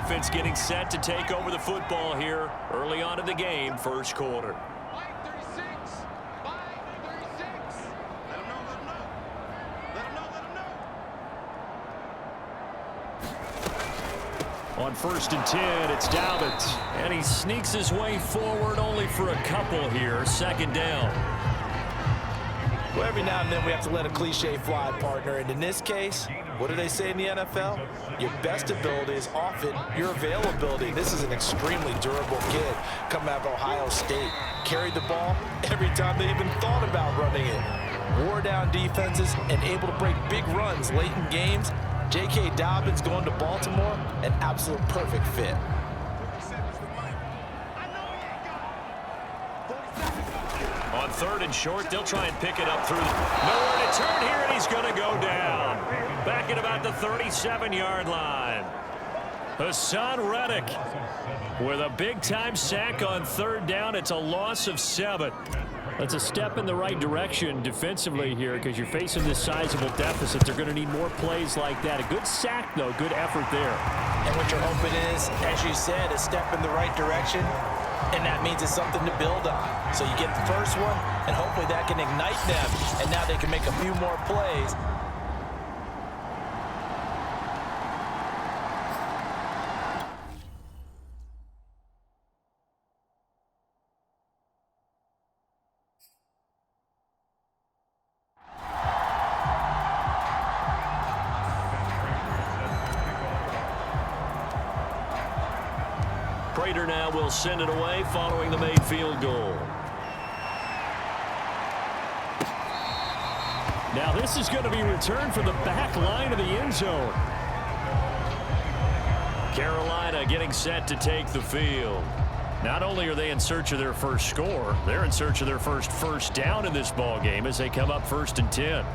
Offense getting set to take over the football here early on in the game, first quarter. On 1st and 10, it's Dobbins. And he sneaks his way forward only for a couple here. Second down. Well, every now and then we have to let a cliche fly, partner. And in this case, what do they say in the NFL? Your best ability is often your availability. This is an extremely durable kid coming out of Ohio State. Carried the ball every time they even thought about running it. Wore down defenses and able to break big runs late in games. J.K. Dobbins going to Baltimore, an absolute perfect fit. On 3rd and short, they'll try and pick it up through. Nowhere to turn here, and he's going to go down. Back at about the 37-yard line. Hassan Reddick with a big-time sack on 3rd down. It's a loss of 7. That's a step in the right direction defensively here because you're facing this sizable deficit. They're going to need more plays like that. A good sack, though. Good effort there. And what you're hoping is, as you said, a step in the right direction, and that means it's something to build on. So you get the first one, and hopefully that can ignite them, and now they can make a few more plays. Prater now will send it away following the made field goal. Now this is going to be returned from the back line of the end zone. Carolina getting set to take the field. Not only are they in search of their first score, they're in search of their first down in this ball game as they come up 1st and 10.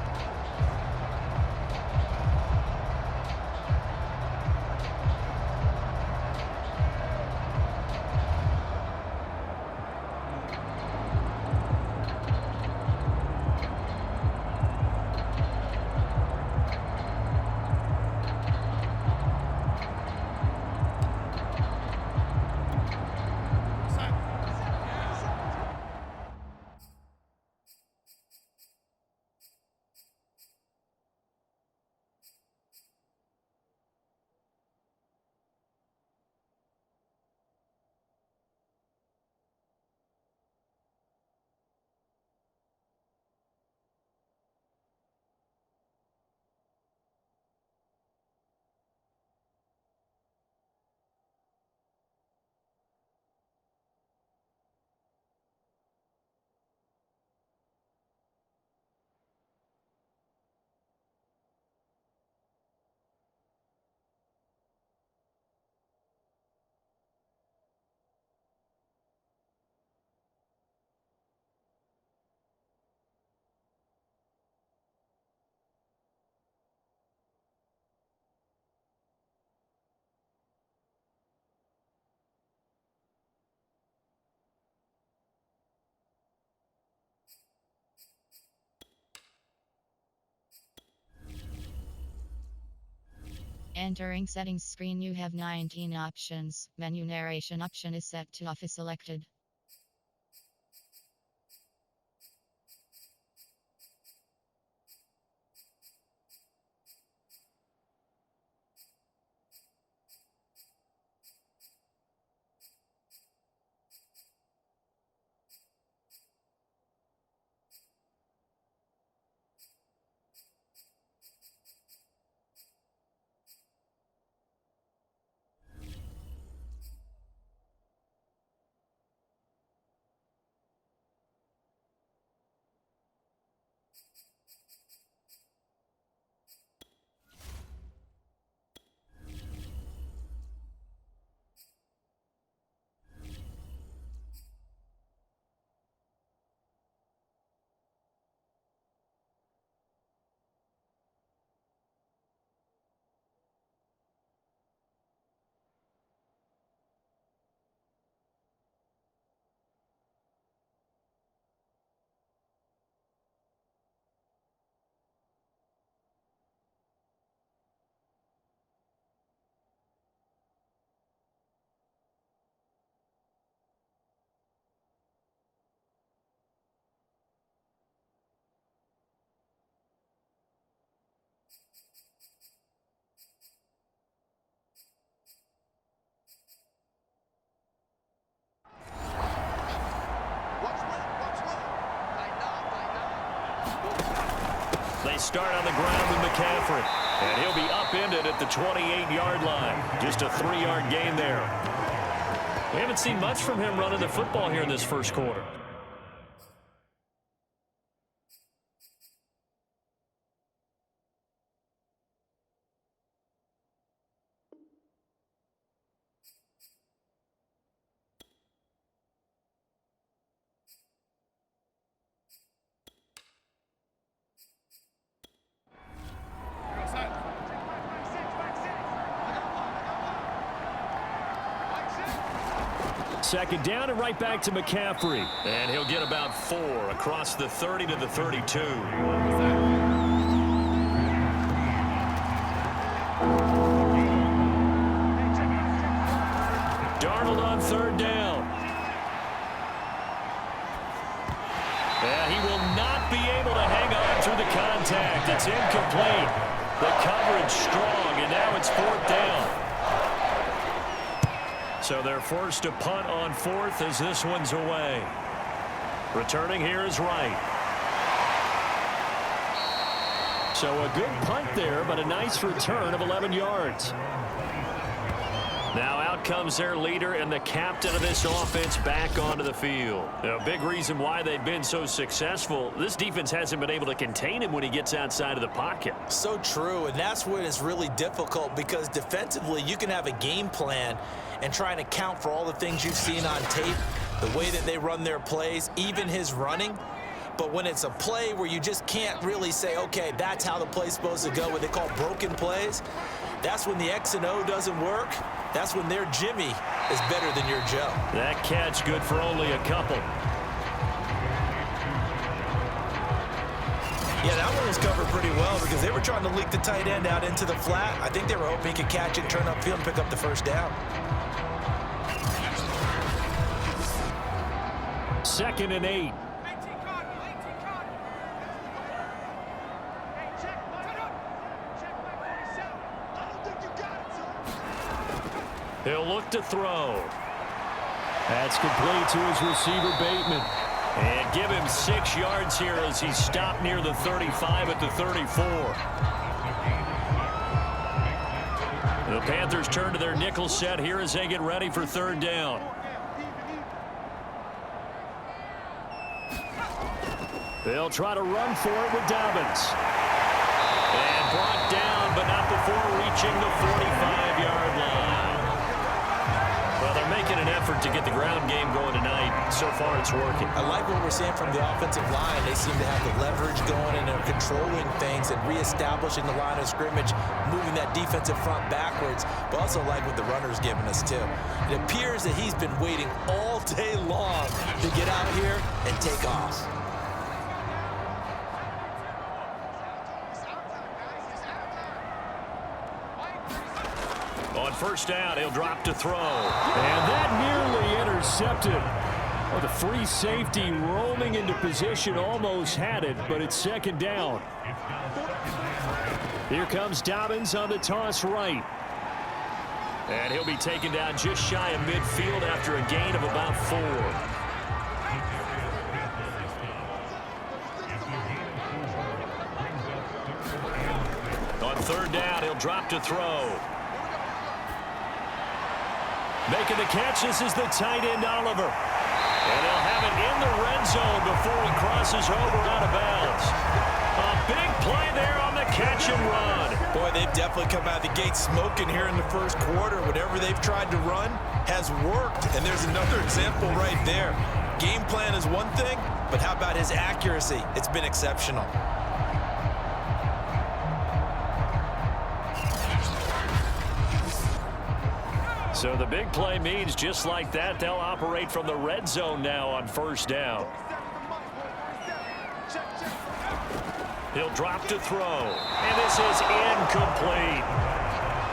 Entering settings screen, you have 19 options. Menu narration option is set to off is selected. They start on the ground with McCaffrey. And he'll be upended at the 28-yard line. Just a 3-yard gain there. We haven't seen much from him running the football here in this first quarter. Second down and right back to McCaffrey. And he'll get about 4 across the 30 to the 32. Darnold on third down. And he will not be able to hang on through the contact. It's incomplete. The coverage strong, and now it's 4th down. So they're forced to punt on 4th as this one's away. Returning here is Wright. So a good punt there, but a nice return of 11 yards. Now out comes their leader and the captain of this offense back onto the field. A big reason why they've been so successful, this defense hasn't been able to contain him when he gets outside of the pocket. So true, and that's when it's really difficult because defensively you can have a game plan and trying to account for all the things you've seen on tape, the way that they run their plays, even his running. But when it's a play where you just can't really say, okay, that's how the play's supposed to go, what they call broken plays, that's when the X and O doesn't work. That's when their Jimmy is better than your Joe. That catch good for only a couple. Yeah, that one was covered pretty well because they were trying to leak the tight end out into the flat. I think they were hoping he could catch it, turn upfield, and pick up the first down. 2nd and 8. He'll look to throw. That's complete to his receiver, Bateman. And give him 6 yards here as he stopped near the 35 at the 34. The Panthers turn to their nickel set here as they get ready for 3rd down. They'll try to run for it with Dobbins. And brought down, but not before reaching the 45-yard line. Well, they're making an effort to get the ground game going tonight. So far, it's working. I like what we're seeing from the offensive line. They seem to have the leverage going and they're controlling things and reestablishing the line of scrimmage, moving that defensive front backwards. But also like what the runner's giving us, too. It appears that he's been waiting all day long to get out here and take off. On 1st down, he'll drop to throw. And that nearly intercepted. Oh, the free safety rolling into position almost had it, but it's 2nd down. Here comes Dobbins on the toss right. And he'll be taken down just shy of midfield after a gain of about 4. On 3rd down, he'll drop to throw. Making the catch, this is the tight end, Oliver. And they'll have it in the red zone before he crosses over out of bounds. A big play there on the catch and run. Boy, they've definitely come out of the gate smoking here in the first quarter. Whatever they've tried to run has worked. And there's another example right there. Game plan is one thing, but how about his accuracy? It's been exceptional. So the big play means just like that, they'll operate from the red zone now on 1st down. He'll drop to throw. And this is incomplete.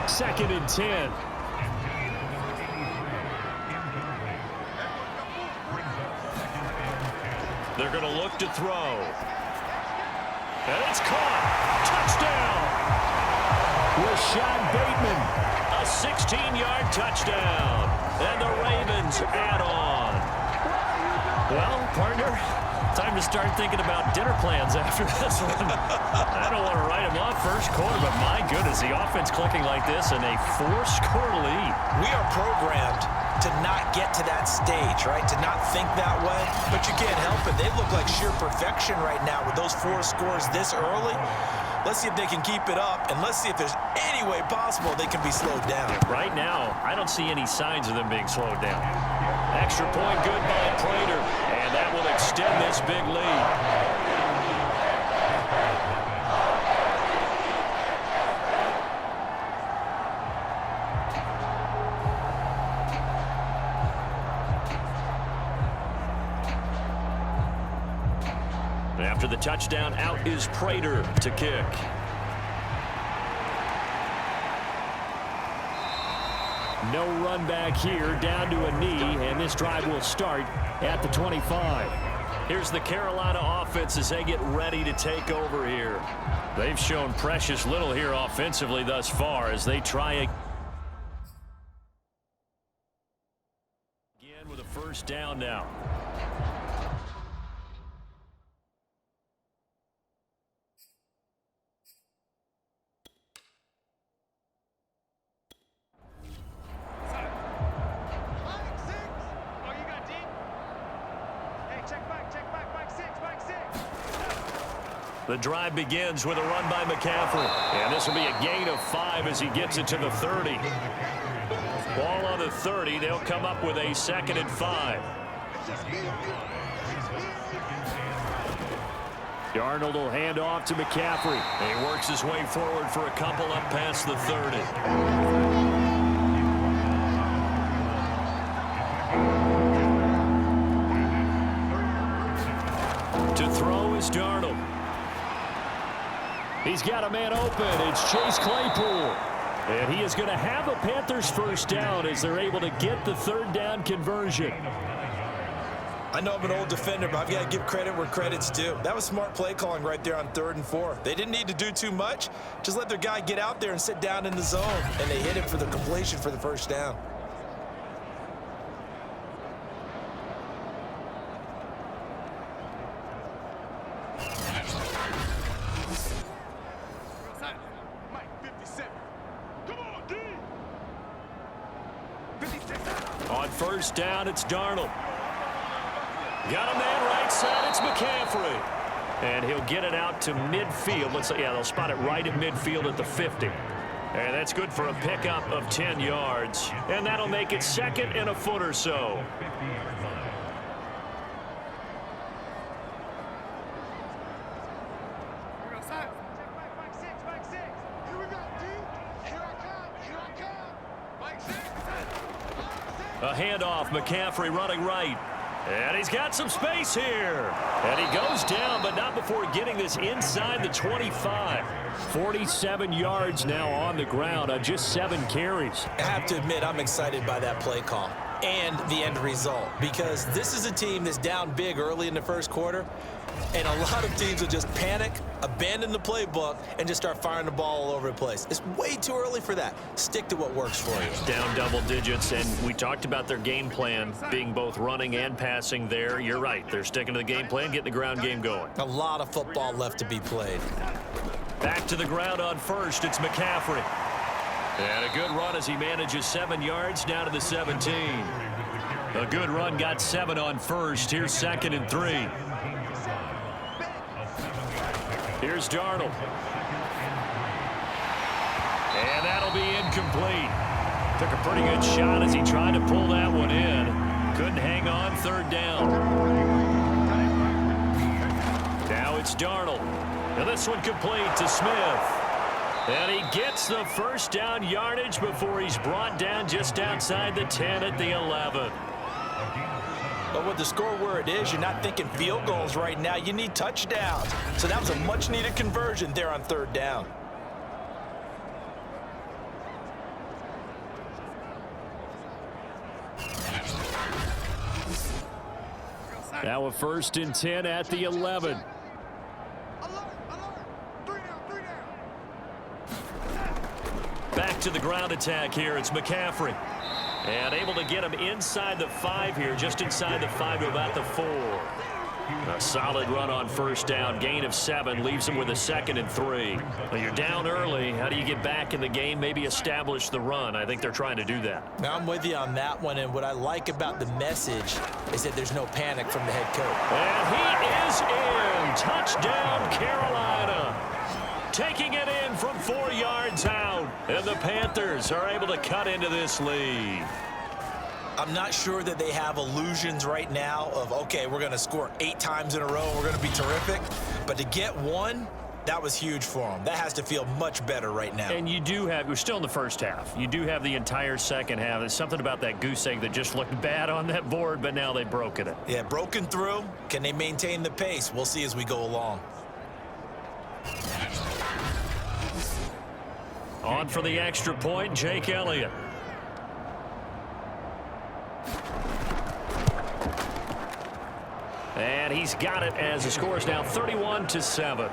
2nd and 10. They're going to look to throw. And it's caught. Touchdown. Rashad Bateman. A 16-yard touchdown. And the Ravens add on. Well, partner, Time to start thinking about dinner plans after this one. I don't want to write them off first quarter, but my goodness, the offense clicking like this and a 4-score lead. We are programmed to not get to that stage, right? To not think that way, but you can't help it. They look like sheer perfection right now with those 4 scores this early. Let's see if they can keep it up, and let's see if there's any way possible they can be slowed down. Right now, I don't see any signs of them being slowed down. Extra point good by Prater, and that will extend this big lead. After the touchdown, out is Prater to kick. No run back here, down to a knee, and this drive will start at the 25. Here's the Carolina offense as they get ready to take over here. They've shown precious little here offensively thus far as they try again with a first down now. The drive begins with a run by McCaffrey. And this will be a gain of 5 as he gets it to the 30. Ball on the 30. They'll come up with a 2nd and 5. Darnold will hand off to McCaffrey. And he works his way forward for a couple up past the 30. To throw is Darnold. He's got a man open. It's Chase Claypool. And he is going to have a Panthers first down as they're able to get the 3rd down conversion. I know I'm an old defender, but I've got to give credit where credit's due. That was smart play calling right there on 3rd and 4. They didn't need to do too much. Just let their guy get out there and sit down in the zone. And they hit him for the completion for the first down. On first down, it's Darnold. Got a man right side, it's McCaffrey. And he'll get it out to midfield. They'll spot it right at midfield at the 50. And that's good for a pickup of 10 yards. And that'll make it 2nd and a foot or so. A handoff, McCaffrey running right. And he's got some space here. And he goes down, but not before getting this inside the 25. 47 yards now on the ground on just 7 carries. I have to admit, I'm excited by that play call and the end result, because this is a team that's down big early in the first quarter, and a lot of teams will just panic, abandon the playbook, and just start firing the ball all over the place. It's way too early for that. Stick to what works for you. Down double digits, and we talked about their game plan being both running and passing there. You're right. They're sticking to the game plan, getting the ground game going. A lot of football left to be played. Back to the ground on first. It's McCaffrey. And a good run as he manages 7 yards down to the 17. A good run, got 7 on first. Here's 2nd and 3. Here's Darnold. And that'll be incomplete. Took a pretty good shot as he tried to pull that one in. Couldn't hang on, 3rd down. Now it's Darnold. And this one complete to Smith. And he gets the first down yardage before he's brought down just outside the 10 at the 11. But with the score where it is, you're not thinking field goals right now. You need touchdowns. So that was a much-needed conversion there on 3rd down. Now a 1st and 10 at the 11. Back to the ground attack here. It's McCaffrey. And able to get him inside the 5 here, just inside the 5 to about the 4. A solid run on first down. Gain of 7 leaves them with a 2nd and 3. Well, you're down early. How do you get back in the game? Maybe establish the run. I think they're trying to do that. Now, I'm with you on that one, and what I like about the message is that there's no panic from the head coach. And he is in. Touchdown, Carolina. Taking it in from 4 yards out. And the Panthers are able to cut into this lead. I'm not sure that they have illusions right now of, okay, we're going to score 8 times in a row and we're going to be terrific. But to get one, that was huge for them. That has to feel much better right now. And you do have, we're still in the first half. You do have the entire second half. There's something about that goose egg that just looked bad on that board, but now they've broken it. Yeah, broken through. Can they maintain the pace? We'll see as we go along. On for the extra point, Jake Elliott. And he's got it as the score is now 31-7.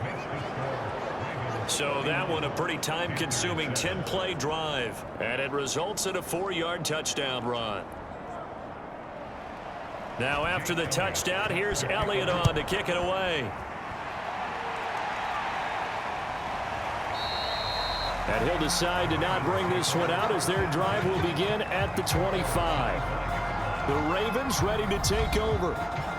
So that one a pretty time-consuming 10-play drive. And it results in a 4-yard touchdown run. Now after the touchdown, here's Elliott on to kick it away. And he'll decide to not bring this one out as their drive will begin at the 25. The Ravens ready to take over.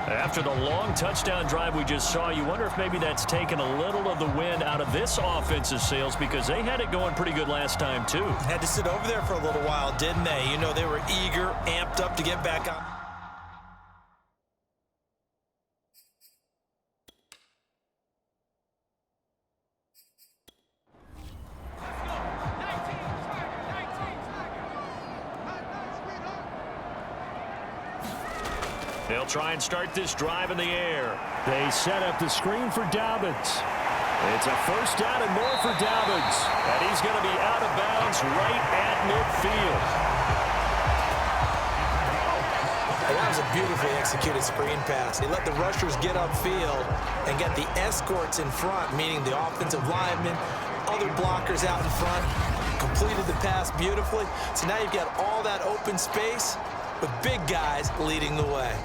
After the long touchdown drive we just saw, you wonder if maybe that's taken a little of the wind out of this offensive sails because they had it going pretty good last time too. Had to sit over there for a little while, didn't they? You know, they were eager, amped up to get back on. They'll try and start this drive in the air. They set up the screen for Dobbins. It's a first down and more for Dobbins. And he's going to be out of bounds right at midfield. That was a beautifully executed screen pass. They let the rushers get upfield and get the escorts in front, meaning the offensive linemen, other blockers out in front, completed the pass beautifully. So now you've got all that open space with big guys leading the way.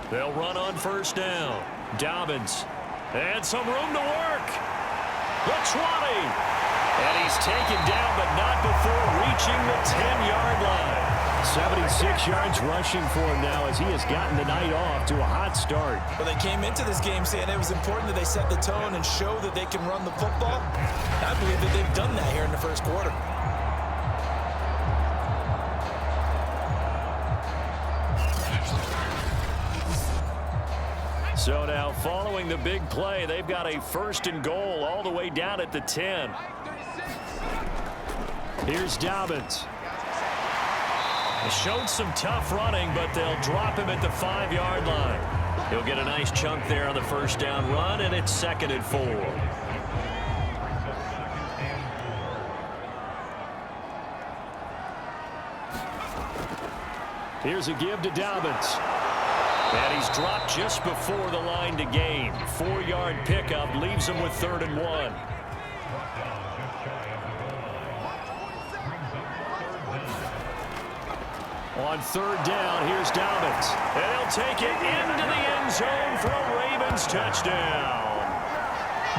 They'll run on first down. Dobbins. And some room to work. The 20. And he's taken down, but not before reaching the 10-yard line. 76 yards rushing for him now as he has gotten the night off to a hot start. Well, they came into this game saying it was important that they set the tone and show that they can run the football. I believe that they've done that here in the first quarter. So now following the big play, they've got a 1st and goal all the way down at the 10. Here's Dobbins. Showed some tough running, but they'll drop him at the 5-yard line. He'll get a nice chunk there on the first down run, and it's 2nd and 4. Here's a give to Dobbins. And he's dropped just before the line to gain. 4-yard pickup leaves him with 3rd and 1. On 3rd down, here's Dobbins. And he'll take it into the end zone for a Ravens touchdown.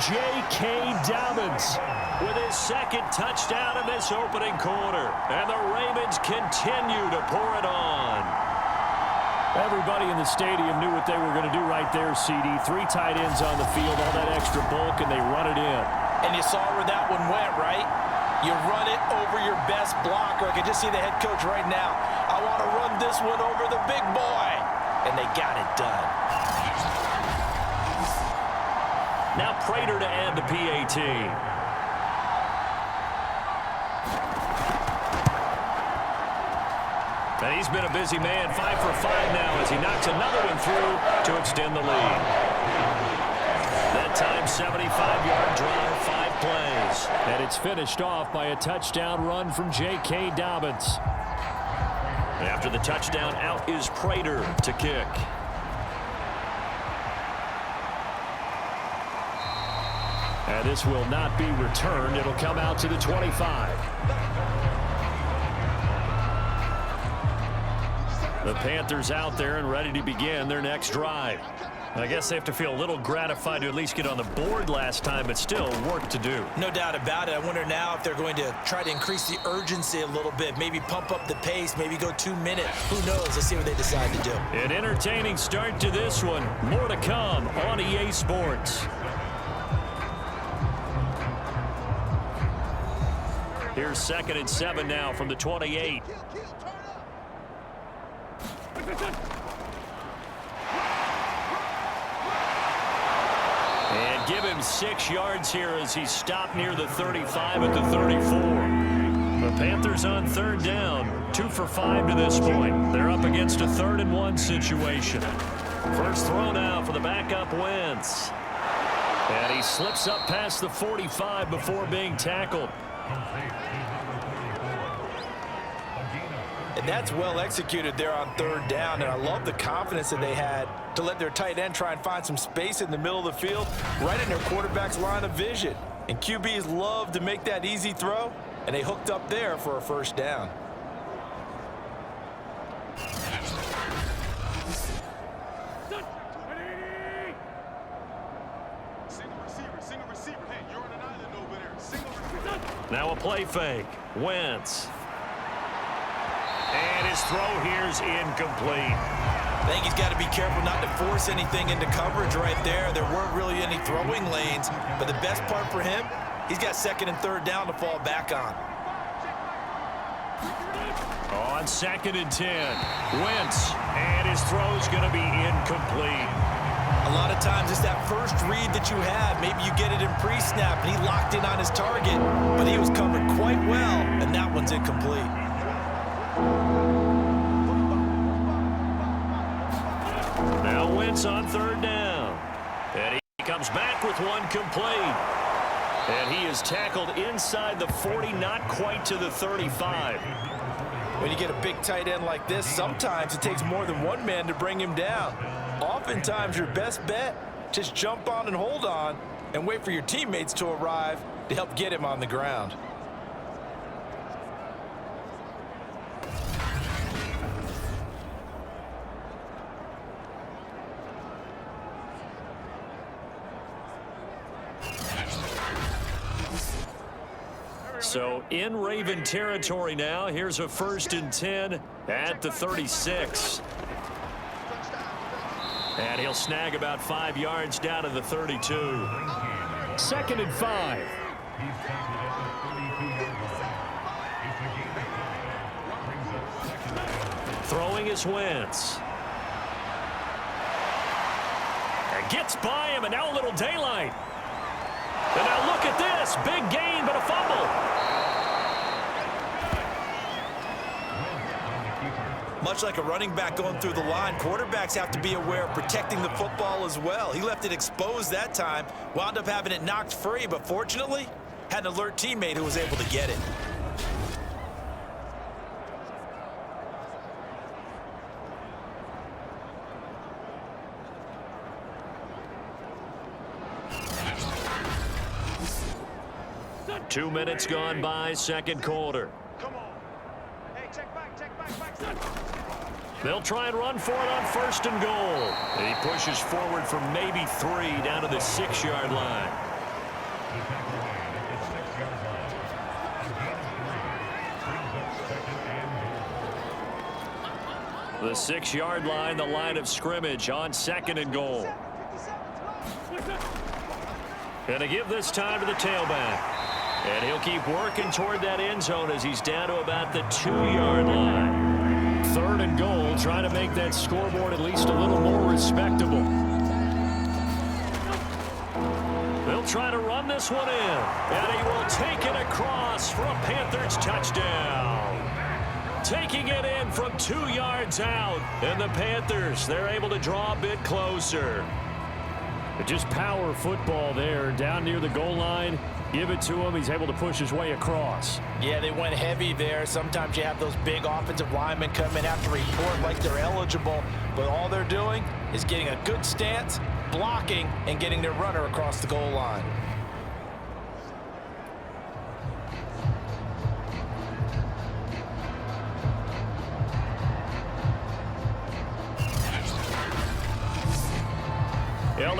J.K. Dobbins with his 2nd touchdown in this opening quarter. And the Ravens continue to pour it on. Everybody in the stadium knew what they were going to do right there, CD. 3 tight ends on the field, all that extra bulk, and they run it in. And you saw where that one went, right? You run it over your best blocker. I can just see the head coach right now. I want to run this one over the big boy. And they got it done. Now Prater to add the PAT. And he's been a busy man, 5 for 5 now as he knocks another one through to extend the lead. That time, 75-yard drive, 5 plays. And it's finished off by a touchdown run from J.K. Dobbins. After the touchdown, out is Prater to kick. And this will not be returned. It'll come out to the 25. The Panthers out there and ready to begin their next drive. I guess they have to feel a little gratified to at least get on the board last time, but still work to do. No doubt about it. I wonder now if they're going to try to increase the urgency a little bit, maybe pump up the pace, maybe go 2 minutes. Who knows? Let's see what they decide to do. An entertaining start to this one. More to come on EA Sports. Here's 2nd and 7 now from the 28. And give him 6 yards here as he stopped near the 35 at the 34. The Panthers on 3rd down. 2 for 5 to this point. They're up against a 3rd and 1 situation. First throw now for the backup Wentz. And he slips up past the 45 before being tackled. And that's well executed there on 3rd down, and I love the confidence that they had to let their tight end try and find some space in the middle of the field, right in their quarterback's line of vision. And QBs love to make that easy throw, and they hooked up there for a 1st down. Now a play fake. Wentz. And his throw here's incomplete. I think he's got to be careful not to force anything into coverage right there. There weren't really any throwing lanes, but the best part for him, he's got 2nd and 3rd down to fall back on. On 2nd and 10, Wentz, and his throw's going to be incomplete. A lot of times it's that first read that you have. Maybe you get it in pre-snap, and he locked in on his target, but he was covered quite well, and that one's incomplete. Now Wentz on 3rd down. And he comes back with one complete. And he is tackled inside the 40, not quite to the 35. When you get a big tight end like this, sometimes it takes more than one man to bring him down. Oftentimes your best bet, just jump on and hold on and wait for your teammates to arrive to help get him on the ground. So in Raven territory now. Here's a 1st and 10 at the 36. And he'll snag about 5 yards down to the 32. 2nd and 5. Throwing is Wentz. And gets by him, and now a little daylight. And now look at this. Big gain, but a fumble. Much like a running back going through the line, quarterbacks have to be aware of protecting the football as well. He left it exposed that time, wound up having it knocked free, but fortunately, had an alert teammate who was able to get it. Two minutes gone by, 2nd quarter. They'll try and run for it on 1st and goal. And he pushes forward for maybe 3 down to the 6-yard line. The 6-yard line, the line of scrimmage on 2nd and goal. Gonna give this time to the tailback. And he'll keep working toward that end zone as he's down to about the 2-yard line. 3rd and goal, trying to make that scoreboard at least a little more respectable. They'll try to run this one in. And he will take it across for a Panthers touchdown. Taking it in from 2 yards out. And the Panthers, they're able to draw a bit closer. Just power football there down near the goal line. Give it to him. He's able to push his way across. Yeah, they went heavy there. Sometimes you have those big offensive linemen come in, have to report like they're eligible. But all they're doing is getting a good stance, blocking, and getting their runner across the goal line.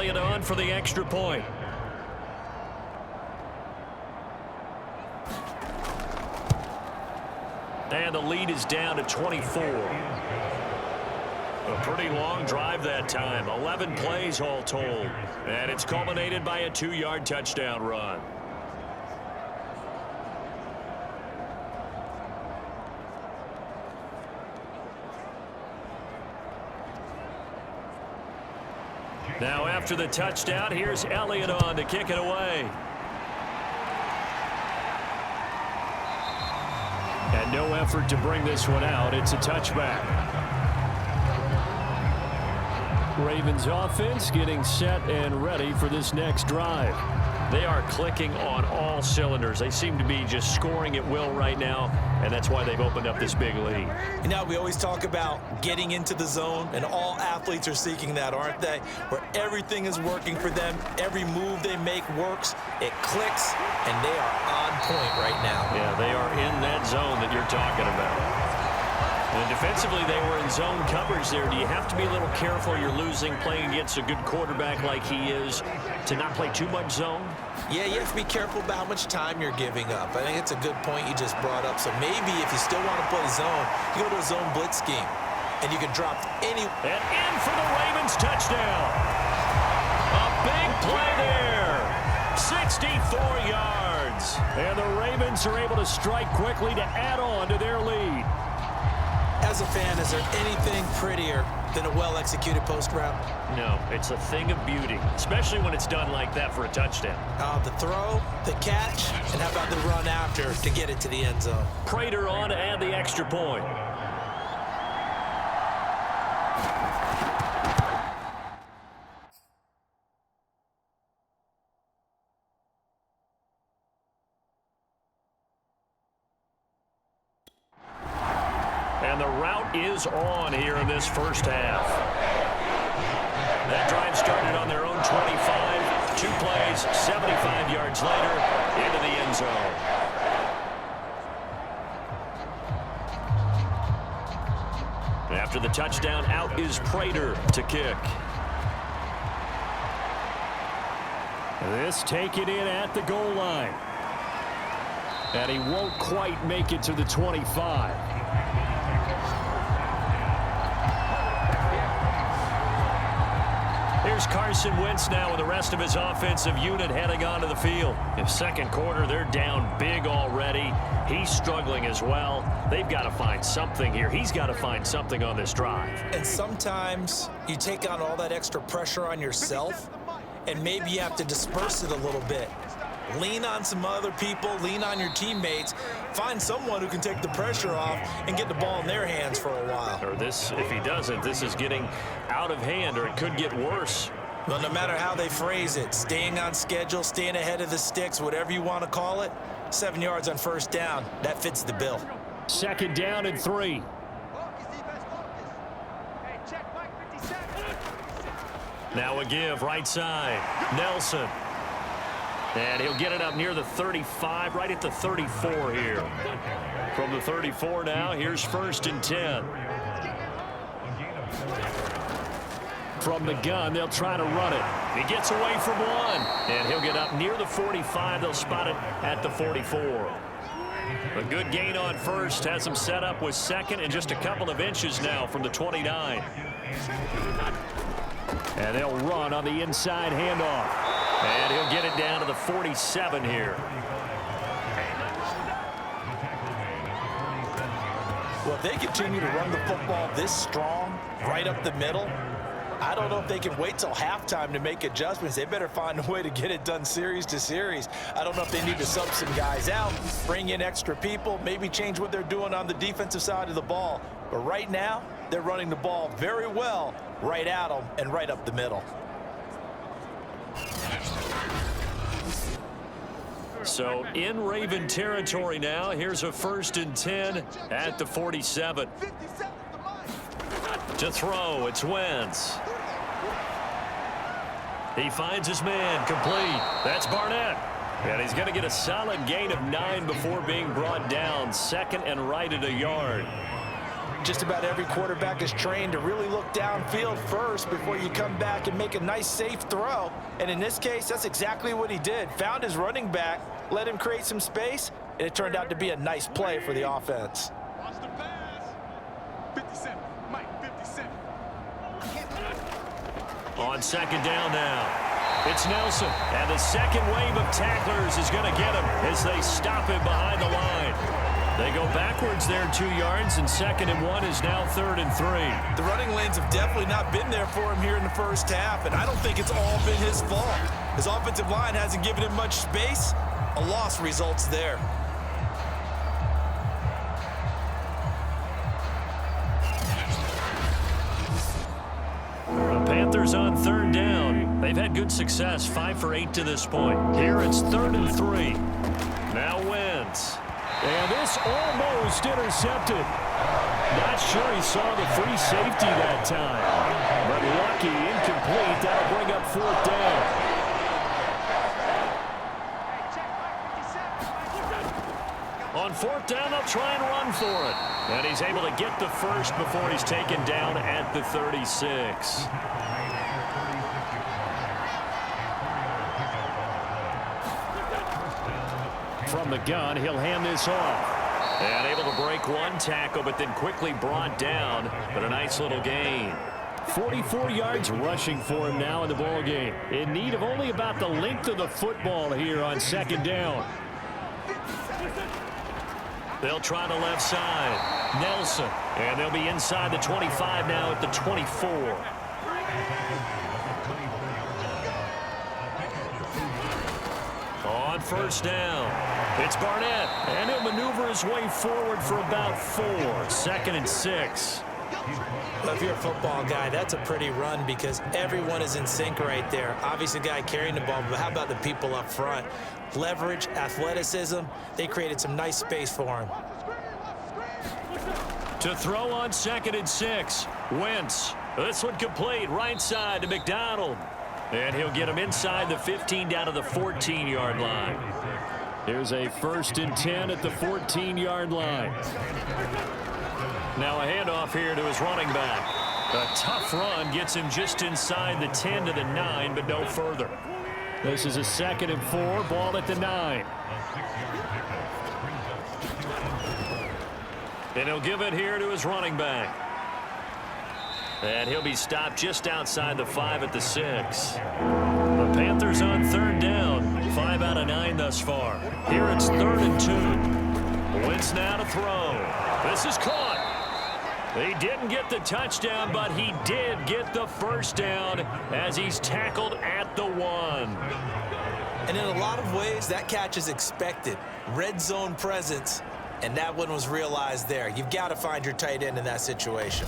Elliott on for the extra point. And the lead is down to 24. A pretty long drive that time. 11 plays all told. And it's culminated by a 2-yard touchdown run. Now after the touchdown, here's Elliott on to kick it away. And no effort to bring this one out. It's a touchback. Ravens offense getting set and ready for this next drive. They are clicking on all cylinders. They seem to be just scoring at will right now, and that's why they've opened up this big lead. You know, we always talk about getting into the zone, and all athletes are seeking that, aren't they? Where everything is working for them. Every move they make works. It clicks, and they are on point right now. Yeah, they are in that zone that you're talking about. And defensively, they were in zone coverage there. Do you have to be a little careful? You're losing playing against a good quarterback like he is to not play too much zone? Yeah, you have to be careful about how much time you're giving up. I think it's a good point you just brought up. So maybe if you still want to play zone, you go to a zone blitz scheme, and you can drop any. And in for the Ravens touchdown. A big play there. 64 yards. And the Ravens are able to strike quickly to add on to their lead. As a fan, is there anything prettier than a well-executed post route? No, it's a thing of beauty, especially when it's done like that for a touchdown. The throw, the catch, and how about the run after to get it to the end zone? Prater on to add the extra point. And the route is on here in this first half. That drive started on their own 25. 2 plays, 75 yards later, into the end zone. After the touchdown, out is Prater to kick. This taken in at the goal line. And he won't quite make it to the 25. Here's Carson Wentz now with the rest of his offensive unit heading onto the field. In second quarter, they're down big already. He's struggling as well. They've got to find something here. He's got to find something on this drive. And sometimes you take on all that extra pressure on yourself, and maybe you have to disperse it a little bit. Lean on some other people, lean on your teammates, find someone who can take the pressure off and get the ball in their hands for a while. Or this, if he doesn't, this is getting out of hand, or it could get worse. Well, no matter how they phrase it, staying on schedule, staying ahead of the sticks, whatever you want to call it, 7 yards on first down, that fits the bill. Second down and 3. Now a give, right side. Nelson. And he'll get it up near the 35, right at the 34 here. From the 34 now, here's 1st and 10. From the gun, they'll try to run it. He gets away from one, and he'll get up near the 45. They'll spot it at the 44. A good gain on first, has him set up with second and just a couple of inches now from the 29. And they'll run on the inside handoff. And he'll get it down to the 47 here. Well, if they continue to run the football this strong, right up the middle, I don't know if they can wait till halftime to make adjustments. They better find a way to get it done series to series. I don't know if they need to sub some guys out, bring in extra people, maybe change what they're doing on the defensive side of the ball. But right now, they're running the ball very well right at them and right up the middle. So in Raven territory now. Here's a 1st and 10 at the 47. To throw, it's Wentz. He finds his man, complete. That's Barnett. And he's going to get a solid gain of 9 before being brought down. 2nd and right at a yard. just about every quarterback is trained to really look downfield first before you come back and make a nice, safe throw. And in this case, that's exactly what he did. Found his running back, let him create some space, and it turned out to be a nice play for the offense. Watch the pass. 57. Mike, 57. On second down now. It's Nelson, and the second wave of tacklers is going to get him as they stop him behind the line. They go backwards there 2 yards, and 2nd and 1 is now 3rd and 3. The running lanes have definitely not been there for him here in the first half, and I don't think it's all been his fault. His offensive line hasn't given him much space. A loss results there. The Panthers on 3rd down. They've had good success, 5 for 8 to this point. Here it's 3rd and 3. Now Wentz. And this almost intercepted. Not sure he saw the free safety that time. But lucky, incomplete. That'll bring up 4th down. On 4th down, they'll try and run for it. And he's able to get the first before he's taken down at the 36. From the gun, he'll hand this off. And able to break one tackle, but then quickly brought down. But a nice little gain. 44 yards rushing for him now in the ball game. In need of only about the length of the football here on 2nd down. They'll try the left side. Nelson. And they'll be inside the 25 now at the 24. On 1st down, it's Barnett. And he'll maneuver his way forward for about 4. 2nd and 6. If you're a football guy, that's a pretty run because everyone is in sync right there. Obviously, the guy carrying the ball, but how about the people up front? Leverage, athleticism, they created some nice space for him. To throw on 2nd and 6. Wentz. This one complete. Right side to McDonald. And he'll get him inside the 15 down to the 14-yard line. Here's a 1st and 10 at the 14-yard line. Now a handoff here to his running back. A tough run gets him just inside the 10 to the 9, but no further. This is a 2nd and 4, ball at the 9. And he'll give it here to his running back. And he'll be stopped just outside the 5 at the 6. The Panthers on 3rd down. 5 out of 9 thus far. Here it's 3rd and 2. Wentz now to throw. This is caught. He didn't get the touchdown, but he did get the 1st down as he's tackled at the 1. And in a lot of ways, that catch is expected. Red zone presence, and that one was realized there. You've got to find your tight end in that situation.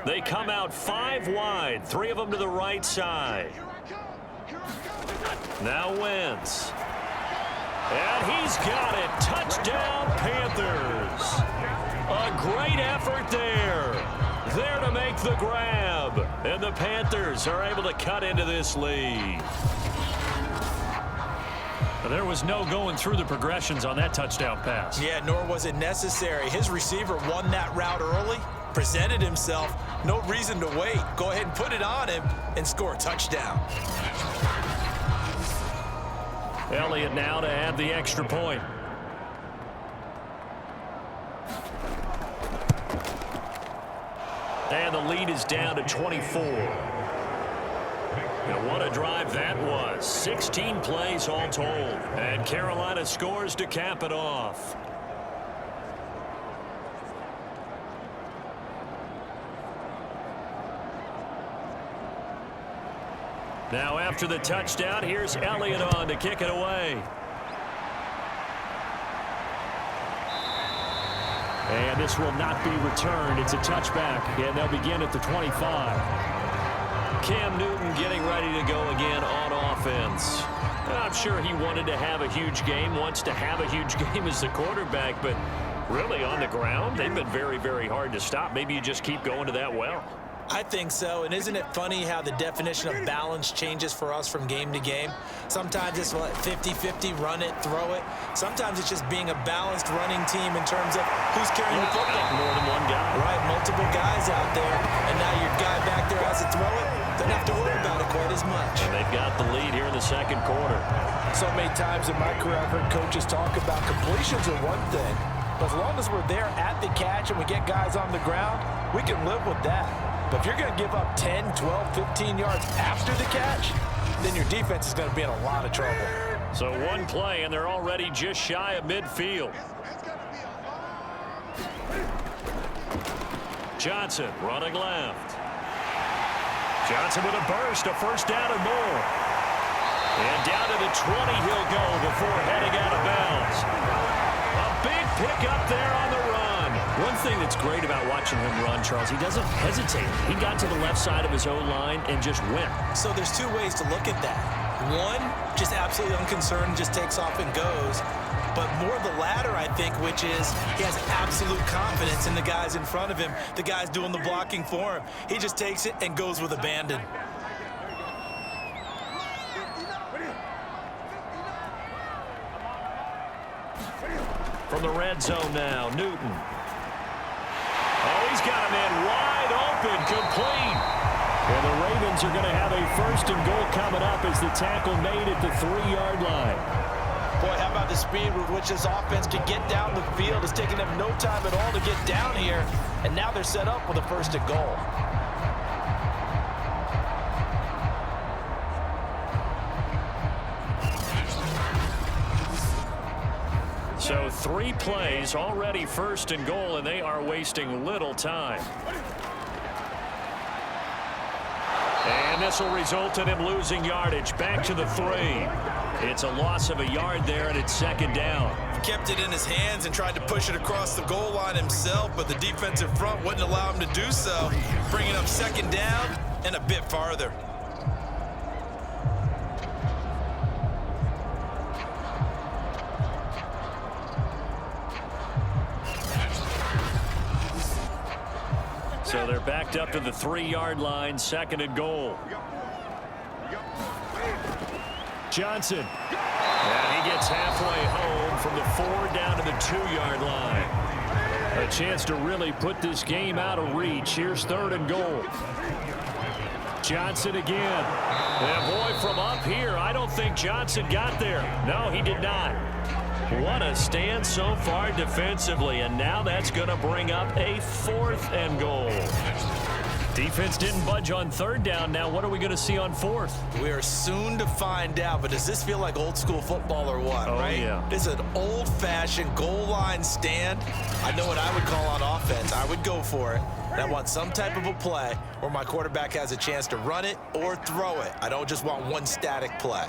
They come out 5 wide, 3 of them to the right side. Now Wentz. And he's got it. Touchdown, Panthers. A great effort there. There to make the grab. And the Panthers are able to cut into this lead. There was no going through the progressions on that touchdown pass. Yeah, nor was it necessary. His receiver won that route early, presented himself. No reason to wait. Go ahead and put it on him and score a touchdown. Elliott now to add the extra point. And the lead is down to 24. And what a drive that was. 16 plays all told. And Carolina scores to cap it off. Now after the touchdown, here's Elliott on to kick it away. And this will not be returned. It's a touchback, and they'll begin at the 25. Cam Newton getting ready to go again on offense. I'm sure he wanted to have a huge game, wants to have a huge game as the quarterback, but really on the ground, they've been very, very hard to stop. Maybe you just keep going to that well. I think so, and isn't it funny how the definition of balance changes for us from game to game? Sometimes it's 50-50, run it, throw it. Sometimes it's just being a balanced running team in terms of who's carrying the football. More than one guy. Right, multiple guys out there, and now your guy back there has to throw it. Don't have to worry about it quite as much. And they've got the lead here in the second quarter. So many times in my career I've heard coaches talk about completions are one thing, but as long as we're there at the catch and we get guys on the ground, we can live with that. But if you're going to give up 10, 12, 15 yards after the catch, then your defense is going to be in a lot of trouble. So one play, and they're already just shy of midfield. Johnson running left. Johnson with a burst, a first down and more. And down to the 20 he'll go before heading out of bounds. A big pick up there on the run. One thing that's great about watching him run, Charles, he doesn't hesitate. He got to the left side of his own line and just went. So there's two ways to look at that. One, just absolutely unconcerned, just takes off and goes. But more the latter, I think, which is he has absolute confidence in the guys in front of him, the guys doing the blocking for him. He just takes it and goes with abandon. From the red zone now, Newton. Oh, he's got a man wide open, complete. And the Ravens are going to have a first and goal coming up as the tackle made at the 3-yard line. Boy, how about the speed with which this offense can get down the field? It's taking them no time at all to get down here, and now they're set up with a first and goal. So 3 plays, already first and goal, and they are wasting little time. And this will result in him losing yardage. Back to the 3. It's a loss of a yard there, and it's second down. Kept it in his hands and tried to push it across the goal line himself, but the defensive front wouldn't allow him to do so, bringing up second down and a bit farther. So they're backed up to the 3-yard line, second and goal. Johnson. And he gets halfway home from the 4 down to the 2-yard line. A chance to really put this game out of reach. Here's third and goal. Johnson again. And boy, from up here, I don't think Johnson got there. No, he did not. What a stand so far defensively, and now that's going to bring up a 4th and goal. Defense didn't budge on 3rd down. Now what are we going to see on 4th? We are soon to find out, but does this feel like old school football or what, right? Yeah. This is an old-fashioned goal line stand. I know what I would call on offense. I would go for it. And I want some type of a play where my quarterback has a chance to run it or throw it. I don't just want one static play.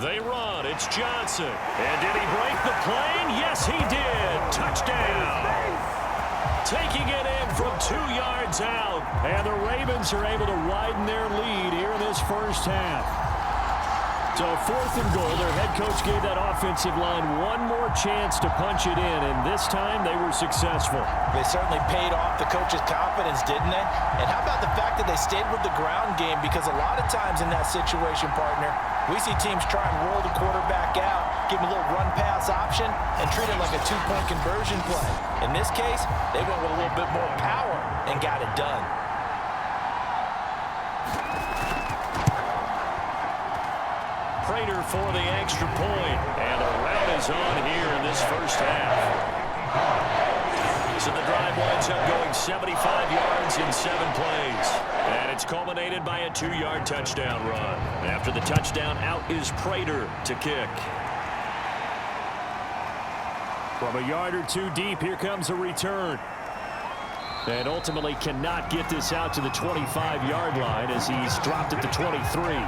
They run. It's Johnson. And did he break the plane? Yes, he did. Touchdown. Taking it in from 2 yards out. And the Ravens are able to widen their lead here in this first half. So 4th and goal. Their head coach gave that offensive line one more chance to punch it in, and this time they were successful. They certainly paid off the coach's confidence, didn't they? And how about the fact that they stayed with the ground game? Because a lot of times in that situation, partner, we see teams try and roll the quarterback out, give him a little run-pass option, and treat it like a 2-point conversion play. In this case, they went with a little bit more power and got it done. Prater for the extra point, and the route is on here in this first half. So the drive winds up going 75 yards in 7 plays, and it's culminated by a 2-yard touchdown run. After the touchdown, out is Prater to kick. From a yard or 2 deep, here comes a return. And ultimately cannot get this out to the 25-yard line as he's dropped at the 23.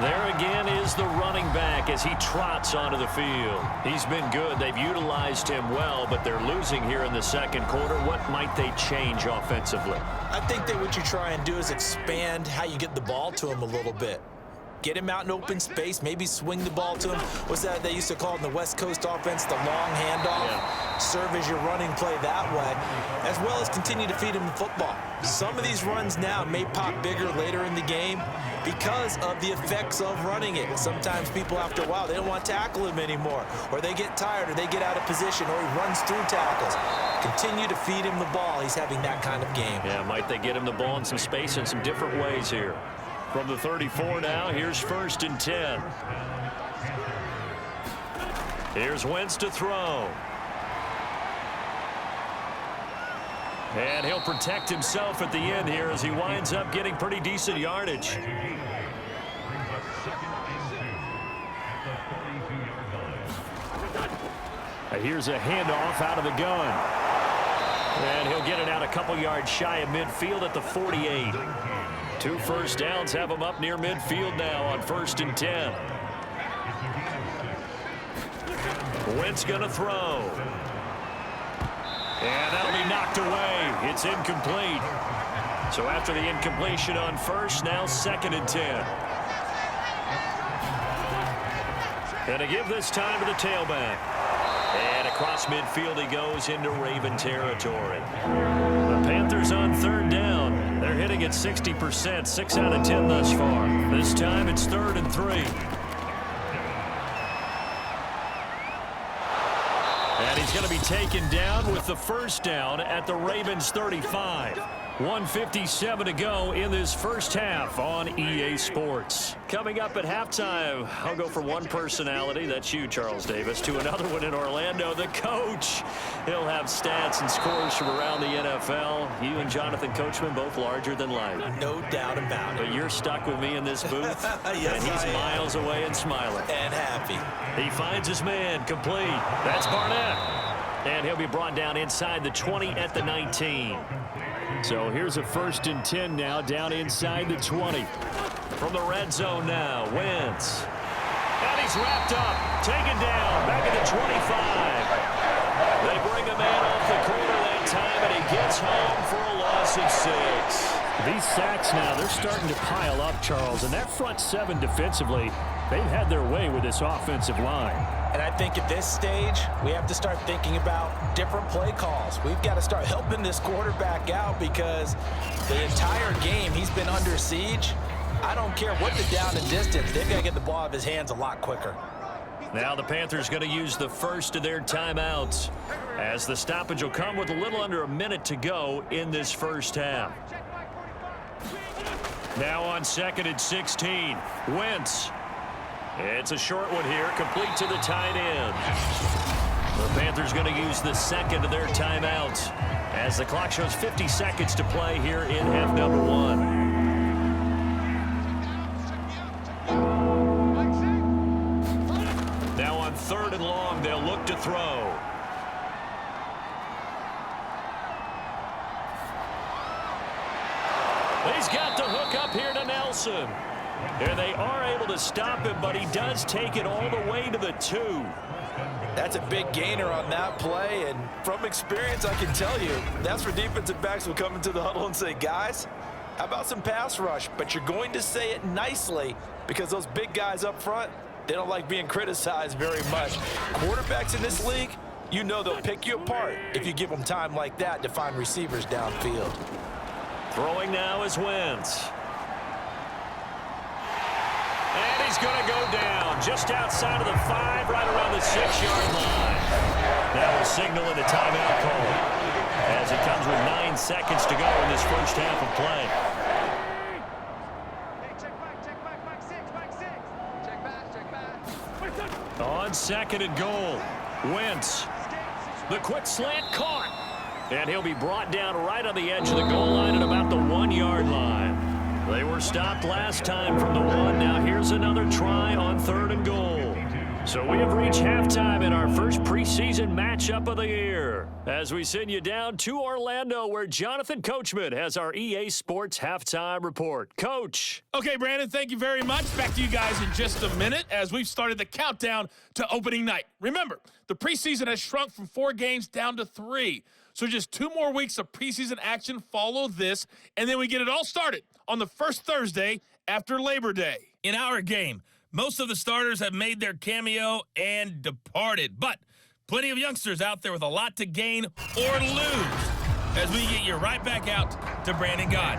There again is the running back as he trots onto the field. He's been good. They've utilized him well, but they're losing here in the second quarter. What might they change offensively? I think that what you try and do is expand how you get the ball to him a little bit. Get him out in open space, maybe swing the ball to him. What's that they used to call in the West Coast offense, the long handoff? Yeah. Serve as your running play that way, as well as continue to feed him the football. Some of these runs now may pop bigger later in the game because of the effects of running it. Sometimes people, after a while, they don't want to tackle him anymore, or they get tired, or they get out of position, or he runs through tackles. Continue to feed him the ball. He's having that kind of game. Yeah, might they get him the ball in some space in some different ways here. From the 34 now, here's 1st and 10. Here's Wentz to throw. And he'll protect himself at the end here as he winds up getting pretty decent yardage. Here's a handoff out of the gun. And he'll get it out a couple yards shy of midfield at the 48. 2 first downs have him up near midfield now on 1st and 10. Wentz going to throw. And that'll be knocked away. It's incomplete. So after the incompletion on 1st, now 2nd and 10. And to give this time to the tailback. And across midfield he goes into Raven territory. The Panthers on 3rd down. They're hitting at 60%, 6 out of 10 thus far. This time it's 3rd and 3. And he's going to be taken down with the 1st down at the Ravens 35. 1:57 to go in this first half on EA Sports. Coming up at halftime, I'll go from one personality, that's you, Charles Davis, to another one in Orlando, the coach. He'll have stats and scores from around the NFL. You and Jonathan Coachman both larger than life. No doubt about it. But you're stuck with me in this booth, yes, and he's miles away and smiling. And happy. He finds his man, complete. That's Barnett. And he'll be brought down inside the 20 at the 19. So here's a 1st and 10 now, down inside the 20. From the red zone now, Wentz. And he's wrapped up, taken down, back at the 25. They bring a man off the corner that time, and he gets home for a loss of 6. These sacks now, they're starting to pile up, Charles, and that front 7 defensively, they've had their way with this offensive line. And I think at this stage, we have to start thinking about different play calls. We've got to start helping this quarterback out because the entire game he's been under siege. I don't care what the down and distance. They've got to get the ball out of his hands a lot quicker. Now the Panthers going to use the first of their timeouts as the stoppage will come with a little under a minute to go in this first half. Now on 2nd and 16, Wentz. It's a short one here, complete to the tight end. The Panthers going to use the 2nd of their timeouts as the clock shows 50 seconds to play here in half number 1. Now on 3rd and long, they'll look to throw. He's got the hook up here to Nelson. And they are able to stop him, but he does take it all the way to the 2. That's a big gainer on that play, and from experience, I can tell you, that's where defensive backs will come into the huddle and say, guys, how about some pass rush? But you're going to say it nicely because those big guys up front, they don't like being criticized very much. Quarterbacks in this league, you know they'll pick you apart if you give them time like that to find receivers downfield. Throwing now is Wentz. And he's going to go down just outside of the 5, right around the 6-yard line. Now we're signaling a timeout call as it comes with 9 seconds to go in this first half of play. On 2nd and goal, Wentz. The quick slant caught. And he'll be brought down right on the edge of the goal line at about the 1-yard line. They were stopped last time from the 1. Now here's another try on 3rd and goal. So we have reached halftime in our first preseason matchup of the year as we send you down to Orlando where Jonathan Coachman has our EA Sports halftime report. Coach. Okay, Brandon, thank you very much. Back to you guys in just a minute as we've started the countdown to opening night. Remember, the preseason has shrunk from 4 games down to 3. So just 2 more weeks of preseason action follow this, and then we get it all started on the first Thursday after Labor Day. in our game. Most of the starters have made their cameo and departed, but plenty of youngsters out there with a lot to gain or lose as we get you right back out to Brandon God.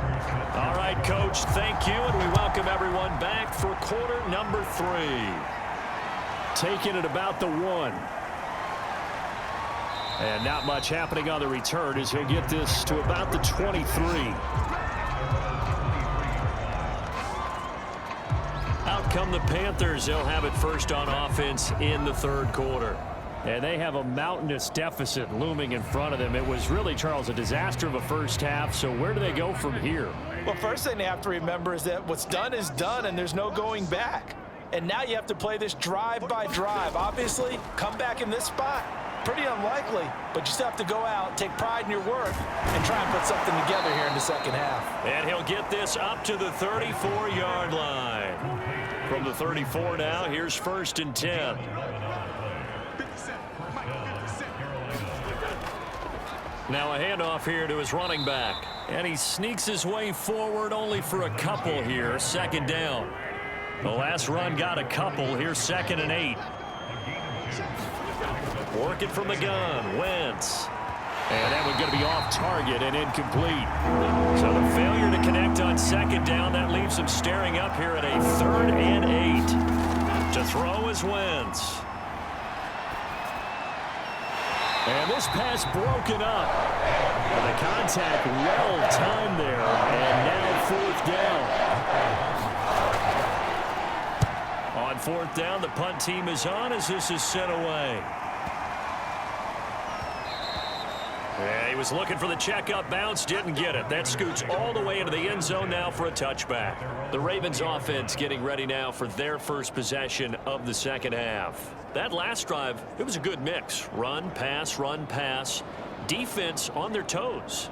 All right, Coach, thank you, and we welcome everyone back for quarter number 3. Taking it about the 1. And not much happening on the return as he'll get this to about the 23. Out come the Panthers. They'll have it first on offense in the third quarter. And they have a mountainous deficit looming in front of them. It was really, Charles, a disaster of a first half. So where do they go from here? Well, first thing they have to remember is that what's done is done, and there's no going back. And now you have to play this drive by drive. Obviously, come back in this spot. Pretty unlikely, but you still have to go out, take pride in your work, and try and put something together here in the second half. And he'll get this up to the 34-yard line. From the 34 now, here's 1st and 10. Now a handoff here to his running back. And he sneaks his way forward only for a couple here. 2nd down. The last run got a couple. Here's 2nd and 8. Working from the gun, Wentz. And that one's going to be off target and incomplete. So the failure to connect on 2nd down, that leaves him staring up here at a 3rd and 8. To throw is Wentz. And this pass broken up. And the contact well timed there. And now 4th down. On 4th down, the punt team is on as this is sent away. Yeah, he was looking for the check-up bounce, didn't get it. That scoots all the way into the end zone now for a touchback. The Ravens offense getting ready now for their first possession of the second half. That last drive, it was a good mix. Run, pass, defense on their toes.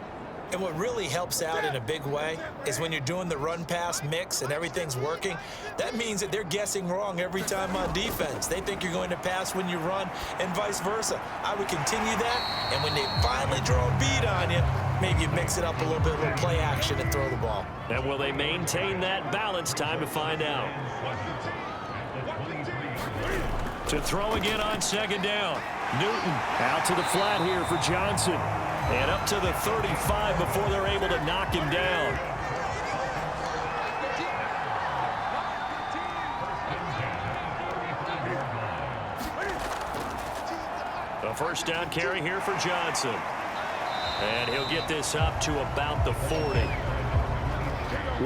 And what really helps out in a big way is when you're doing the run-pass mix and everything's working, that means that they're guessing wrong every time on defense. They think you're going to pass when you run and vice versa. I would continue that, and when they finally draw a bead on you, maybe you mix it up a little bit, a little play action and throw the ball. And will they maintain that balance? Time to find out. To throw again on 2nd down. Newton out to the flat here for Johnson. And up to the 35 before they're able to knock him down. A first down carry here for Johnson. And he'll get this up to about the 40.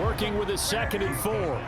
Working with his 2nd and 4.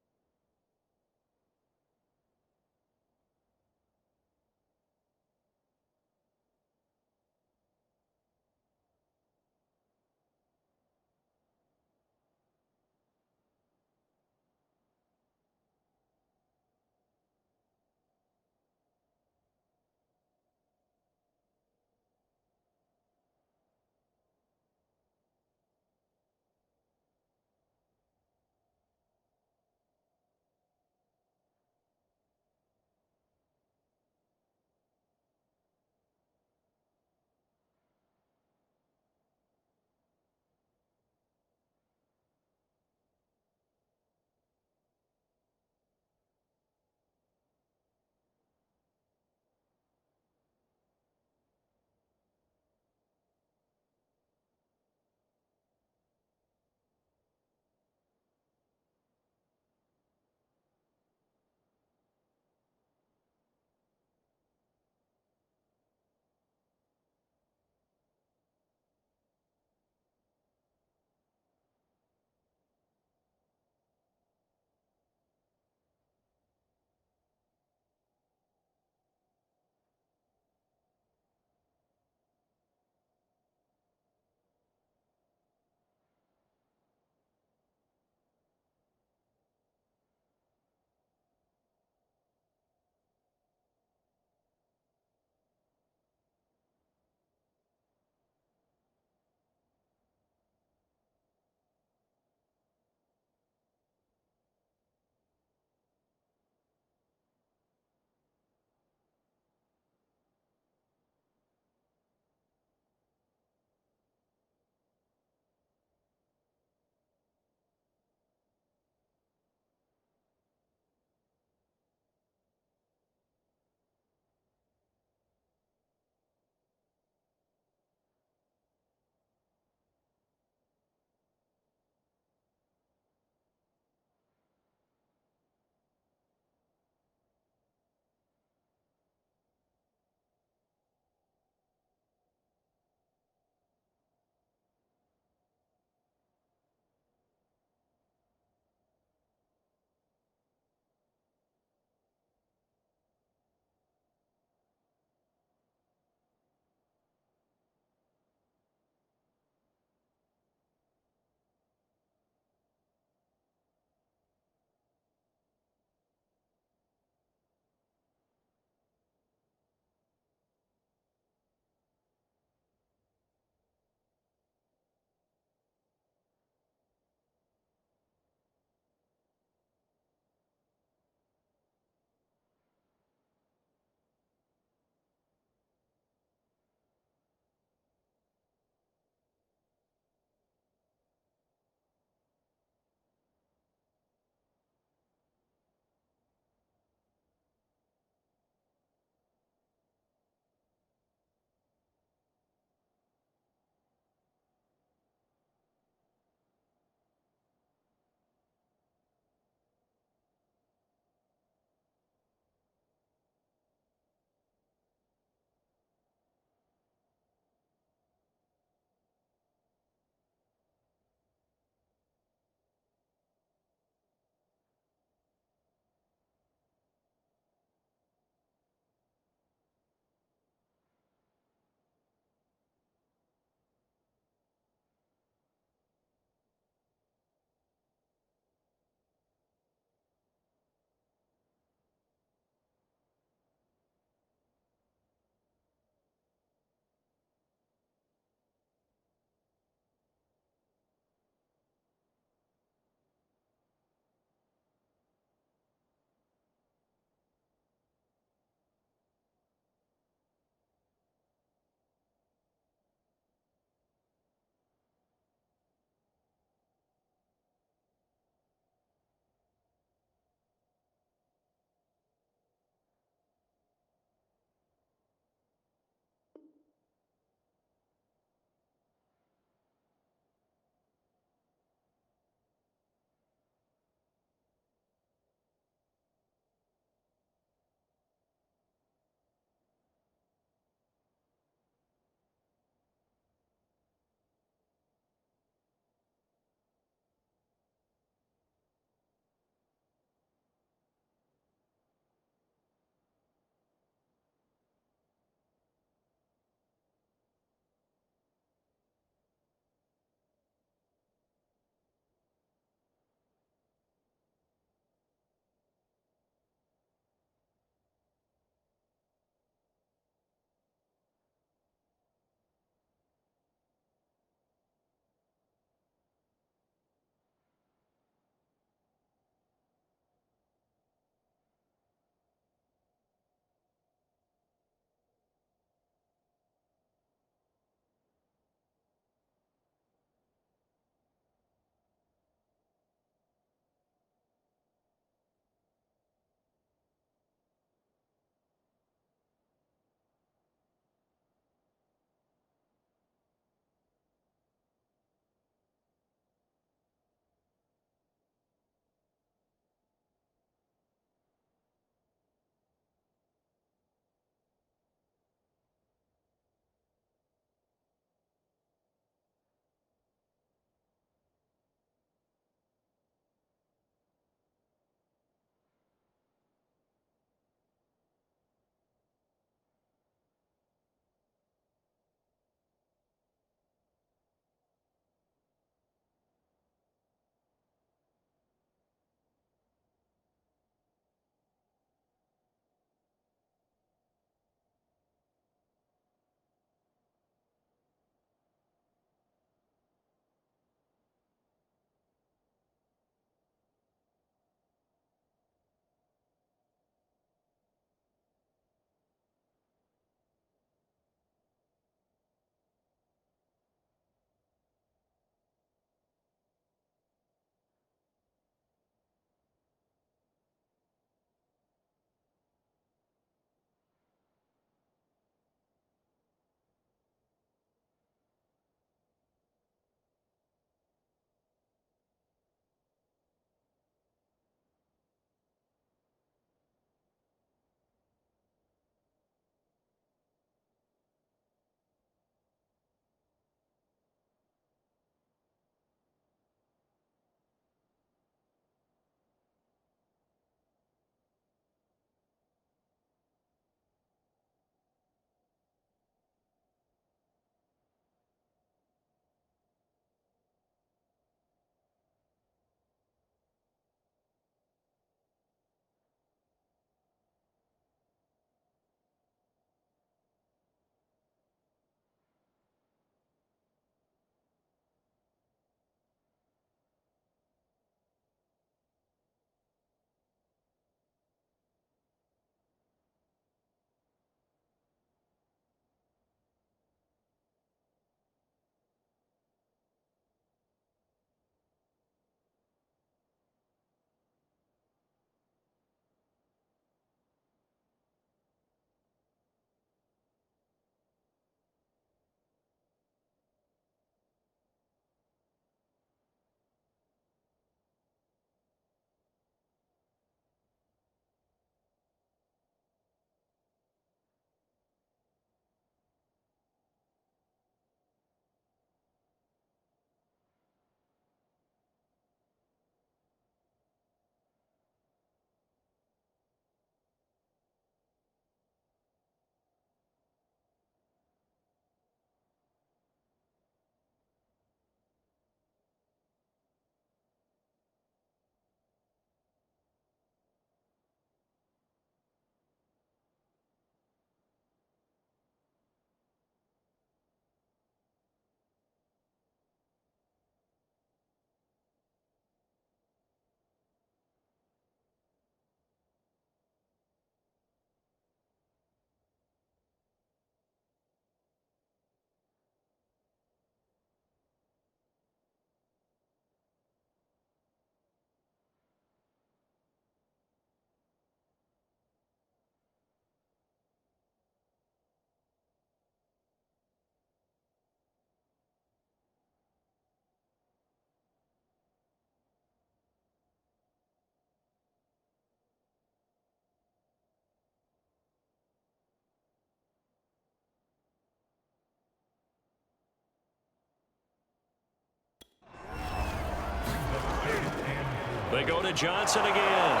They go to Johnson again.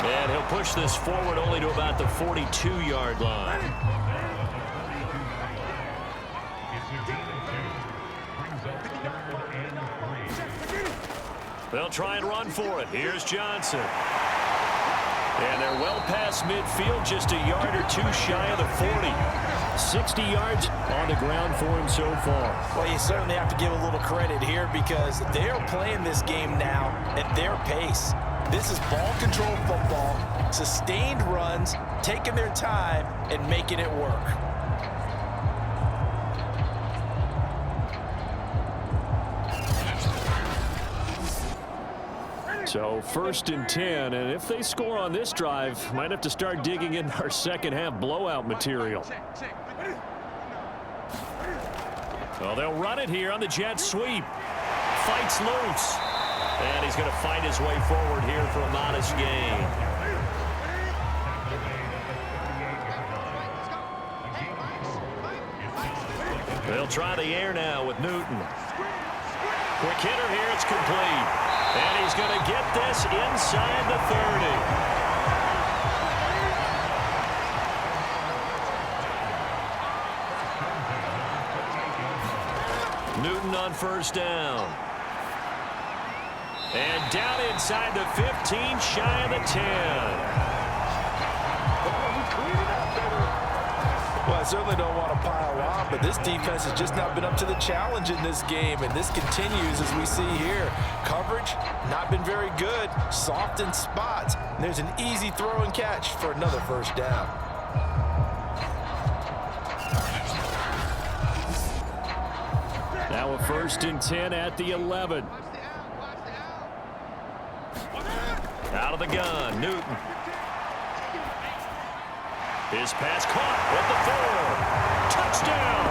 And he'll push this forward only to about the 42-yard line. They'll try and run for it. Here's Johnson. And they're well past midfield, just a yard or two shy of the 40. 60 yards on the ground for him so far. Well, you certainly have to give a little credit here because they're playing this game now at their pace. This is ball control football, sustained runs, taking their time, and making it work. So 1st and 10, and if they score on this drive, might have to start digging in our second half blowout material. Well, they'll run it here on the jet sweep. Fights loose. And he's going to fight his way forward here for a modest gain. They'll try the air now with Newton. Quick hitter here, it's complete. And he's going to get this inside the 30. Newton on 1st down. And down inside the 15, shy of the 10. Well, I certainly don't want to pile on, but this defense has just not been up to the challenge in this game, and this continues as we see here. Coverage, not been very good, soft in spots. And there's an easy throw and catch for another 1st down. Now a 1st and 10 at the 11. Out of the gun, Newton. His pass caught with the 4. Touchdown!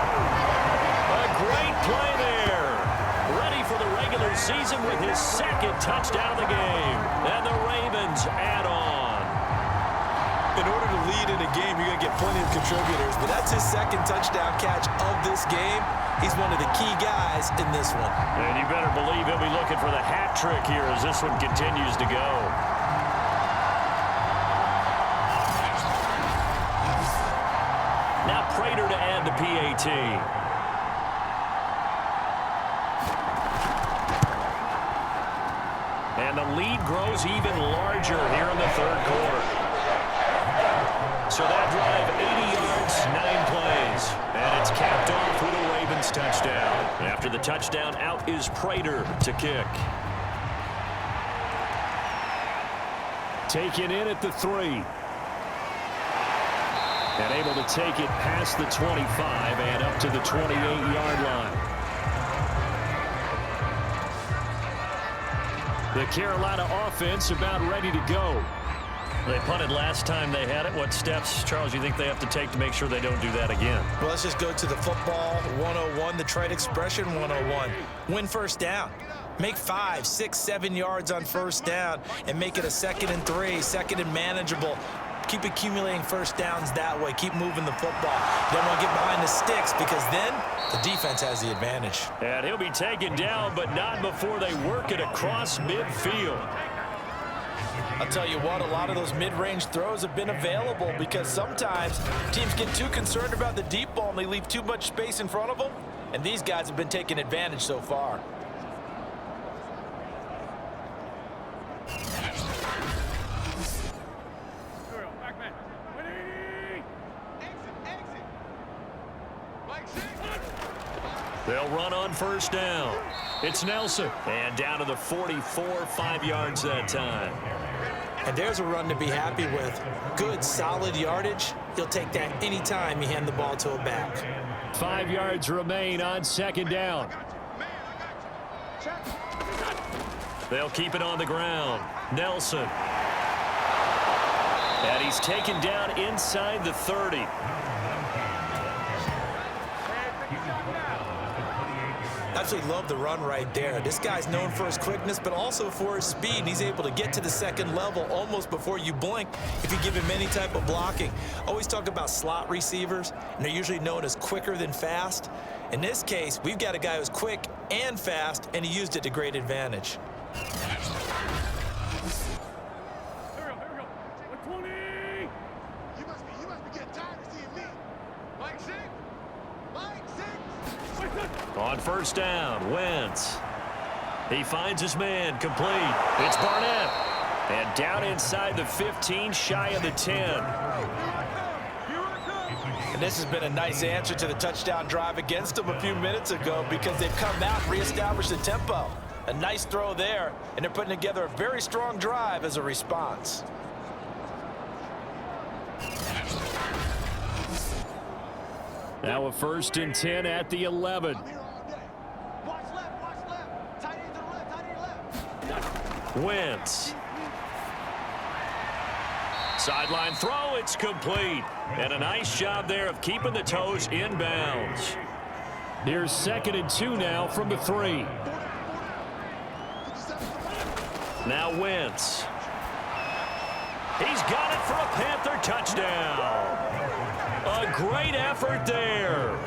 A great play there. Ready for the regular season with his 2nd touchdown of the game. And the Ravens add on. In order to lead in a game, you're going to get plenty of contributors, but that's his 2nd touchdown catch of this game. He's one of the key guys in this one. And you better believe he'll be looking for the hat trick here as this one continues to go. Now Prater to add the PAT. And the lead grows even larger here in the 3rd quarter. So that drive, 80 yards, 9 plays. And it's capped off with a Ravens touchdown. After the touchdown, out is Prater to kick. Taken in at the 3. And able to take it past the 25 and up to the 28-yard line. The Carolina offense about ready to go. They punted last time they had it. What steps, Charles, you think they have to take to make sure they don't do that again? Well, let's just go to the football 101, the trade expression 101. Win 1st down. Make 5, 6, 7 yards on 1st down and make it a 2nd and 3, 2nd and manageable. Keep accumulating 1st downs that way. Keep moving the football. Don't want to get behind the sticks because then the defense has the advantage. And he'll be taken down, but not before they work it across midfield. I'll tell you what, a lot of those mid-range throws have been available because sometimes teams get too concerned about the deep ball and they leave too much space in front of them, and these guys have been taking advantage so far. They'll run on 1st down. It's Nelson. And down to the 44, 5 yards that time. And there's a run to be happy with. Good, solid yardage. You'll take that anytime you hand the ball to a back. 5 yards remain on 2nd down. They'll keep it on the ground. Nelson. And he's taken down inside the 30. Absolutely love the run right there. This guy's known for his quickness, but also for his speed. And he's able to get to the 2nd level almost before you blink if you give him any type of blocking. Always talk about slot receivers, and they're usually known as quicker than fast. In this case, we've got a guy who's quick and fast, and he used it to great advantage. On first down, Wentz. He finds his man, complete. It's Barnett. And down inside the 15, shy of the 10. And this has been a nice answer to the touchdown drive against them a few minutes ago because they've come out and reestablished the tempo. A nice throw there, and they're putting together a very strong drive as a response. Now a 1st and 10 at the 11. Wentz. Sideline throw, it's complete. And a nice job there of keeping the toes inbounds. Here's 2nd and 2 now from the 3. Now Wentz. He's got it for a Panther touchdown. A great effort there.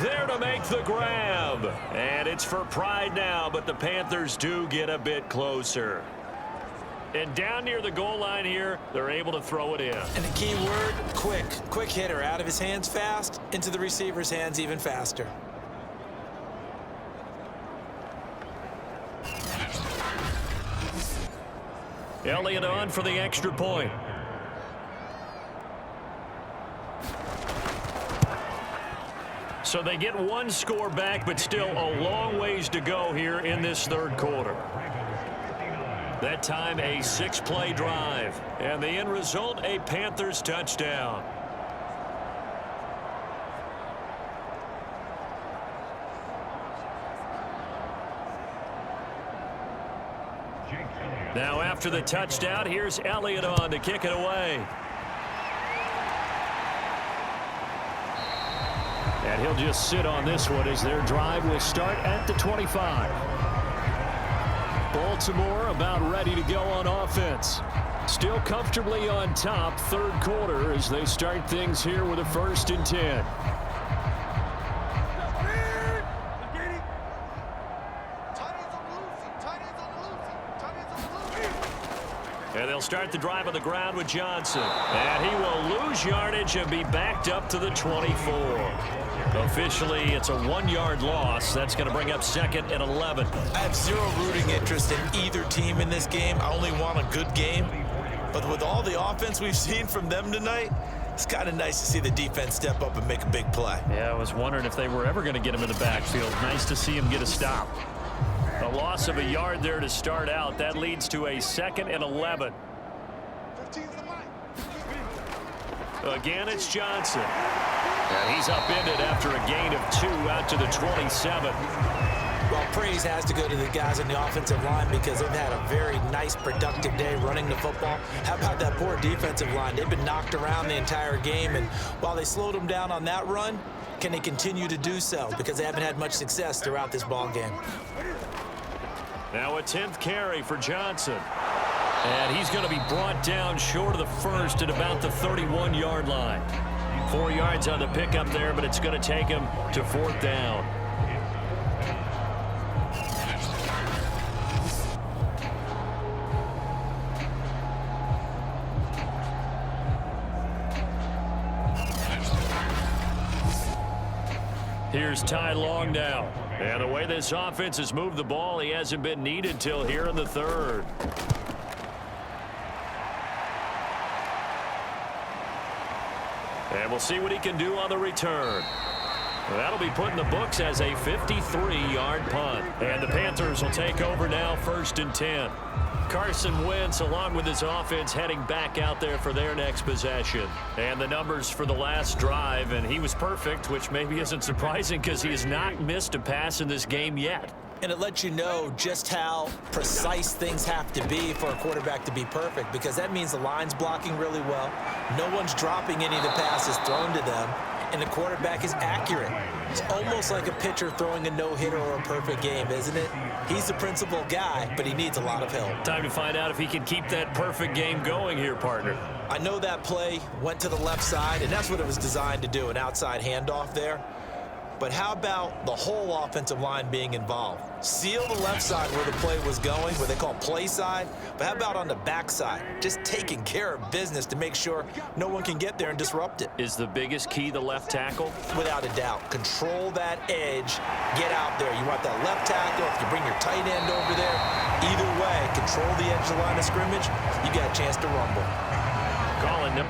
There to make the grab. And it's for pride now, but the Panthers do get a bit closer. And down near the goal line here, they're able to throw it in. And the key word, quick. Quick hitter. Out of his hands fast, into the receiver's hands even faster. Elliott on for the extra point. So they get one score back, but still a long ways to go here in this 3rd quarter. That time a 6-play drive. And the end result, a Panthers touchdown. Now after the touchdown, here's Elliott on to kick it away. And he'll just sit on this one as their drive will start at the 25. Baltimore about ready to go on offense. Still comfortably on top, 3rd quarter as they start things here with a 1st and 10. And they'll start the drive on the ground with Johnson. And he will lose yardage and be backed up to the 24. Officially, it's a 1-yard loss. That's going to bring up 2nd and 11. I have zero rooting interest in either team in this game. I only want a good game. But with all the offense we've seen from them tonight, it's kind of nice to see the defense step up and make a big play. Yeah, I was wondering if they were ever going to get him in the backfield. Nice to see him get a stop. A loss of a yard there to start out. That leads to a 2nd and 11. Again, it's Johnson. And he's upended after a gain of 2 out to the 27. Well, praise has to go to the guys on the offensive line because they've had a very nice, productive day running the football. How about that poor defensive line? They've been knocked around the entire game, and while they slowed them down on that run, can they continue to do so? Because they haven't had much success throughout this ball game. Now a 10th carry for Johnson. And he's going to be brought down short of the 1st at about the 31-yard line. 4 yards on the pickup there, but it's going to take him to 4th down. Here's Ty Long now. And the way this offense has moved the ball, he hasn't been needed till here in the 3rd. And we'll see what he can do on the return. That'll be put in the books as a 53-yard punt. And the Panthers will take over now, 1st and 10. Carson Wentz, along with his offense, heading back out there for their next possession. And the numbers for the last drive, and he was perfect, which maybe isn't surprising because he has not missed a pass in this game yet. And it lets you know just how precise things have to be for a quarterback to be perfect, because that means the line's blocking really well. No one's dropping any of the passes thrown to them, and the quarterback is accurate. It's almost like a pitcher throwing a no-hitter or a perfect game, isn't it? He's the principal guy, but he needs a lot of help. Time to find out if he can keep that perfect game going here, partner. I know that play went to the left side, and that's what it was designed to do, an outside handoff there. But how about the whole offensive line being involved? Seal the left side where the play was going, what they call play side. But how about on the back side? Just taking care of business to make sure no one can get there and disrupt it. Is the biggest key the left tackle? Without a doubt. Control that edge. Get out there. You want that left tackle. If you bring your tight end over there, either way, control the edge of the line of scrimmage. You got a chance to rumble. Calling them.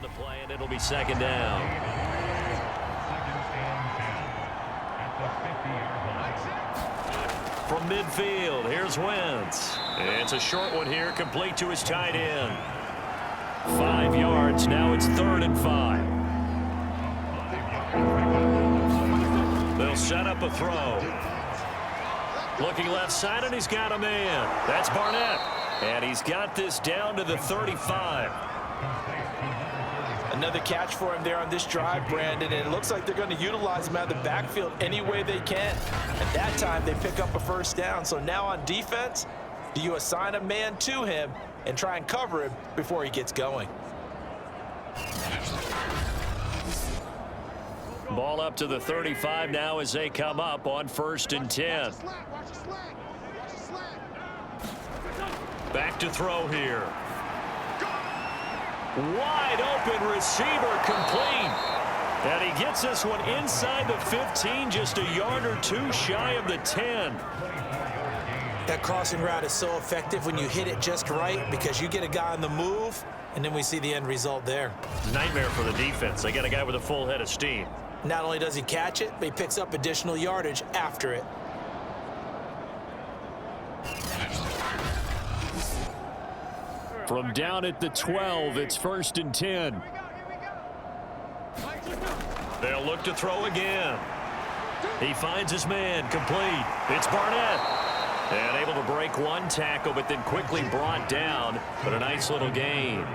on the play, and it'll be second down. From midfield, here's Wentz. It's a short one here, complete to his tight end. 5 yards, now it's 3rd and 5. They'll set up a throw. Looking left side, and he's got a man. That's Barnett. And he's got this down to the 35. Another catch for him there on this drive, Brandon, and it looks like they're going to utilize him out of the backfield any way they can. At that time, they pick up a first down. So now on defense, do you assign a man to him and try and cover him before he gets going? Ball up to the 35 now as they come up on 1st and 10. Back to throw here. Wide open receiver, complete. And he gets this one inside the 15, just a yard or two shy of the 10. That crossing route is so effective when you hit it just right because you get a guy on the move, and then we see the end result there. Nightmare for the defense. They got a guy with a full head of steam. Not only does he catch it, but he picks up additional yardage after it. From down at the 12, it's 1st and 10. They'll look to throw again. He finds his man, complete. It's Barnett. And able to break one tackle, but then quickly brought down. But a nice little gain.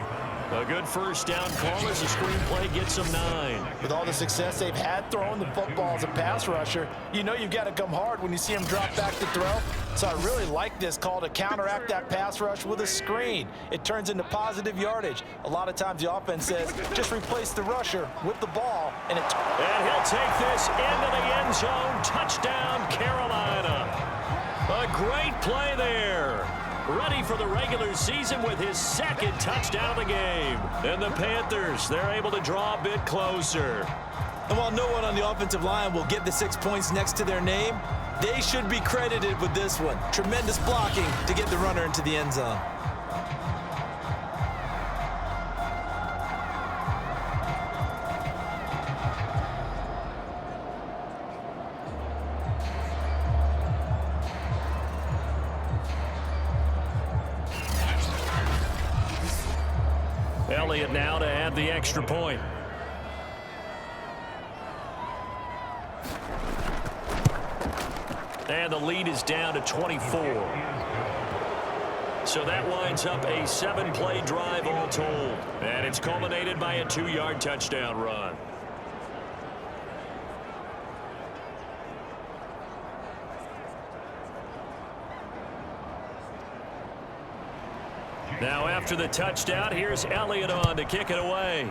A good first down call as the screenplay gets them 9. With all the success they've had throwing the football as a pass rusher, you know you've got to come hard when you see him drop back to throw. So I really like this call to counteract that pass rush with a screen. It turns into positive yardage. A lot of times the offense says, just replace the rusher with the ball. And he'll take this into the end zone. Touchdown, Carolina. A great play there. Ready for the regular season with his 2nd touchdown of the game. And the Panthers, they're able to draw a bit closer. And while no one on the offensive line will get the 6 points next to their name, they should be credited with this one. Tremendous blocking to get the runner into the end zone. Elliott now to add the extra point. And the lead is down to 24. So that winds up a 7-play drive all told. And it's culminated by a 2-yard touchdown run. Now after the touchdown, here's Elliott on to kick it away.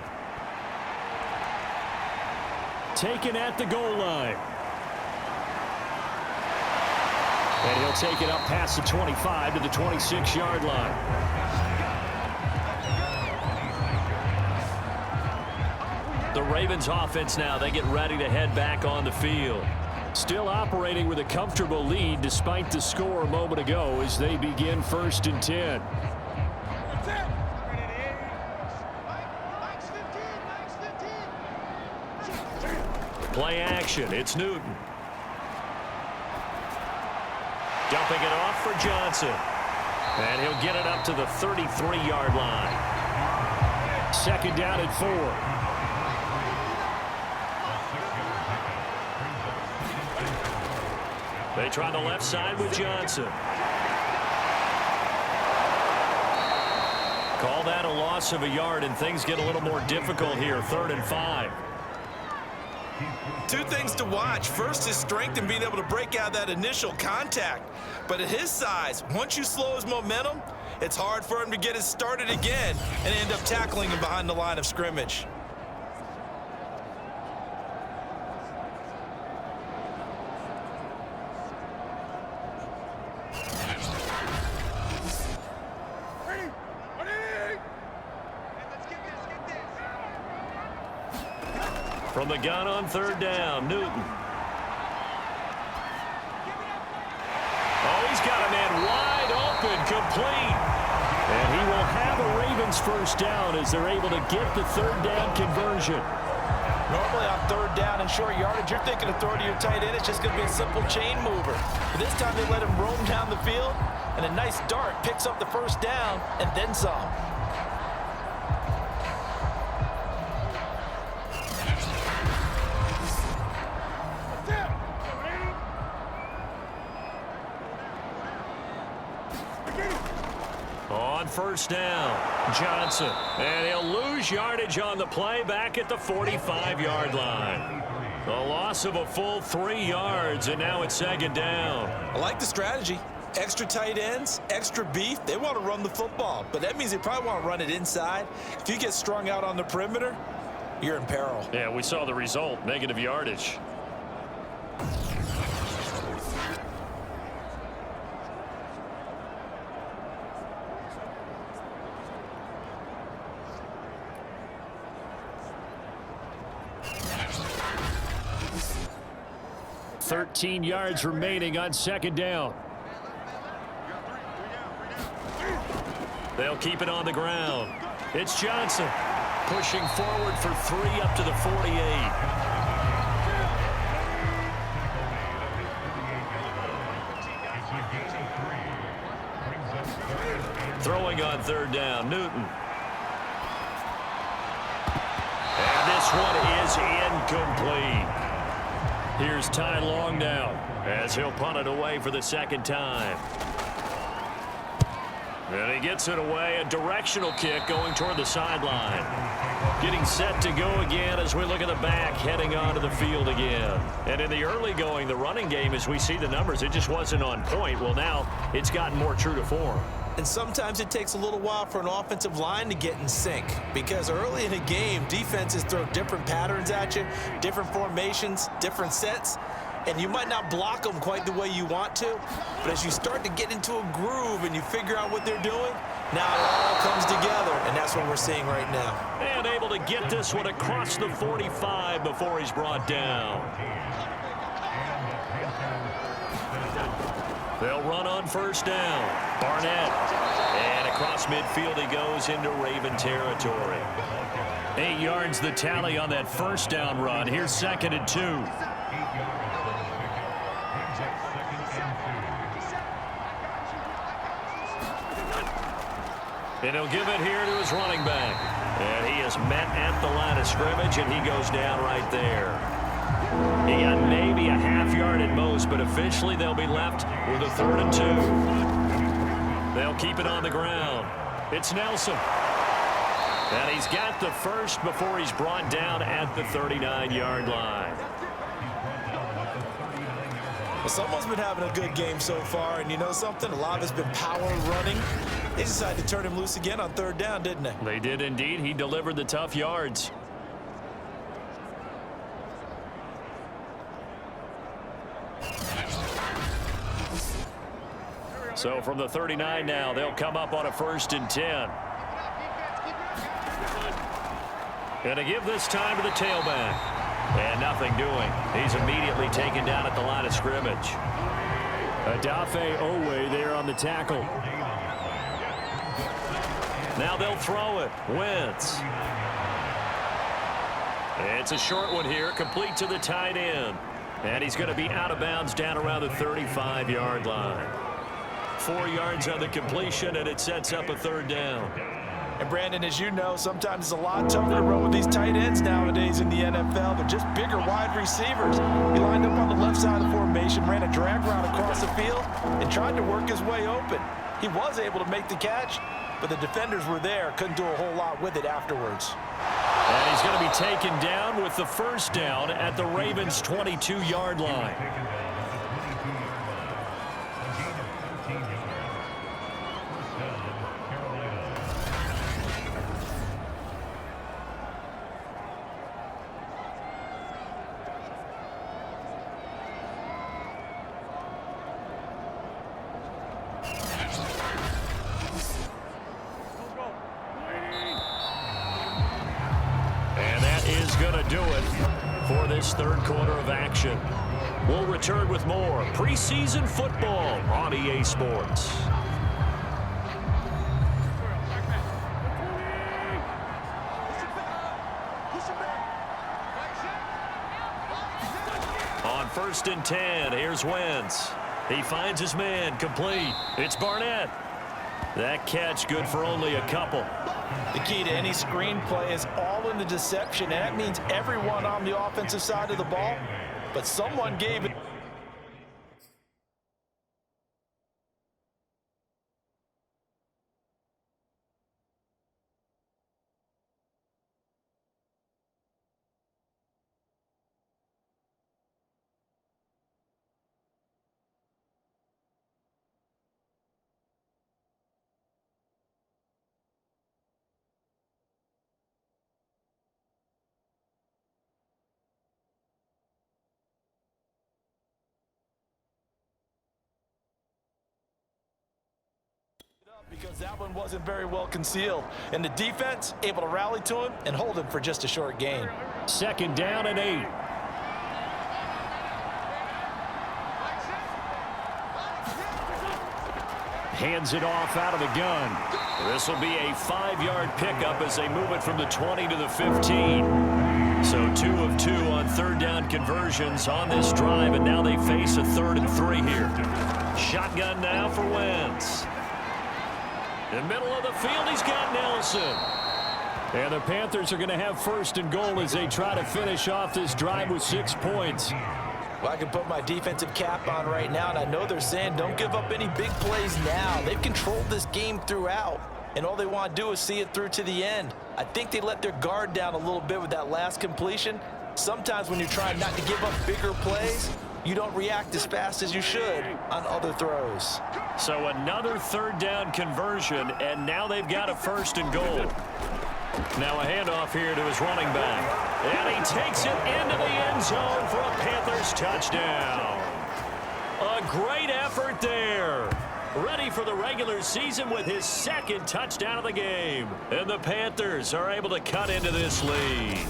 Taken at the goal line. And he'll take it up past the 25 to the 26-yard line. The Ravens offense now, they get ready to head back on the field. Still operating with a comfortable lead despite the score a moment ago as they begin 1st and 10. Play action. It's Newton. Dumping it off for Johnson. And he'll get it up to the 33-yard line. 2nd down and 4. They try the left side with Johnson. Call that a loss of a yard, and things get a little more difficult here. 3rd and 5. 2 things to watch. First, his strength and being able to break out that initial contact. But at his size, once you slow his momentum, it's hard for him to get it started again and end up tackling him behind the line of scrimmage. From the gun on 3rd down, Newton. Oh, he's got a man wide open, complete. And he will have a Ravens first down as they're able to get the third down conversion. Normally on third down and short yardage, you're thinking of throwing to your tight end. It's just going to be a simple chain mover. But this time they let him roam down the field, and a nice dart picks up the first down and then some. On first down, Johnson. And he'll lose yardage on the play back at the 45-yard line. The loss of a full 3 yards, and now it's second down. I like the strategy. Extra tight ends, extra beef. They want to run the football, but that means they probably want to run it inside. If you get strung out on the perimeter, you're in peril. Yeah, we saw the result, negative yardage. $13 yards remaining on second down. They'll keep it on the ground. It's Johnson pushing forward for 3 up to the 48. Throwing on third down, Newton. And this one is incomplete. Here's Ty Long now as he'll punt it away for the second time. And he gets it away, a directional kick going toward the sideline. Getting set to go again as we look at the back, heading onto the field again. And in the early going, the running game, as we see the numbers, it just wasn't on point. Well, now it's gotten more true to form. And sometimes it takes a little while for an offensive line to get in sync, because early in a game, defenses throw different patterns at you, different formations, different sets, and you might not block them quite the way you want to, but as you start to get into a groove and you figure out what they're doing, now it all comes together, and that's what we're seeing right now. And able to get this one across the 45 before he's brought down. They'll run on first down. Barnett. And across midfield he goes into Raven territory. 8 yards the tally on that first down run. Here's 2nd and 2. And he'll give it here to his running back. And he is met at the line of scrimmage, and he goes down right there. He got maybe a half yard at most, but officially they'll be left with a 3rd and 2. They'll keep it on the ground. It's Nelson. And he's got the first before he's brought down at the 39-yard line. Well, someone's been having a good game so far, and you know something? A lot of it's been power running. They decided to turn him loose again on 3rd down, didn't they? They did indeed. He delivered the tough yards. So from the 39 now, they'll come up on a 1st and 10. Going to give this time to the tailback. And nothing doing. He's immediately taken down at the line of scrimmage. Adafe Owe there on the tackle. Now they'll throw it. Wentz. It's a short one here, complete to the tight end. And he's going to be out of bounds down around the 35-yard line. 4 yards on the completion, and it sets up a 3rd down. And Brandon, as you know, sometimes it's a lot tougher to run with these tight ends nowadays in the NFL. They're just bigger wide receivers. He lined up on the left side of the formation, ran a drag route across the field, and tried to work his way open. He was able to make the catch, but the defenders were there, couldn't do a whole lot with it afterwards. And he's going to be taken down with the 1st down at the Ravens' 22-yard line. Do it for this 3rd quarter of action. We'll return with more preseason football on EA Sports. 1st and 10. Here's Wentz. He finds his man, complete. It's Barnett. That catch good for only a couple. The key to any screen play is all in the deception, and that means everyone on the offensive side of the ball, but someone gave it. Because that one wasn't very well concealed. And the defense able to rally to him and hold him for just a short gain. 2nd down and 8. Hands it off out of the gun. This will be a 5-yard pickup as they move it from the 20 to the 15. So 2 of 2 on 3rd down conversions on this drive, and now they face a 3rd and 3 here. Shotgun now for Wentz. In the middle of the field, he's got Nelson. And the Panthers are going to have 1st and goal as they try to finish off this drive with 6 points. Well, I can put my defensive cap on right now, and I know they're saying don't give up any big plays now. They've controlled this game throughout, and all they want to do is see it through to the end. I think they let their guard down a little bit with that last completion. Sometimes when you're trying not to give up bigger plays, you don't react as fast as you should on other throws. So another 3rd down conversion, and now they've got a 1st and goal. Now a handoff here to his running back. And he takes it into the end zone for a Panthers touchdown. A great effort there. Ready for the regular season with his 2nd touchdown of the game. And the Panthers are able to cut into this lead.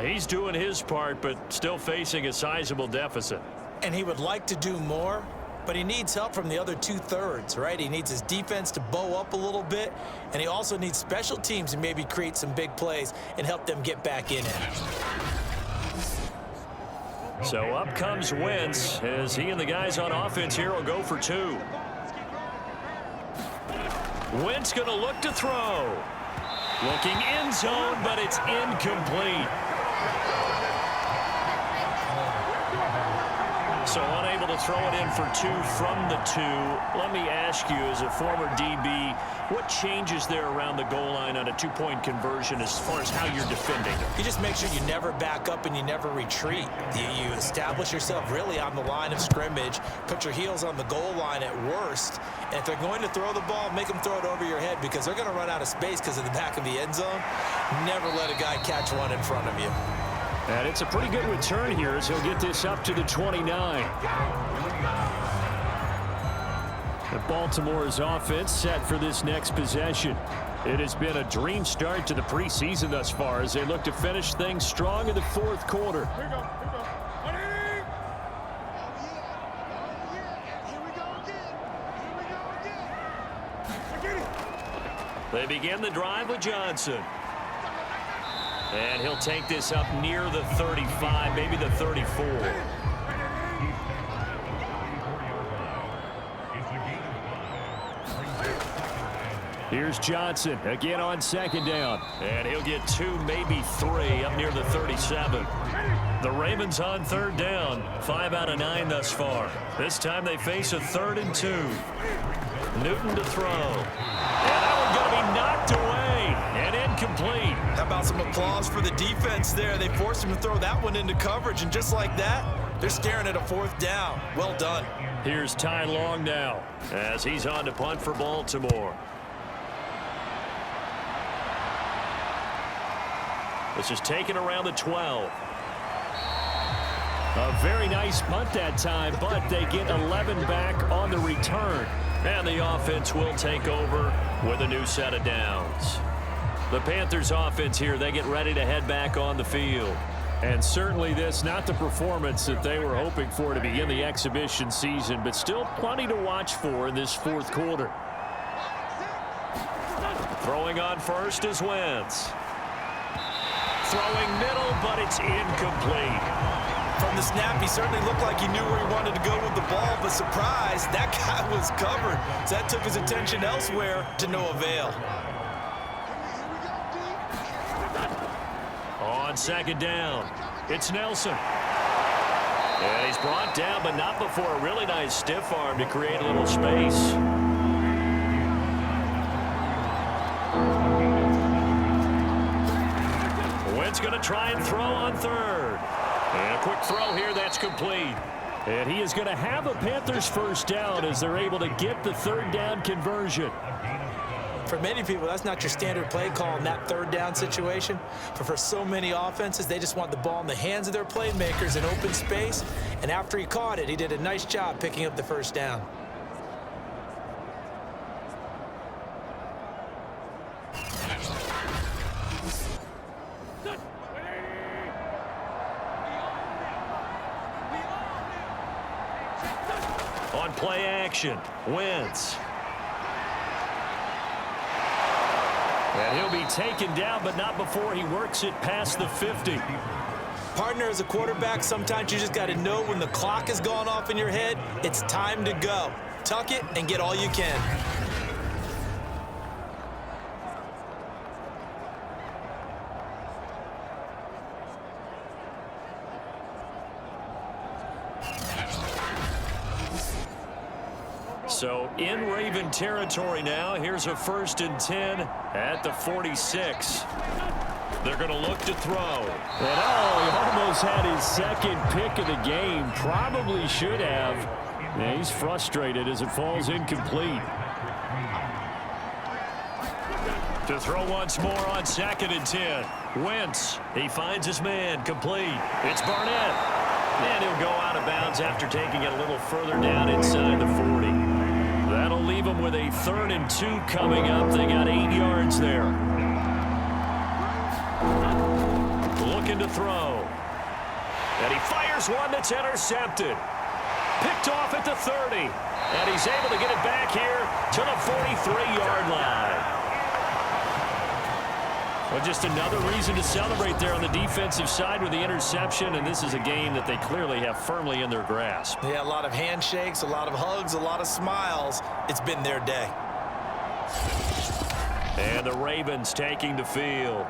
He's doing his part, but still facing a sizable deficit. And he would like to do more, but he needs help from the other 2/3, right? He needs his defense to bow up a little bit, and he also needs special teams to maybe create some big plays and help them get back in it. So up comes Wentz as he and the guys on offense here will go for 2. Wentz going to look to throw. Looking end zone, but it's incomplete. So unable to throw it in for 2 from the 2. Let me ask you, as a former DB, what changes there around the goal line on a 2-point conversion as far as how you're defending? You just make sure you never back up and you never retreat. You establish yourself really on the line of scrimmage, put your heels on the goal line at worst, and if they're going to throw the ball, make them throw it over your head because they're going to run out of space because of the back of the end zone. Never let a guy catch one in front of you. And it's a pretty good return here as he'll get this up to the 29. The Baltimore's offense set for this next possession. It has been a dream start to the preseason thus far as they look to finish things strong in the 4th quarter. Here we go. They begin the drive with Johnson. And he'll take this up near the 35, maybe the 34. Here's Johnson again on 2nd down. And he'll get 2, maybe 3 up near the 37. The Ravens on 3rd down. 5 out of 9 thus far. This time they face a 3rd and 2. Newton to throw. And that one going to be knocked away and incomplete. How about some applause for the defense there? They forced him to throw that one into coverage, and just like that, they're staring at a 4th down. Well done. Here's Ty Long now as he's on to punt for Baltimore. This is taken around the 12. A very nice punt that time, but they get 11 back on the return. And the offense will take over with a new set of downs. The Panthers offense here, they get ready to head back on the field. And certainly this, not the performance that they were hoping for to begin the exhibition season, but still plenty to watch for in this 4th quarter. Throwing on first is Wentz. Throwing middle, but it's incomplete. From the snap, he certainly looked like he knew where he wanted to go with the ball, but surprise, that guy was covered. So that took his attention elsewhere to no avail. On second down, it's Nelson. And he's brought down, but not before a really nice stiff arm to create a little space. Wentz going to try and throw on third. And a quick throw here, that's complete. And he is going to have a Panthers first down as they're able to get the third down conversion. For many people, that's not your standard play call in that third down situation. But for so many offenses, they just want the ball in the hands of their playmakers in open space. And after he caught it, he did a nice job picking up the first down. On play action, Wentz. And he'll be taken down, but not before he works it past the 50. Partner, as a quarterback, sometimes you just got to know when the clock has gone off in your head, it's time to go. Tuck it and get all you can. So in Raven territory now. Here's a 1st and 10 at the 46. They're going to look to throw. And he almost had his second pick of the game. Probably should have. Yeah, he's frustrated as it falls incomplete. To throw once more on 2nd and 10. Wentz, he finds his man, complete. It's Barnett. And he'll go out of bounds after taking it a little further down inside the 40. That'll leave them with a 3rd and 2 coming up. They got 8 yards there. Looking to throw. And he fires one that's intercepted. Picked off at the 30. And he's able to get it back here to the 43-yard line. Well, just another reason to celebrate there on the defensive side with the interception, and this is a game that they clearly have firmly in their grasp. Yeah, a lot of handshakes, a lot of hugs, a lot of smiles. It's been their day. And the Ravens taking the field.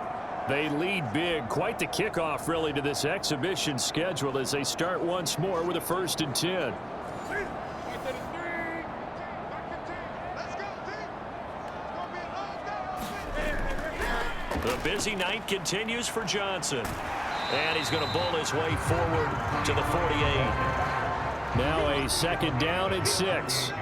They lead big. Quite the kickoff, really, to this exhibition schedule as they start once more with a 1st and 10. The busy night continues for Johnson. And he's going to bowl his way forward to the 48. Now a 2nd down and 6.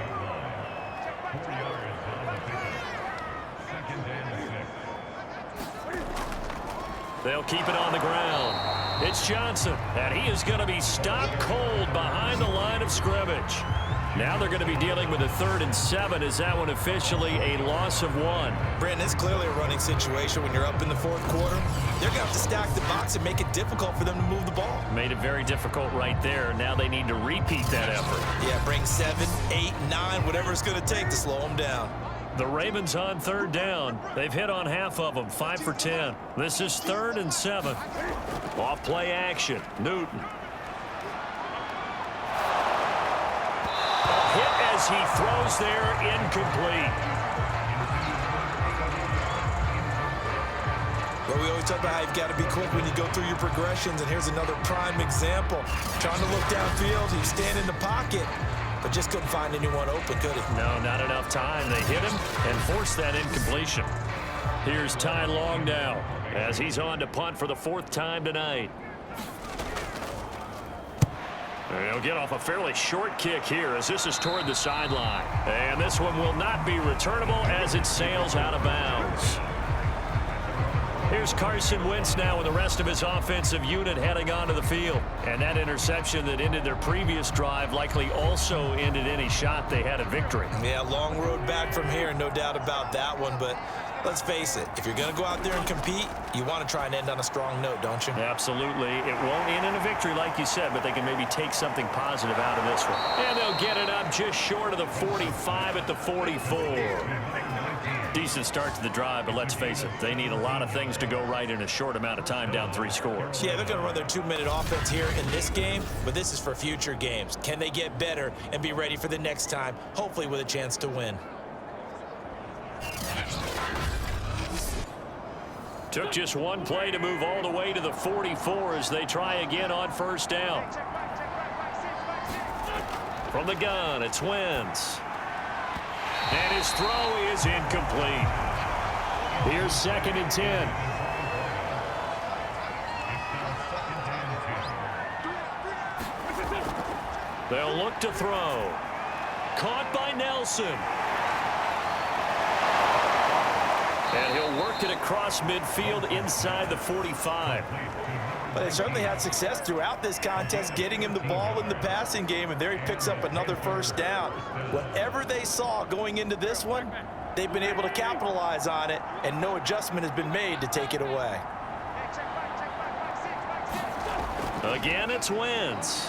They'll keep it on the ground. It's Johnson, and he is going to be stopped cold behind the line of scrimmage. Now they're going to be dealing with a 3rd and 7. Is that one officially a loss of 1? Brandon, it's clearly a running situation when you're up in the 4th quarter. They're going to have to stack the box and make it difficult for them to move the ball. Made it very difficult right there. Now they need to repeat that effort. Yeah, bring 7, 8, 9, whatever it's going to take to slow them down. The Ravens on 3rd down. They've hit on half of them, 5 for 10. This is 3rd and 7. Off play action, Newton. Hit as he throws there, incomplete. Well, we always talk about how you've got to be quick when you go through your progressions, and here's another prime example. Trying to look downfield, he's standing in the pocket, but just couldn't find anyone open, could he? No, not enough time. They hit him and forced that incompletion. Here's Ty Long now as he's on to punt for the 4th time tonight. He'll get off a fairly short kick here as this is toward the sideline. And this one will not be returnable as it sails out of bounds. Here's Carson Wentz now with the rest of his offensive unit heading onto the field. And that interception that ended their previous drive likely also ended any shot they had at victory. Yeah, long road back from here, no doubt about that one. But let's face it, if you're going to go out there and compete, you want to try and end on a strong note, don't you? Absolutely. It won't end in a victory like you said, but they can maybe take something positive out of this one. And they'll get it up just short of the 45 at the 44. Decent start to the drive, but let's face it, they need a lot of things to go right in a short amount of time, down 3 scores. Yeah, they're going to run their 2-minute offense here in this game, but this is for future games. Can they get better and be ready for the next time, hopefully with a chance to win? Took just one play to move all the way to the 44 as they try again on first down. From the gun, it's Wentz. And his throw is incomplete. Here's 2nd and 10. They'll look to throw. Caught by Nelson. And he'll work it across midfield inside the 45. But they certainly had success throughout this contest, getting him the ball in the passing game, and there he picks up another first down. Whatever they saw going into this one, they've been able to capitalize on it, and no adjustment has been made to take it away. Again, it's Wentz.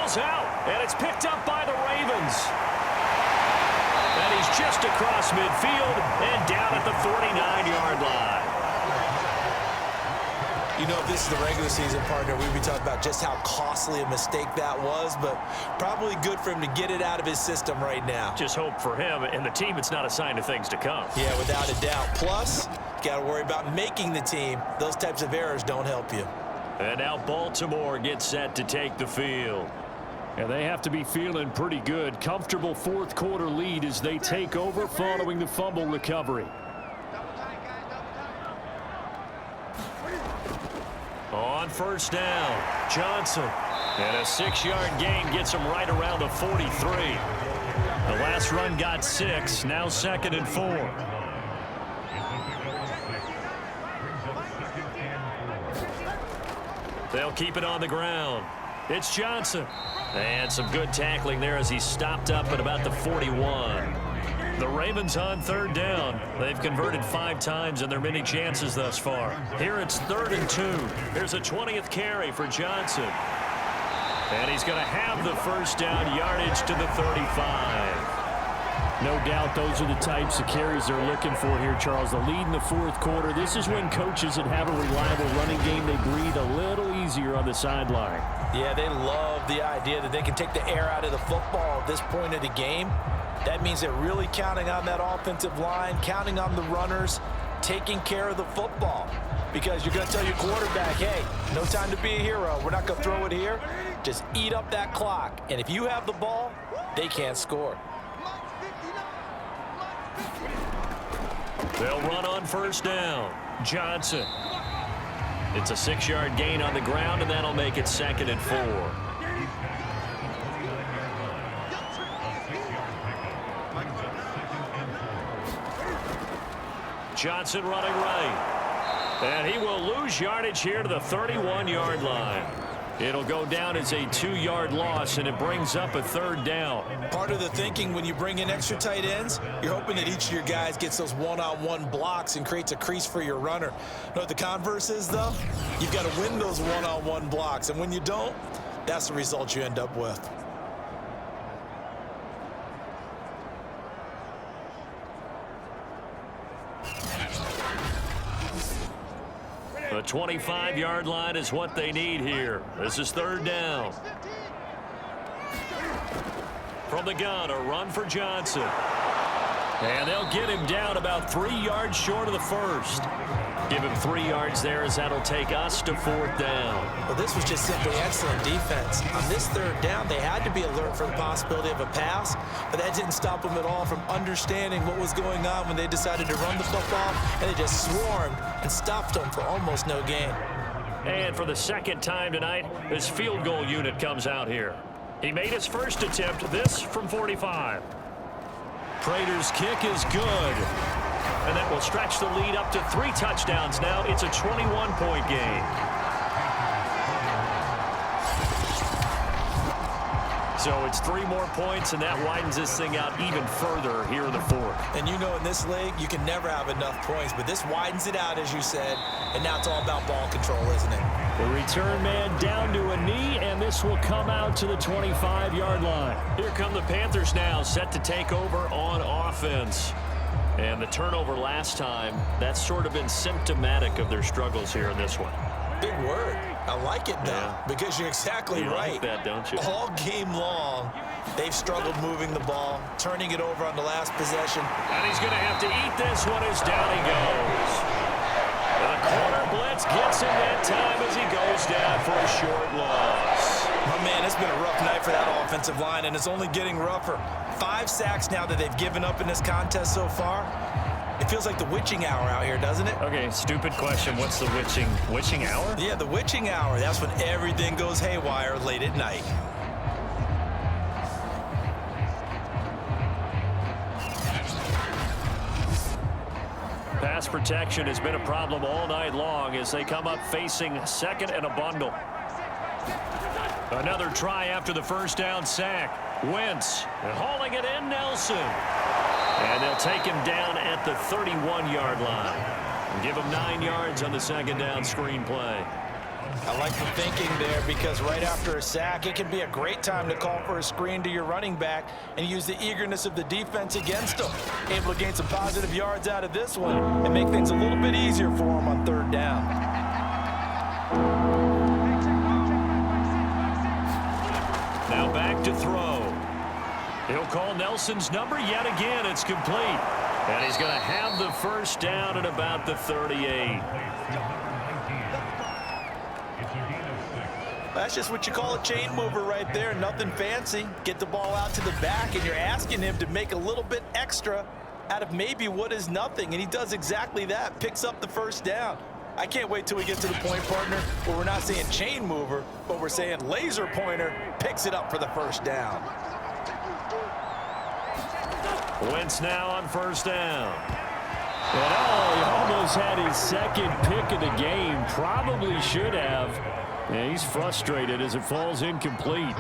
Out, and it's picked up by the Ravens. And he's just across midfield and down at the 49-yard line. You know, if this is the regular season, partner, we'd be talking about just how costly a mistake that was, but probably good for him to get it out of his system right now. Just hope for him and the team it's not a sign of things to come. Yeah, without a doubt. Plus, you got to worry about making the team. Those types of errors don't help you. And now Baltimore gets set to take the field. And they have to be feeling pretty good. Comfortable 4th quarter lead as they take over following the fumble recovery. On first down, Johnson. And a 6-yard gain gets him right around the 43. The last run got 6, now 2nd and 4. They'll keep it on the ground. It's Johnson. And some good tackling there as he stopped up at about the 41. The Ravens on 3rd down. They've converted 5 times in their many chances thus far. Here it's 3rd and 2. Here's a 20th carry for Johnson. And he's going to have the first down, yardage to the 35. No doubt those are the types of carries they're looking for here, Charles. The lead in the 4th quarter. This is when coaches that have a reliable running game, they breathe a little easier on the sideline. Yeah, they love the idea that they can take the air out of the football at this point of the game. That means they're really counting on that offensive line, counting on the runners, taking care of the football. Because you're going to tell your quarterback, hey, no time to be a hero. We're not going to throw it here. Just eat up that clock. And if you have the ball, they can't score. They'll run on first down. Johnson. It's a 6-yard gain on the ground, and that'll make it 2nd and 4. Johnson running right. And he will lose yardage here to the 31-yard line. It'll go down as a 2-yard loss, and it brings up a 3rd down. Part of the thinking when you bring in extra tight ends, you're hoping that each of your guys gets those one-on-one blocks and creates a crease for your runner. You know what the converse is, though? You've got to win those one-on-one blocks, and when you don't, that's the result you end up with. The 25-yard line is what they need here. This is 3rd down. From the gun, a run for Johnson. And they'll get him down about 3 yards short of the first. Give him 3 yards there as that'll take us to 4th down. Well, this was just simply excellent defense. On this 3rd down, they had to be alert for the possibility of a pass, but that didn't stop them at all from understanding what was going on when they decided to run the football, and they just swarmed and stopped them for almost no gain. And for the 2nd time tonight, this field goal unit comes out here. He made his first attempt, this from 45. Prater's kick is good. And that will stretch the lead up to 3 touchdowns now. It's a 21-point game. So it's 3 more points, and that widens this thing out even further here in the fourth. And you know in this league, you can never have enough points, but this widens it out, as you said, and now it's all about ball control, isn't it? The return man down to a knee, and this will come out to the 25-yard line. Here come the Panthers now, set to take over on offense. And the turnover last time, that's sort of been symptomatic of their struggles here in this one. Big word. I like it, though, because you're exactly right. You like that, don't you? All game long, they've struggled moving the ball, turning it over on the last possession. And he's going to have to eat this one as down he goes. The corner blitz gets him that time as he goes down for a short loss. Oh, man, it's been a rough night for that offensive line, and it's only getting rougher. 5 sacks now that they've given up in this contest so far. It feels like the witching hour out here, doesn't it? Okay, stupid question. What's the witching hour? Yeah, the witching hour. That's when everything goes haywire late at night. Pass protection has been a problem all night long as they come up facing second and a bundle. Another try after the first down sack. Wentz hauling it in, Nelson. And they'll take him down at the 31-yard line. And give him 9 yards on the second down screen play. I like the thinking there because right after a sack, it can be a great time to call for a screen to your running back and use the eagerness of the defense against them. Able to gain some positive yards out of this one and make things a little bit easier for them on third down. Now back to throw. He'll call Nelson's number yet again. It's complete. And he's going to have the first down at about the 38. That's just what you call a chain mover right there. Nothing fancy. Get the ball out to the back, and you're asking him to make a little bit extra out of maybe what is nothing. And he does exactly that. Picks up the first down. I can't wait till we get to the point, partner, where we're not saying chain mover, but we're saying laser pointer picks it up for the first down. Wentz now on first down. And he almost had his second pick of the game. Probably should have. Yeah, he's frustrated as it falls incomplete.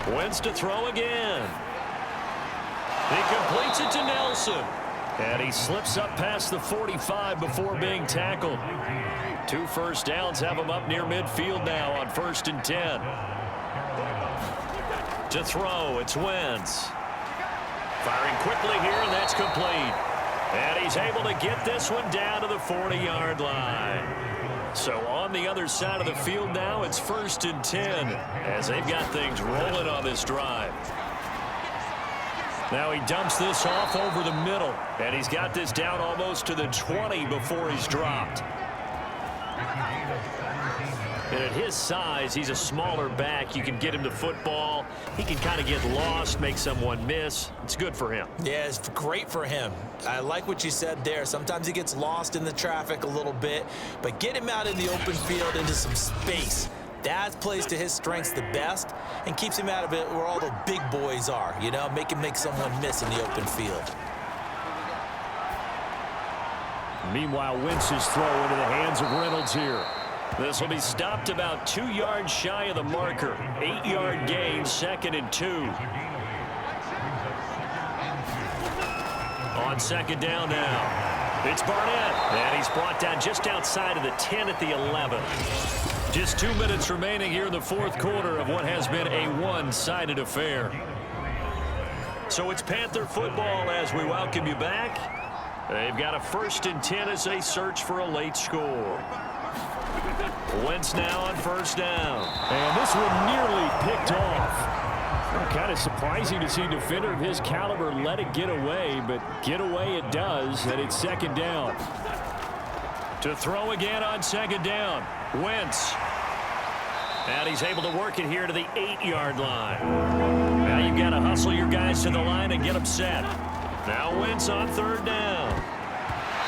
Wentz to throw again. He completes it to Nelson. And he slips up past the 45 before being tackled. 2 first downs have him up near midfield now on 1st and 10. To throw, it's Wentz. Firing quickly here, and that's complete. And he's able to get this one down to the 40-yard line. So on the other side of the field now, it's 1st and 10 as they've got things rolling on this drive. Now he dumps this off over the middle, and he's got this down almost to the 20 before he's dropped. And at his size, he's a smaller back. You can get him the football. He can kind of get lost, make someone miss. It's good for him. Yeah, it's great for him. I like what you said there. Sometimes he gets lost in the traffic a little bit, but get him out in the open field into some space. That plays to his strengths the best and keeps him out of it where all the big boys are, you know, make someone miss in the open field. Meanwhile, Wentz's throw into the hands of Reynolds here. This will be stopped about 2 yards shy of the marker. 8-yard gain, 2nd and 2. On 2nd down now. It's Barnett. And he's brought down just outside of the 10 at the 11. Just 2 minutes remaining here in the 4th quarter of what has been a one-sided affair. So it's Panther football as we welcome you back. They've got a 1st and 10 as they search for a late score. Wentz now on 1st down. And this one nearly picked off. Well, kind of surprising to see a defender of his caliber let it get away, but get away it does, and it's 2nd down. To throw again on 2nd down. Wentz. And he's able to work it here to the 8-yard line. Now you've got to hustle your guys to the line and get them set. Now Wentz on 3rd down.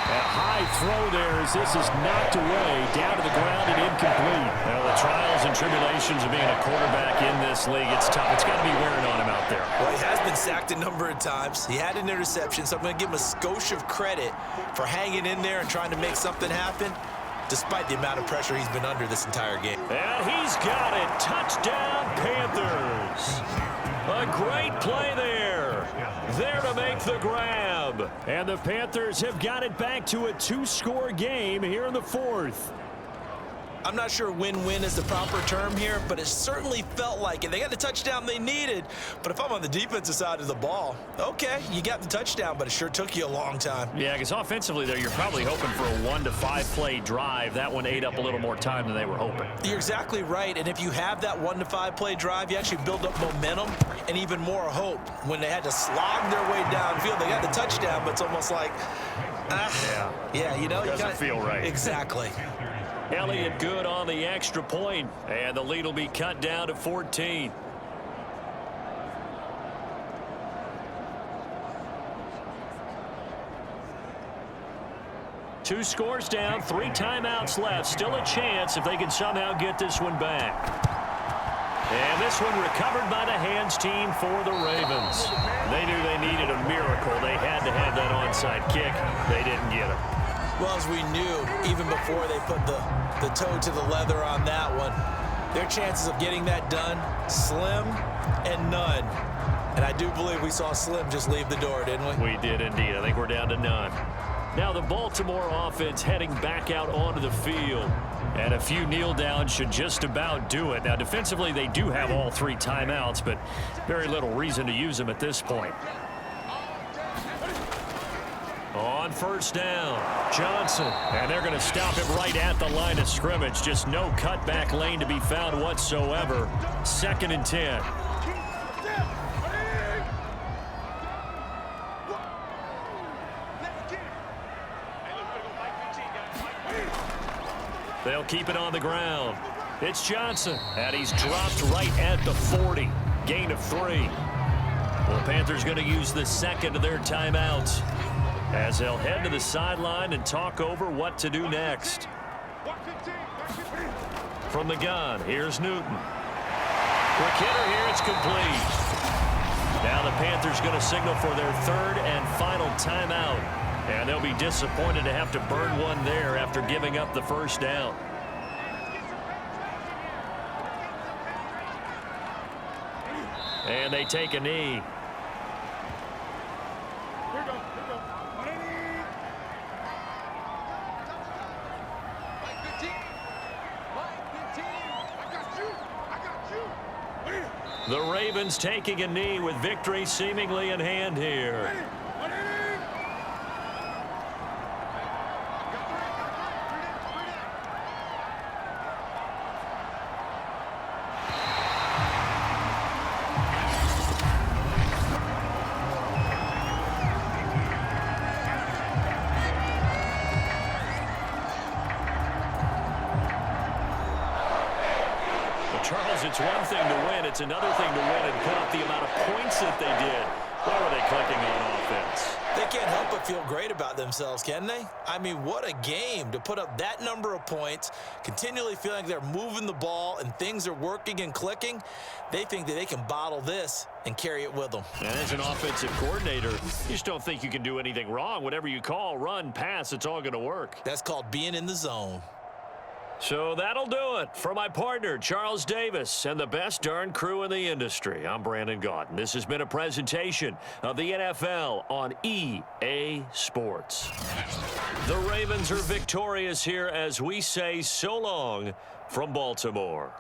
A high throw there as this is knocked away, down to the ground and incomplete. Well, the trials and tribulations of being a quarterback in this league, it's tough. It's got to be wearing on him out there. Well, he has been sacked a number of times. He had an interception, so I'm going to give him a skosh of credit for hanging in there and trying to make something happen. despite the amount of pressure he's been under this entire game. And he's got it. Touchdown, Panthers. A great play there. There to make the grab. And the Panthers have got it back to a 2-score game here in the 4th. I'm not sure win-win is the proper term here, but it certainly felt like it. They got the touchdown they needed, but if I'm on the defensive side of the ball, okay, you got the touchdown, but it sure took you a long time. Yeah, because offensively there, you're probably hoping for a 1 to 5 play drive. That one ate up a little more time than they were hoping. You're exactly right, and if you have that 1 to 5 play drive, you actually build up momentum and even more hope. When they had to slog their way downfield, they got the touchdown, but it's almost like, yeah, you know, doesn't feel right. Exactly. Elliott good on the extra point, and the lead will be cut down to 14. Two scores down, 3 timeouts left. Still a chance if they can somehow get this one back. And this one recovered by the hands team for the Ravens. They knew they needed a miracle. They had to have that onside kick. They didn't get it. Well, as we knew, even before they put the toe to the leather on that one, their chances of getting that done, slim and none. And I do believe we saw Slim just leave the door, didn't we? We did indeed. I think we're down to none. Now the Baltimore offense heading back out onto the field. And a few kneel downs should just about do it. Now defensively they do have all 3 timeouts, but very little reason to use them at this point. On first down, Johnson, and they're going to stop him right at the line of scrimmage. Just no cutback lane to be found whatsoever. 2nd and 10. They'll keep it on the ground. It's Johnson, and he's dropped right at the 40. Gain of 3. The Panthers going to use the 2nd of their timeouts, as they'll head to the sideline and talk over what to do next. From the gun, here's Newton. Quick hitter here, it's complete. Now the Panthers going to signal for their 3rd and final timeout. And they'll be disappointed to have to burn one there after giving up the first down. And they take a knee. The Ravens taking a knee with victory seemingly in hand here. Charles, it's one thing to win. It's another thing to win and put up the amount of points that they did. Why were they clicking on offense? They can't help but feel great about themselves, can they? I mean, what a game to put up that number of points, continually feeling like they're moving the ball and things are working and clicking. They think that they can bottle this and carry it with them. And as an offensive coordinator, you just don't think you can do anything wrong. Whatever you call, run, pass, it's all going to work. That's called being in the zone. So that'll do it for my partner, Charles Davis, and the best darn crew in the industry. I'm Brandon Gaudin. This has been a presentation of the NFL on EA Sports. The Ravens are victorious here as we say so long from Baltimore.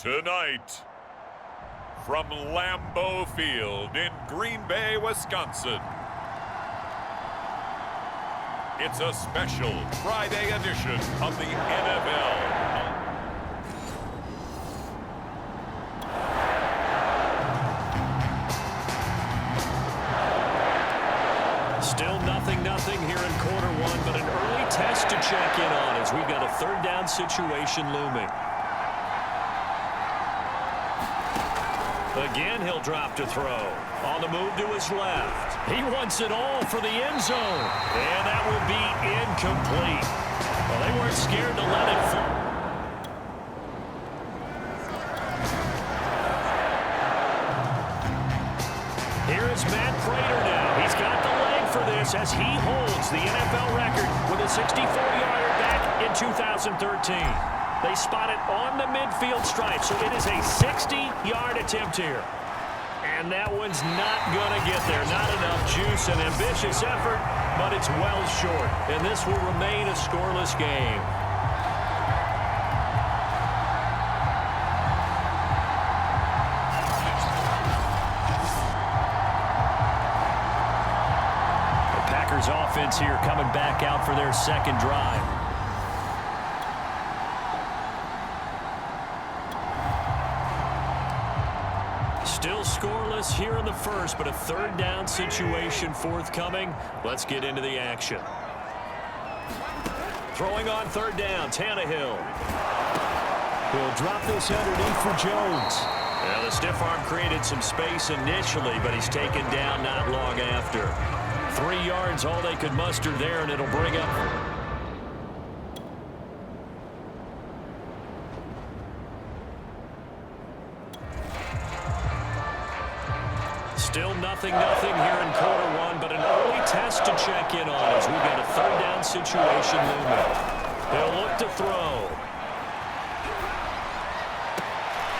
Tonight, from Lambeau Field in Green Bay, Wisconsin, it's a special Friday edition of the NFL. Still nothing here in quarter one, but an early test to check in on as we've got a third down situation looming. Again, he'll drop to throw. On the move to his left. He wants it all for the end zone. And that will be incomplete. Well, they weren't scared to let it fall. Here is Matt Prater now. He's got the leg for this as he holds the NFL record with a 64-yarder back in 2013. They spot it on the midfield stripe, so it is a 60-yard attempt here. And that one's not going to get there. Not enough juice, an ambitious effort, but it's well short. And this will remain a scoreless game. Offense here coming back out for their second drive. Still scoreless here in the first, but a third down situation forthcoming. Let's get into the action. Throwing on third down, Tannehill. He'll drop this underneath for Jones. Well, the stiff arm created some space initially, but he's taken down not long after. 3 yards, all they could muster there, and it'll bring up. Still nothing here in quarter one, but an early test to check in on as we've got a third down situation looming. They'll look to throw.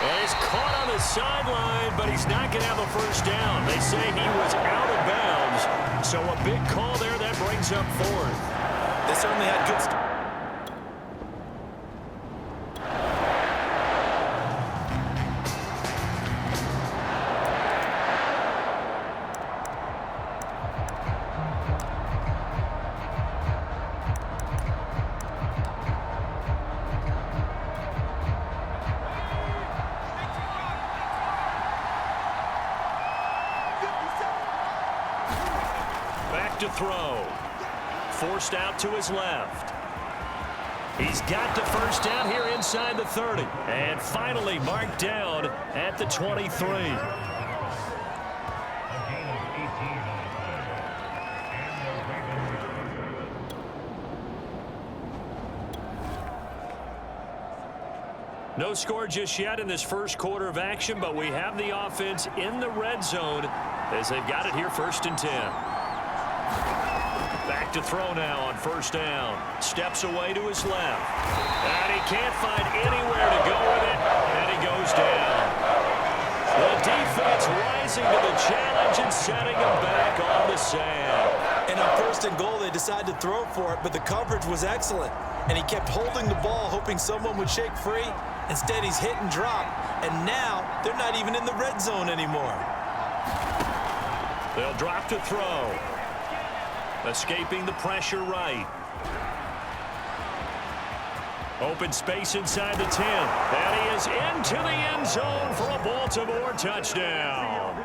Well, he's caught on the sideline, but he's not going to have a first down. They say he was out of bounds, so a big call there that brings up fourth. They certainly had good to throw. Forced out to his left. He's got the first down here inside the 30. And finally marked down at the 23. No score just yet in this first quarter of action, but we have the offense in the red zone as they've got it here first and 10. Back to throw now on first down. Steps away to his left. And he can't find anywhere to go with it. And he goes down. The defense rising to the challenge and setting him back on the sand. And on first and goal, they decided to throw for it, but the coverage was excellent. And he kept holding the ball, hoping someone would shake free. Instead, he's hit and drop. And now, they're not even in the red zone anymore. They'll drop to throw. Escaping the pressure right. Open space inside the 10. And he is into the end zone for a Baltimore touchdown.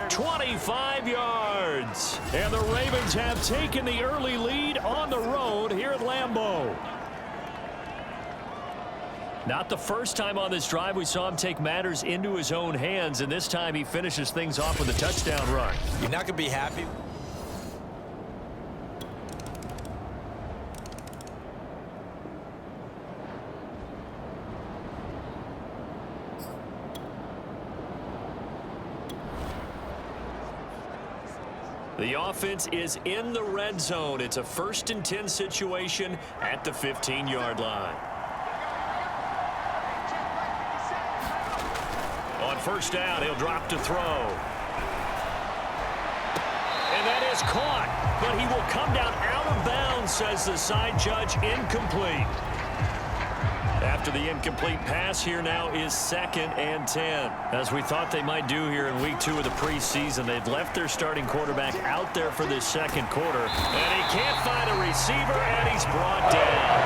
25 yards. And the Ravens have taken the early lead on the road here at Lambeau. Not the first time on this drive we saw him take matters into his own hands, and this time he finishes things off with a touchdown run. You're not going to be happy. The offense is in the red zone. It's a first and 10 situation at the 15-yard line. On first down, he'll drop to throw. And that is caught, but he will come down out of bounds, says the side judge, incomplete. after the incomplete pass. Here now is 2nd and 10. As we thought they might do here in week 2 of the preseason, they've left their starting quarterback out there for this second quarter. And he can't find a receiver, and he's brought down.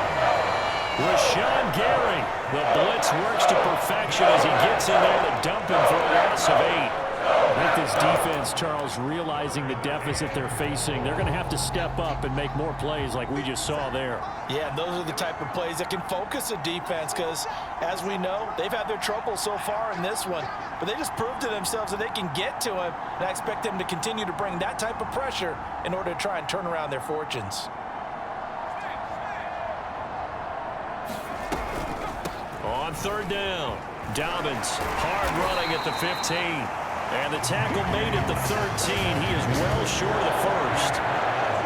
Rashawn Gary, the blitz works to perfection as he gets in there to dump him for a loss of 8. I think this defense, Charles, realizing the deficit they're facing, they're going to have to step up and make more plays like we just saw there. Yeah, those are the type of plays that can focus a defense because, as we know, they've had their trouble so far in this one. But they just proved to themselves that they can get to him, and I expect them to continue to bring that type of pressure in order to try and turn around their fortunes. On 3rd down, Dobbins hard running at the 15. And the tackle made at the 13. He is well short of the first.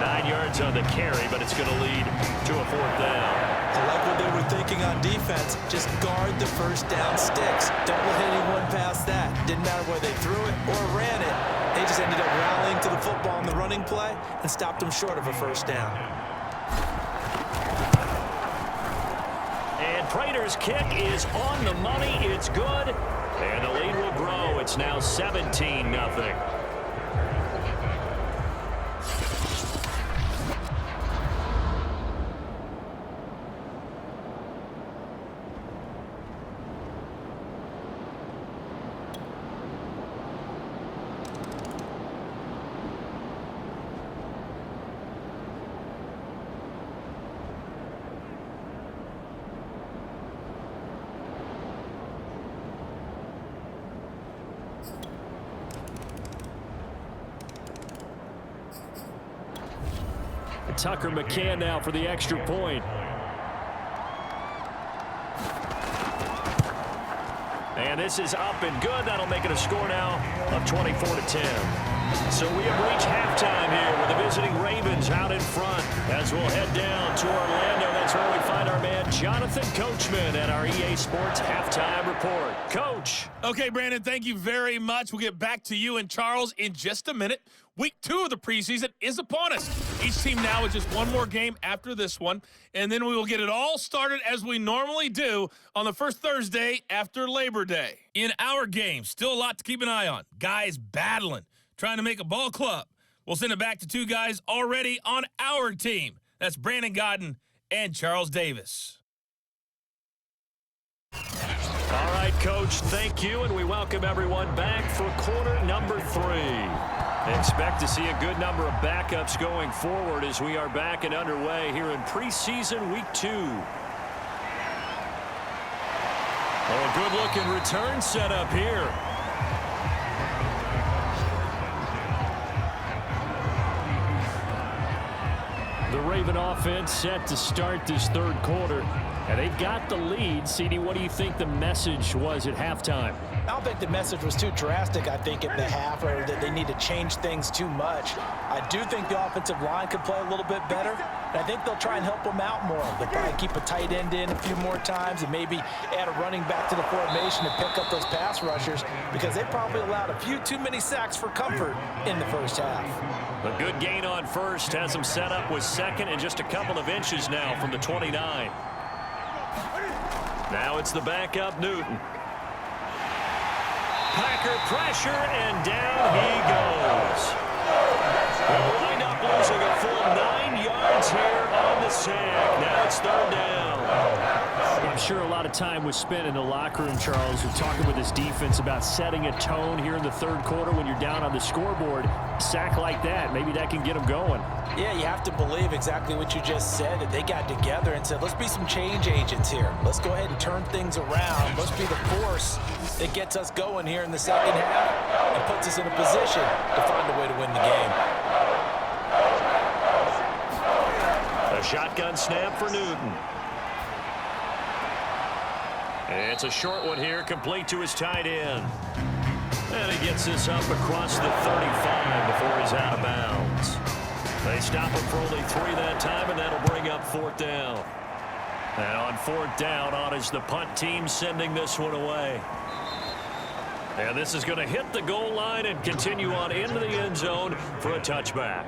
9 yards on the carry, but it's going to lead to a 4th down. I like what they were thinking on defense. Just guard the first down sticks. Don't let anyone pass that. Didn't matter whether they threw it or ran it. They just ended up rallying to the football in the running play and stopped them short of a first down. And Prater's kick is on the money. It's good. And the lead will grow. It's now 17-0. Tucker McCann now for the extra point. And this is up and good. That'll make it a score now of 24-10. So we have reached halftime here with the visiting Ravens out in front. As we'll head down to Orlando, that's where we find our man Jonathan Coachman at our EA Sports Halftime Report. Coach. Okay, Brandon, thank you very much. We'll get back to you and Charles in just a minute. Week 2 of the preseason is upon us. Each team now with just one more game after this one, and then we will get it all started as we normally do on the first Thursday after Labor Day. In our game, still a lot to keep an eye on. Guys battling, trying to make a ball club. We'll send it back to 2 guys already on our team. That's Brandon Godden and Charles Davis. All right, Coach, thank you, and we welcome everyone back for quarter number 3. Expect to see a good number of backups going forward as we are back and underway here in preseason week 2. Oh, a good-looking return setup here. The Raven offense set to start this 3rd quarter. And they've got the lead. CD, what do you think the message was at halftime? I don't think the message was too drastic, I think, at the half, or that they need to change things too much. I do think the offensive line could play a little bit better, and I think they'll try and help them out more. They'll probably keep a tight end in a few more times and maybe add a running back to the formation to pick up those pass rushers because they probably allowed a few too many sacks for comfort in the first half. A good gain on first has them set up with 2nd and just a couple of inches now from the 29. Now it's the backup, Newton. Packer pressure, and down he goes. They'll wind up losing a full 9 yards here on the sack. Now it's 3rd down. I'm sure a lot of time was spent in the locker room, Charles, talking with his defense about setting a tone here in the 3rd quarter when you're down on the scoreboard. Sack like that, maybe that can get them going. Yeah, you have to believe exactly what you just said, that they got together and said, let's be some change agents here. Let's go ahead and turn things around. Let's be the force that gets us going here in the 2nd half and puts us in a position to find a way to win the game. A shotgun snap for Newton. And it's a short one here, complete to his tight end. And he gets this up across the 35 before he's out of bounds. They stop him for only 3 that time, and that'll bring up 4th down. And on 4th down, on is the punt team sending this one away. And this is going to hit the goal line and continue on into the end zone for a touchback.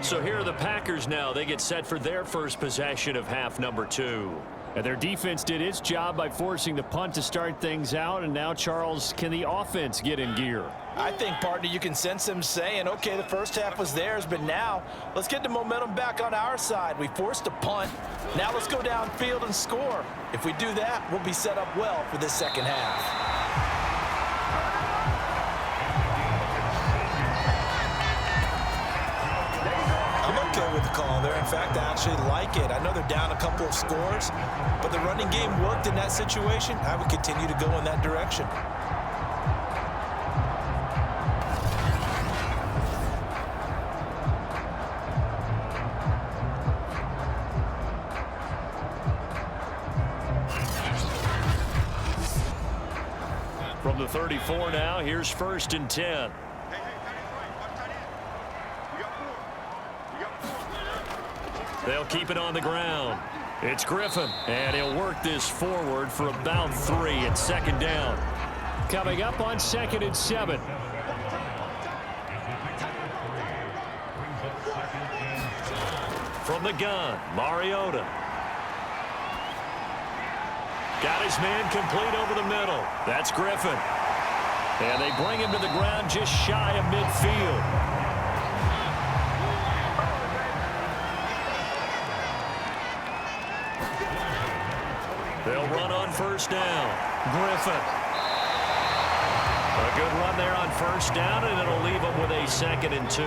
So here are the Packers now. They get set for their first possession of half number 2. And their defense did its job by forcing the punt to start things out. And now, Charles, can the offense get in gear? I think, partner, you can sense them saying, okay, the first half was theirs, but now let's get the momentum back on our side. We forced a punt. Now let's go downfield and score. If we do that, we'll be set up well for this second half. With the call there. In fact, I actually like it. I know they're down a couple of scores, but the running game worked in that situation. I would continue to go in that direction. From the 34 now, here's 1st and 10. They'll keep it on the ground. It's Griffin, and he'll work this forward for about 3 at 2nd down. Coming up on 2nd and 7. From the gun, Mariota. Got his man complete over the middle. That's Griffin. And they bring him to the ground just shy of midfield. They'll run on 1st down. Griffin. A good run there on 1st down, and it'll leave them with a 2nd and 2.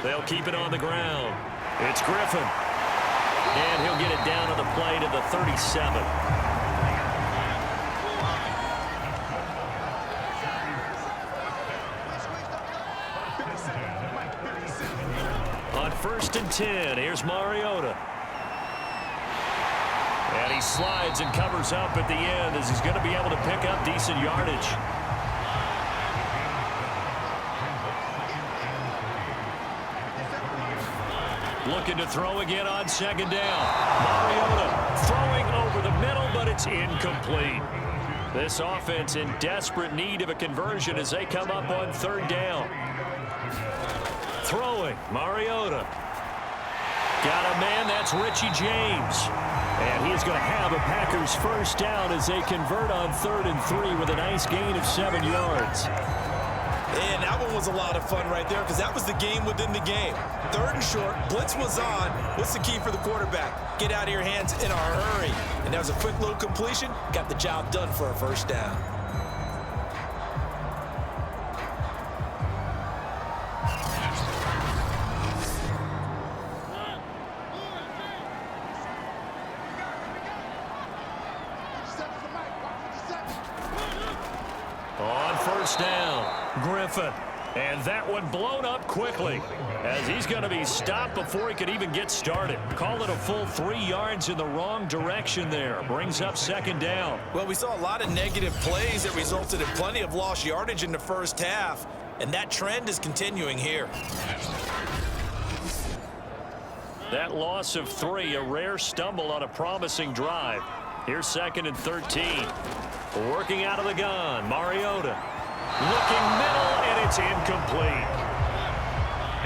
They'll keep it on the ground. It's Griffin. And he'll get it down to the play to the 37. On 1st and 10, here's Mariota. And he slides and covers up at the end as he's going to be able to pick up decent yardage. Looking to throw again on 2nd down. Mariota throwing over the middle, but it's incomplete. This offense in desperate need of a conversion as they come up on 3rd down. Throwing, Mariota. Got a man, that's Richie James. And he's going to have a Packers 1st down as they convert on 3rd and 3 with a nice gain of 7 yards. And that one was a lot of fun right there because that was the game within the game. 3rd and short, blitz was on. What's the key for the quarterback? Get out of your hands in a hurry. And that was a quick little completion. Got the job done for a 1st down. On 1st down, Griffin. And that one blown up quickly as he's going to be stopped before he could even get started. Call it a full 3 yards in the wrong direction there. Brings up 2nd down. Well, we saw a lot of negative plays that resulted in plenty of lost yardage in the 1st half. And that trend is continuing here. That loss of 3, a rare stumble on a promising drive. Here's 2nd and 13. Working out of the gun, Mariota. Looking middle, and it's incomplete.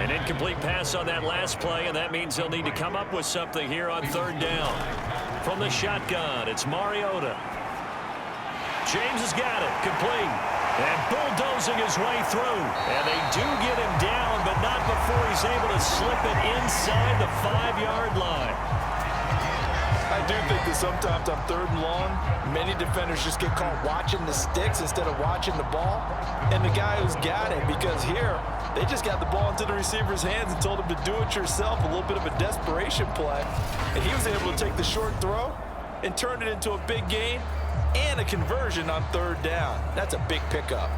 An incomplete pass on that last play, and that means they'll need to come up with something here on 3rd down. From the shotgun, it's Mariota. James has got it, complete. And bulldozing his way through. And they do get him down, but not before he's able to slip it inside the 5-yard line. I do think that sometimes on 3rd and long, many defenders just get caught watching the sticks instead of watching the ball. And the guy who's got it, because here, they just got the ball into the receiver's hands and told him to do it yourself, a little bit of a desperation play. And he was able to take the short throw and turn it into a big gain and a conversion on 3rd down. That's a big pickup.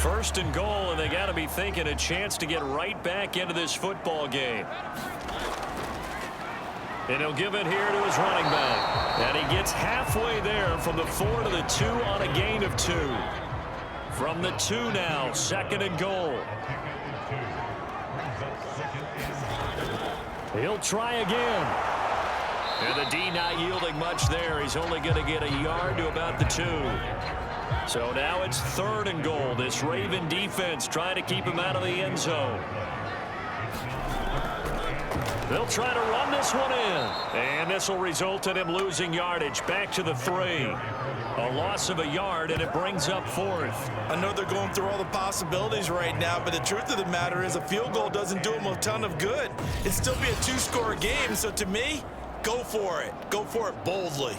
First and goal, and they got to be thinking a chance to get right back into this football game. And he'll give it here to his running back. And he gets halfway there from the 4 to the 2 on a gain of 2. From the 2 now, 2nd and goal. He'll try again. And the D not yielding much there. He's only going to get a yard to about the 2. So now it's 3rd and goal. This Raven defense trying to keep him out of the end zone. They'll try to run this one in. And this will result in him losing yardage. Back to the 3. A loss of a yard, and it brings up 4th. I know they're going through all the possibilities right now, but the truth of the matter is a field goal doesn't do them a ton of good. It'd still be a 2-score game, so to me, go for it. Go for it boldly.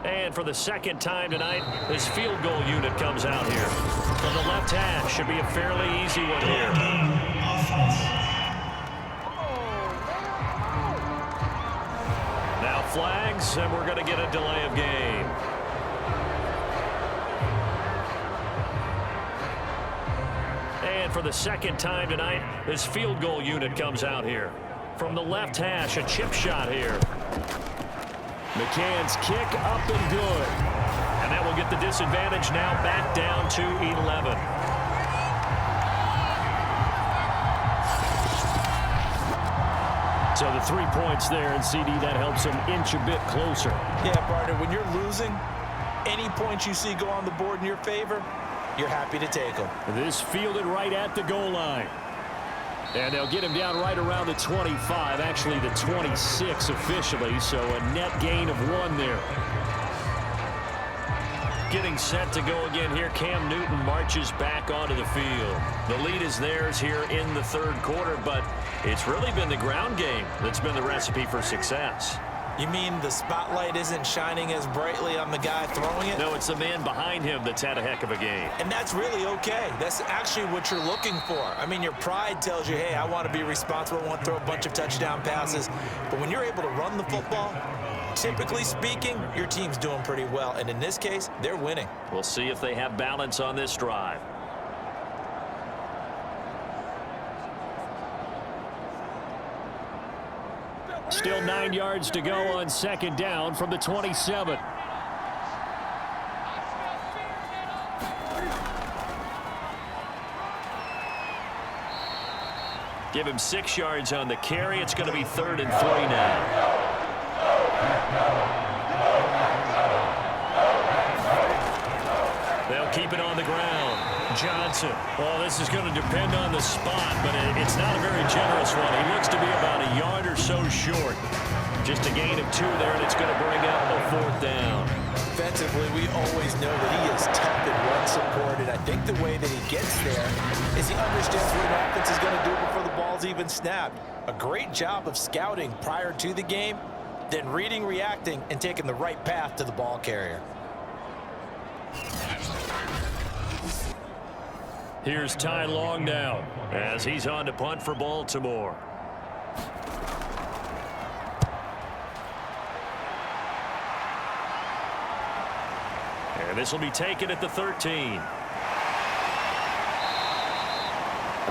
And for the second time tonight, this field goal unit comes out here. From the left hash, should be a fairly easy one here. Now flags, and we're going to get a delay of game. And for the second time tonight, this field goal unit comes out here. From the left hash, a chip shot here. McCann's kick up and good. And that will get the disadvantage now back down to 11. So the 3 points there, and CD, that helps them inch a bit closer. Yeah, partner, when you're losing, any points you see go on the board in your favor, you're happy to take them. This fielded right at the goal line. And they'll get him down right around the 25, actually the 26 officially, so a net gain of 1 there. Getting set to go again here, Cam Newton marches back onto the field. The lead is theirs here in the third quarter, but it's really been the ground game that's been the recipe for success. You mean the spotlight isn't shining as brightly on the guy throwing it? No, it's the man behind him that's had a heck of a game. And that's really okay. That's actually what you're looking for. I mean, your pride tells you, hey, I want to be responsible, I want to throw a bunch of touchdown passes. But when you're able to run the football, typically speaking, your team's doing pretty well. And in this case, they're winning. We'll see if they have balance on this drive. Still 9 yards to go on second down from the 27. Give him 6 yards on the carry. It's going to be 3rd and 3 now. They'll keep it on the ground. Johnson. Well, this is going to depend on the spot, but it's not a very generous one. He looks to be about a yard or so short. Just a gain of 2 there, and it's going to bring up a 4th down. Defensively, we always know that he is tough in run support, and I think the way that he gets there is he understands what an offense is going to do before the ball's even snapped. A great job of scouting prior to the game, then reading, reacting, and taking the right path to the ball carrier. Here's Ty Long now as he's on to punt for Baltimore. And this will be taken at the 13.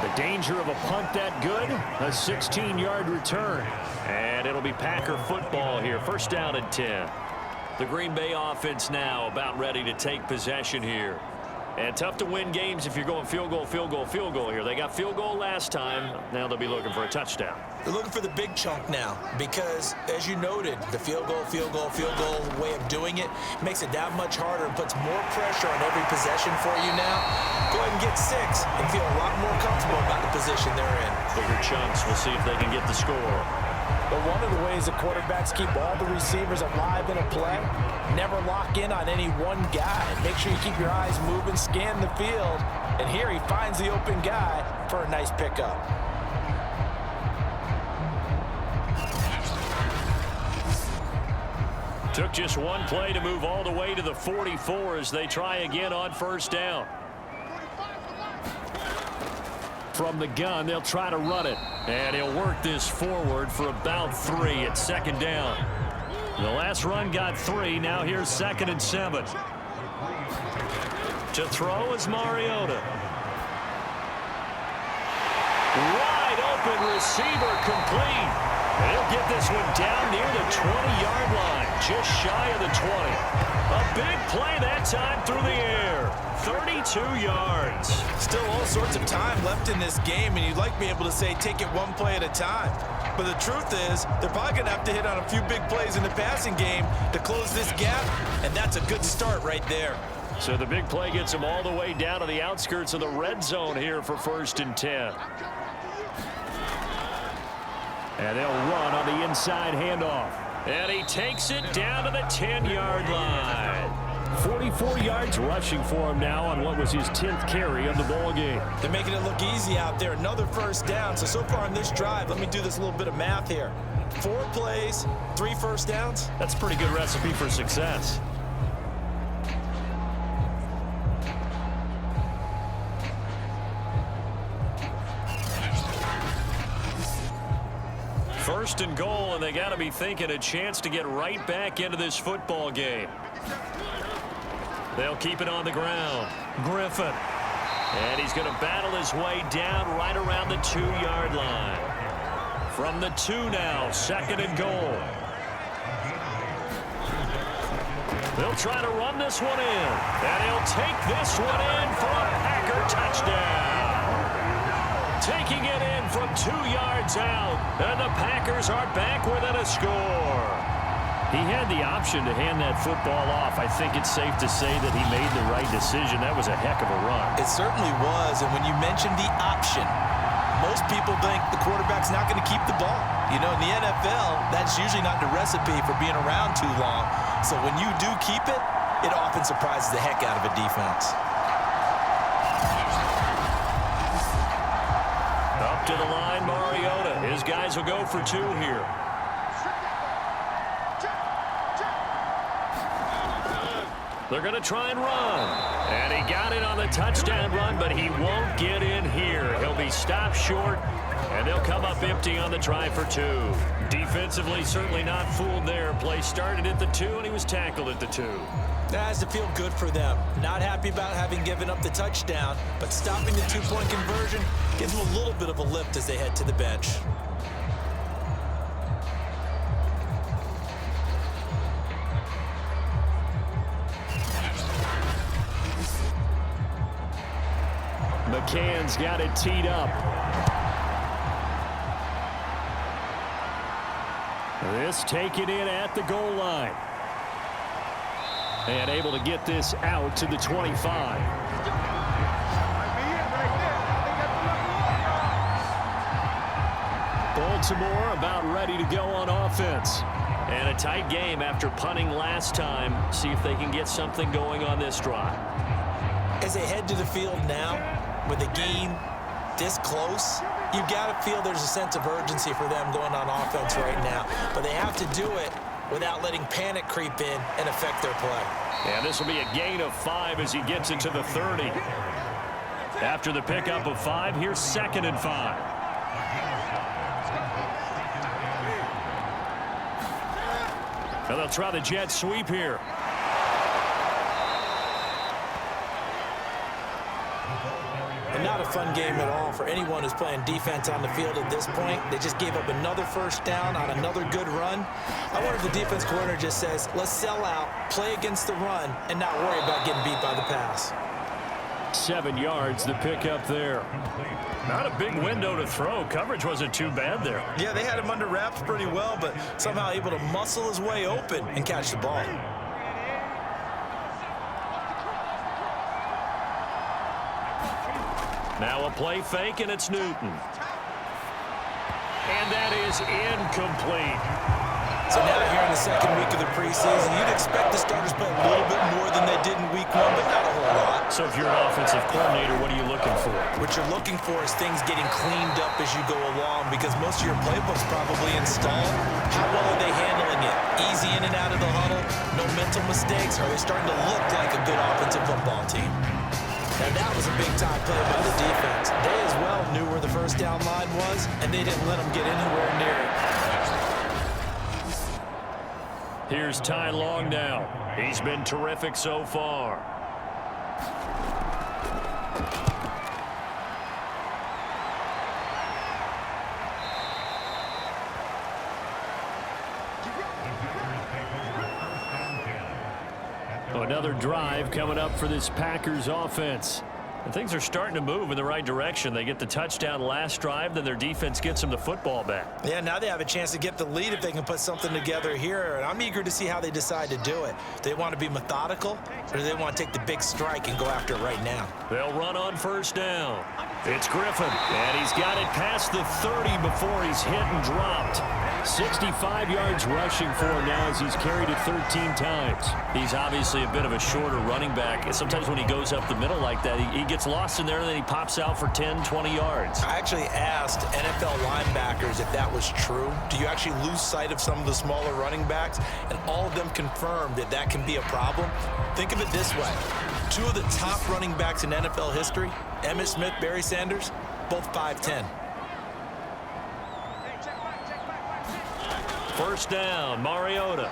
The danger of a punt that good, a 16-yard return. And it'll be Packer football here, 1st down and 10. The Green Bay offense now about ready to take possession here. And tough to win games if you're going field goal, field goal, field goal here. They got field goal last time. Now they'll be looking for a touchdown. They're looking for the big chunk now because, as you noted, the field goal way of doing it makes it that much harder and puts more pressure on every possession for you now. Go ahead and get 6 and feel a lot more comfortable about the position they're in. Bigger chunks. We'll see if they can get the score. But one of the ways that quarterbacks keep all the receivers alive in a play, never lock in on any one guy. Make sure you keep your eyes moving, scan the field, and here he finds the open guy for a nice pickup. Took just one play to move all the way to the 44 as they try again on 1st down. From the gun, they'll try to run it. And he'll work this forward for about 3 at 2nd down. The last run got 3. Now here's 2nd and 7. To throw is Mariota. Wide open receiver complete. And he'll get this one down near the 20-yard line, just shy of the 20. A big play that time through the air. 32 yards. Still all sorts of time left in this game, and you'd like to be able to say take it one play at a time. But the truth is, they're probably going to have to hit on a few big plays in the passing game to close this gap, and that's a good start right there. So the big play gets them all the way down to the outskirts of the red zone here for 1st and 10. And they'll run on the inside handoff. And he takes it down to the 10-yard line. 44 yards rushing for him now on what was his 10th carry of the ball game. They're making it look easy out there. Another 1st down. So far on this drive, let me do this little bit of math here. 4 plays, 3 first downs. That's a pretty good recipe for success. 1st and goal, and they got to be thinking a chance to get right back into this football game. They'll keep it on the ground. Griffin. And he's going to battle his way down right around the 2-yard line. From the 2 now, 2nd and goal. They'll try to run this one in. And he'll take this one in for a Packer touchdown. Taking it in from 2 yards out. And the Packers are back within a score. He had the option to hand that football off. I think it's safe to say that he made the right decision. That was a heck of a run. It certainly was. And when you mentioned the option, most people think the quarterback's not going to keep the ball. You know, in the NFL, that's usually not the recipe for being around too long. So when you do keep it, it often surprises the heck out of a defense. Up to the line, Mariota. His guys will go for 2 here. They're going to try and run. And he got it on the touchdown run, but he won't get in here. He'll be stopped short, and they'll come up empty on the try for 2. Defensively, certainly not fooled there. Play started at the 2, and he was tackled at the 2. That has to feel good for them. Not happy about having given up the touchdown, but stopping the 2-point conversion gives them a little bit of a lift as they head to the bench. McCann's got it teed up. This taken in at the goal line. And able to get this out to the 25. Baltimore about ready to go on offense. And a tight game after punting last time. See if they can get something going on this drive. As they head to the field now, with the game this close, you've got to feel there's a sense of urgency for them going on offense right now. But they have to do it without letting panic creep in and affect their play. And this will be a gain of 5 as he gets into the 30. After the pickup of 5, here's 2nd and 5. And they'll try the jet sweep here. And not a fun game at all for anyone who's playing defense on the field at this point. They just gave up another 1st down on another good run. I wonder if the defense coordinator just says, let's sell out, play against the run, and not worry about getting beat by the pass. 7 yards, the pickup there. Not a big window to throw. Coverage wasn't too bad there. Yeah, they had him under wraps pretty well, but somehow able to muscle his way open and catch the ball. Now a play fake, and it's Newton. And that is incomplete. So now here in the 2nd week of the preseason, you'd expect the starters to play a little bit more than they did in week 1, but not a whole lot. So if you're an offensive coordinator, what are you looking for? What you're looking for is things getting cleaned up as you go along, because most of your playbook's probably installed. How well are they handling it? Easy in and out of the huddle? No mental mistakes? Are they starting to look like a good offensive football team? Now that was a big-time play by the defense. They as well knew where the 1st down line was, and they didn't let them get anywhere near it. Here's Ty Long now. He's been terrific so far. Another drive coming up for this Packers offense. And things are starting to move in the right direction. They get the touchdown last drive, then their defense gets them the football back. Yeah, now they have a chance to get the lead if they can put something together here. And I'm eager to see how they decide to do it. Do they want to be methodical, or do they want to take the big strike and go after it right now? They'll run on 1st down. It's Griffin, and he's got it past the 30 before he's hit and dropped. 65 yards rushing for him now as he's carried it 13 times. He's obviously a bit of a shorter running back. Sometimes when he goes up the middle like that, he gets lost in there, and then he pops out for 10, 20 yards. I actually asked NFL linebackers if that was true. Do you actually lose sight of some of the smaller running backs? And all of them confirmed that that can be a problem. Think of it this way. 2 of the top running backs in NFL history, Emmitt Smith, Barry Sanders, both 5'10". first down, Mariota.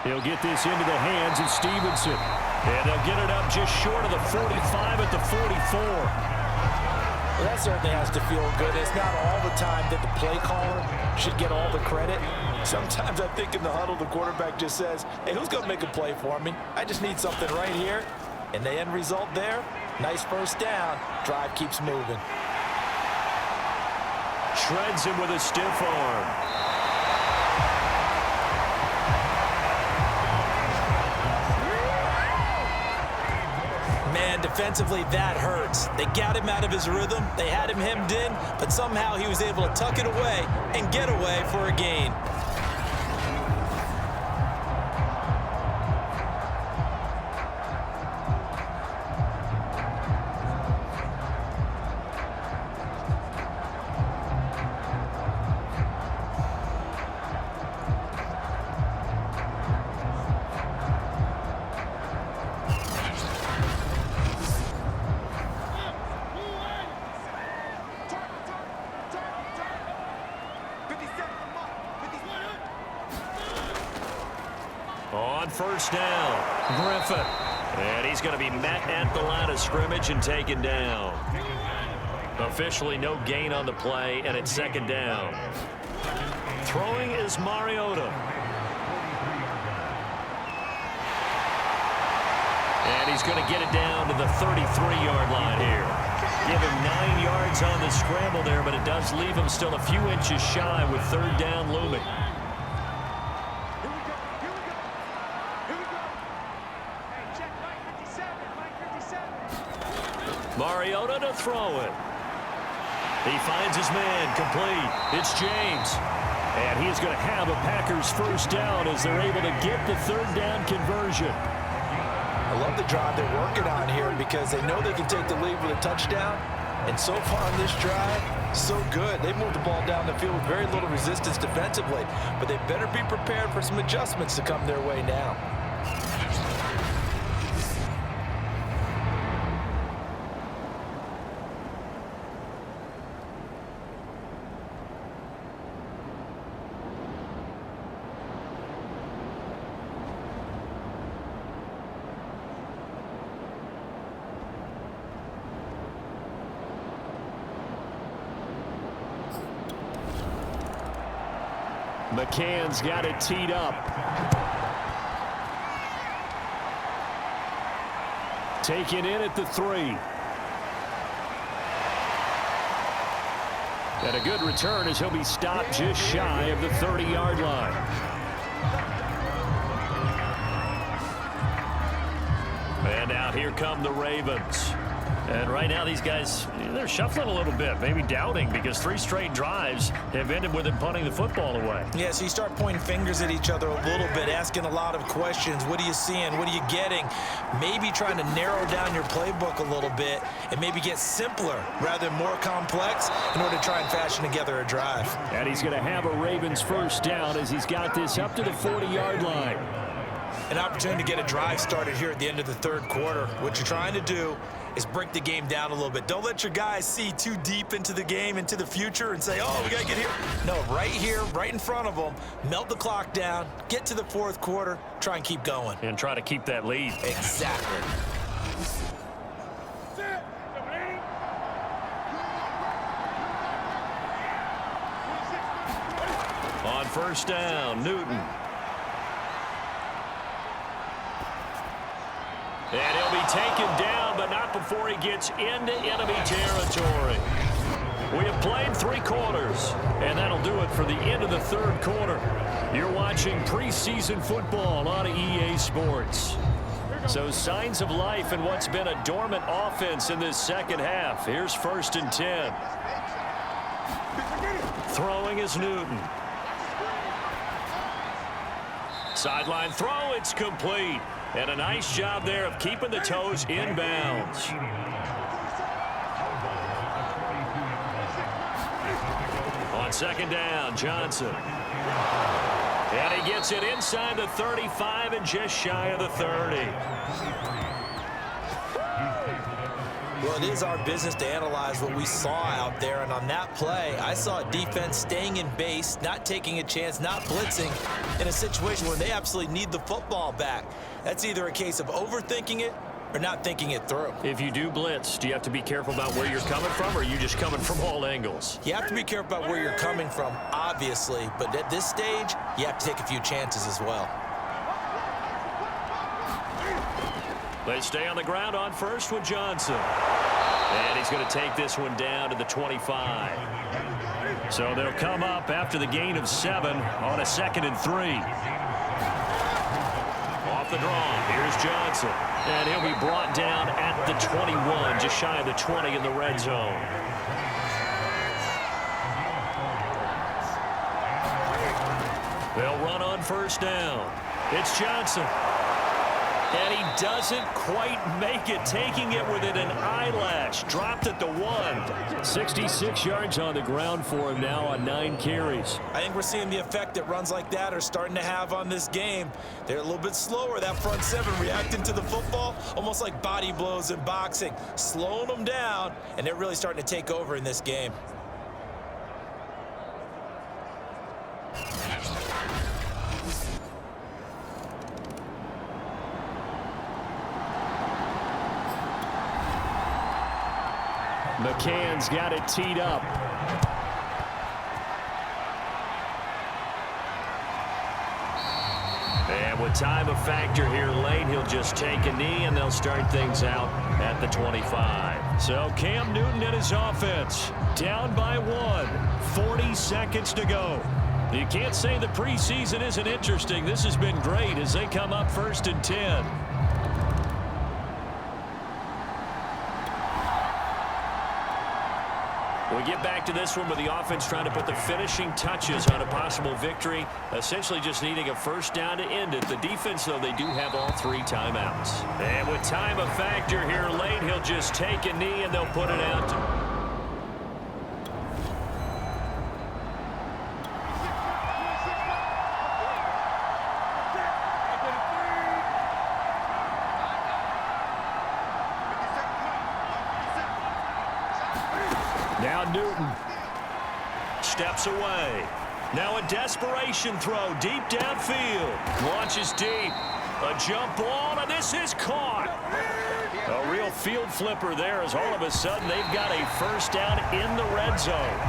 He'll get this into the hands of Stevenson. And they'll get it up just short of the 45 at the 44. Well, that certainly has to feel good. It's not all the time that the play caller should get all the credit. Sometimes I think in the huddle, the quarterback just says, hey, who's going to make a play for me? I just need something right here. And the end result there, nice first down. Drive keeps moving. Shreds him with a stiff arm. Man, defensively, that hurts. They got him out of his rhythm. They had him hemmed in, but somehow he was able to tuck it away and get away for a gain. On first down, Griffin. And he's going to be met at the line of scrimmage and taken down. Officially no gain on the play, and it's second down. Throwing is Mariota. And he's going to get it down to the 33-yard line here. Give him 9 yards on the scramble there, but it does leave him still a few inches shy with third down looming. Mariota to throw it. He finds his man complete. It's James. And he's going to have a Packers first down as they're able to get the third down conversion. I love the drive they're working on here because they know they can take the lead with a touchdown. And so far on this drive, so good. They moved the ball down the field with very little resistance defensively. But they better be prepared for some adjustments to come their way now. McCann's got it teed up. Taken in at the 3. And a good return as he'll be stopped just shy of the 30-yard line. And now here come the Ravens. And right now these guys, they're shuffling a little bit, maybe doubting, because 3 straight drives have ended with them punting the football away. Yeah, so you start pointing fingers at each other a little bit, asking a lot of questions. What are you seeing? What are you getting? Maybe trying to narrow down your playbook a little bit and maybe get simpler rather than more complex in order to try and fashion together a drive. And he's going to have a Ravens first down as he's got this up to the 40-yard line. An opportunity to get a drive started here at the end of the third quarter. What you're trying to do is break the game down a little bit. Don't let your guys see too deep into the game, into the future, and say, oh, we got to get here. No, right here, right in front of them, melt the clock down, get to the fourth quarter, try and keep going. And try to keep that lead. Exactly. On first down, Newton. And he'll be taken down, but not before he gets into enemy territory. We have played 3 quarters, and that'll do it for the end of the third quarter. You're watching preseason football on EA Sports. So signs of life in what's been a dormant offense in this second half. Here's 1st and 10. Throwing is Newton. Sideline throw, it's complete. And a nice job there of keeping the toes inbounds. On second down, Johnson. And he gets it inside the 35 and just shy of the 30. Well, it is our business to analyze what we saw out there, and on that play, I saw a defense staying in base, not taking a chance, not blitzing in a situation where they absolutely need the football back. That's either a case of overthinking it or not thinking it through. If you do blitz, do you have to be careful about where you're coming from, or are you just coming from all angles? You have to be careful about where you're coming from, obviously, but at this stage, you have to take a few chances as well. They stay on the ground on first with Johnson. And he's going to take this one down to the 25. So they'll come up after the gain of 7 on a 2nd and 3. Off the draw, here's Johnson. And he'll be brought down at the 21, just shy of the 20 in the red zone. They'll run on first down. It's Johnson. And he doesn't quite make it, taking it within an eyelash. Dropped at the 1. 66 yards on the ground for him now on 9 carries. I think we're seeing the effect that runs like that are starting to have on this game. They're a little bit slower, that front 7, reacting to the football, almost like body blows in boxing, slowing them down, and they're really starting to take over in this game. McCann's got it teed up. And with time a factor here late, he'll just take a knee, and they'll start things out at the 25. So Cam Newton and his offense down by 1. 40 seconds to go. You can't say the preseason isn't interesting. This has been great as they come up 1st and 10. We get back to this one with the offense trying to put the finishing touches on a possible victory, essentially just needing a first down to end it. The defense, though, they do have all 3 timeouts. And with time a factor here late, he'll just take a knee and they'll put it out. Now Newton steps away. Now a desperation throw deep downfield. Launches deep. A jump ball, and this is caught. A real field flipper there as all of a sudden they've got a first down in the red zone.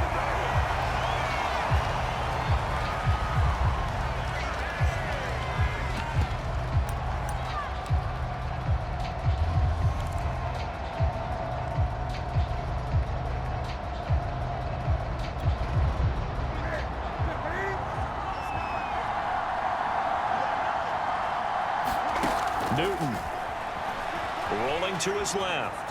Newton rolling to his left.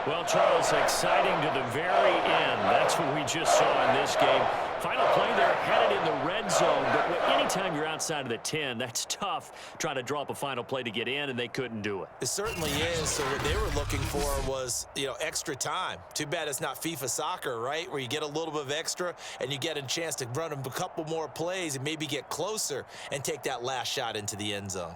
Well, Charles, exciting to the very end. That's what we just saw in this game. Final play there, headed in the red zone, but anytime you're outside of the 10, that's tough trying to draw up a final play to get in, and they couldn't do it. It certainly is. So what they were looking for was, extra time. Too bad it's not FIFA soccer, right, where you get a little bit of extra and you get a chance to run a couple more plays and maybe get closer and take that last shot into the end zone.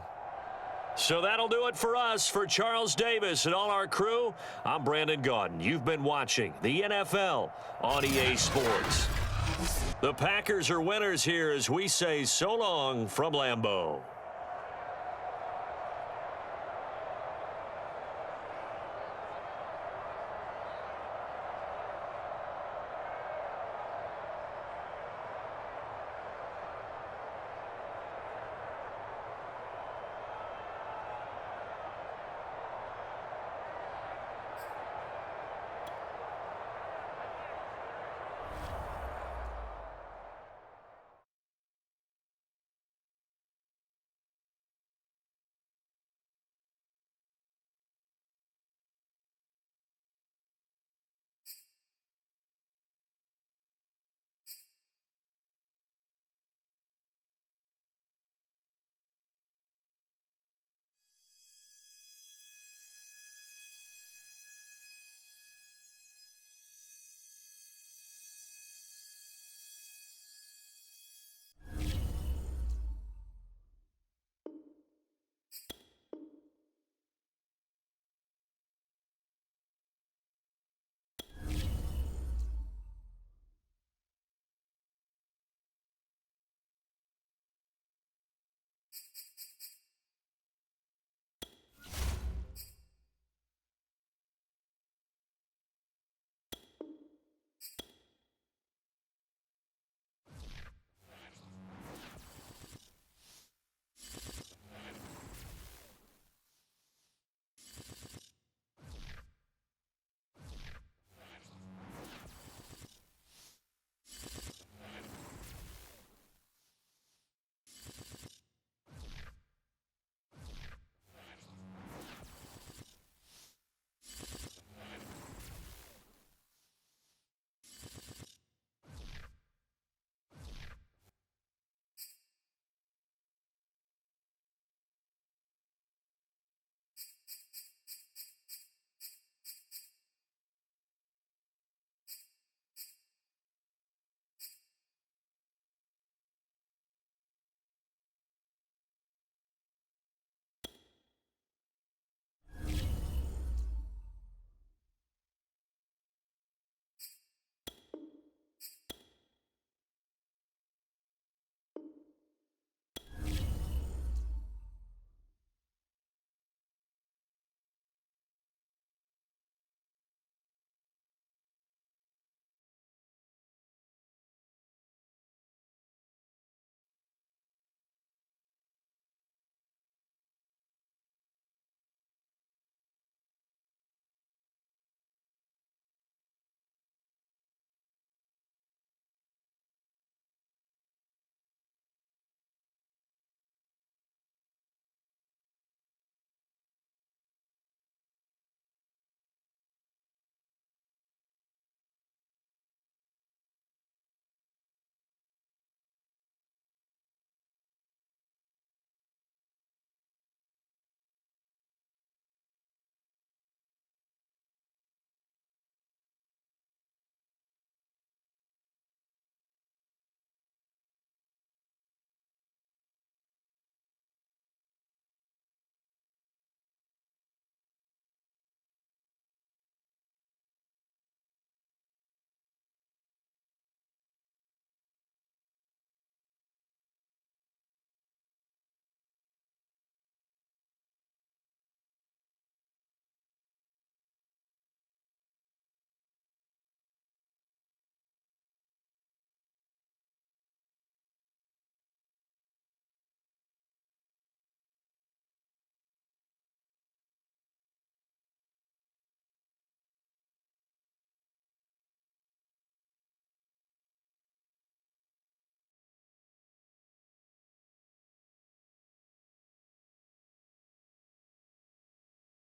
So that'll do it for us. For Charles Davis and all our crew, I'm Brandon Gaudin. You've been watching the NFL on EA Sports. The Packers are winners here as we say so long from Lambeau.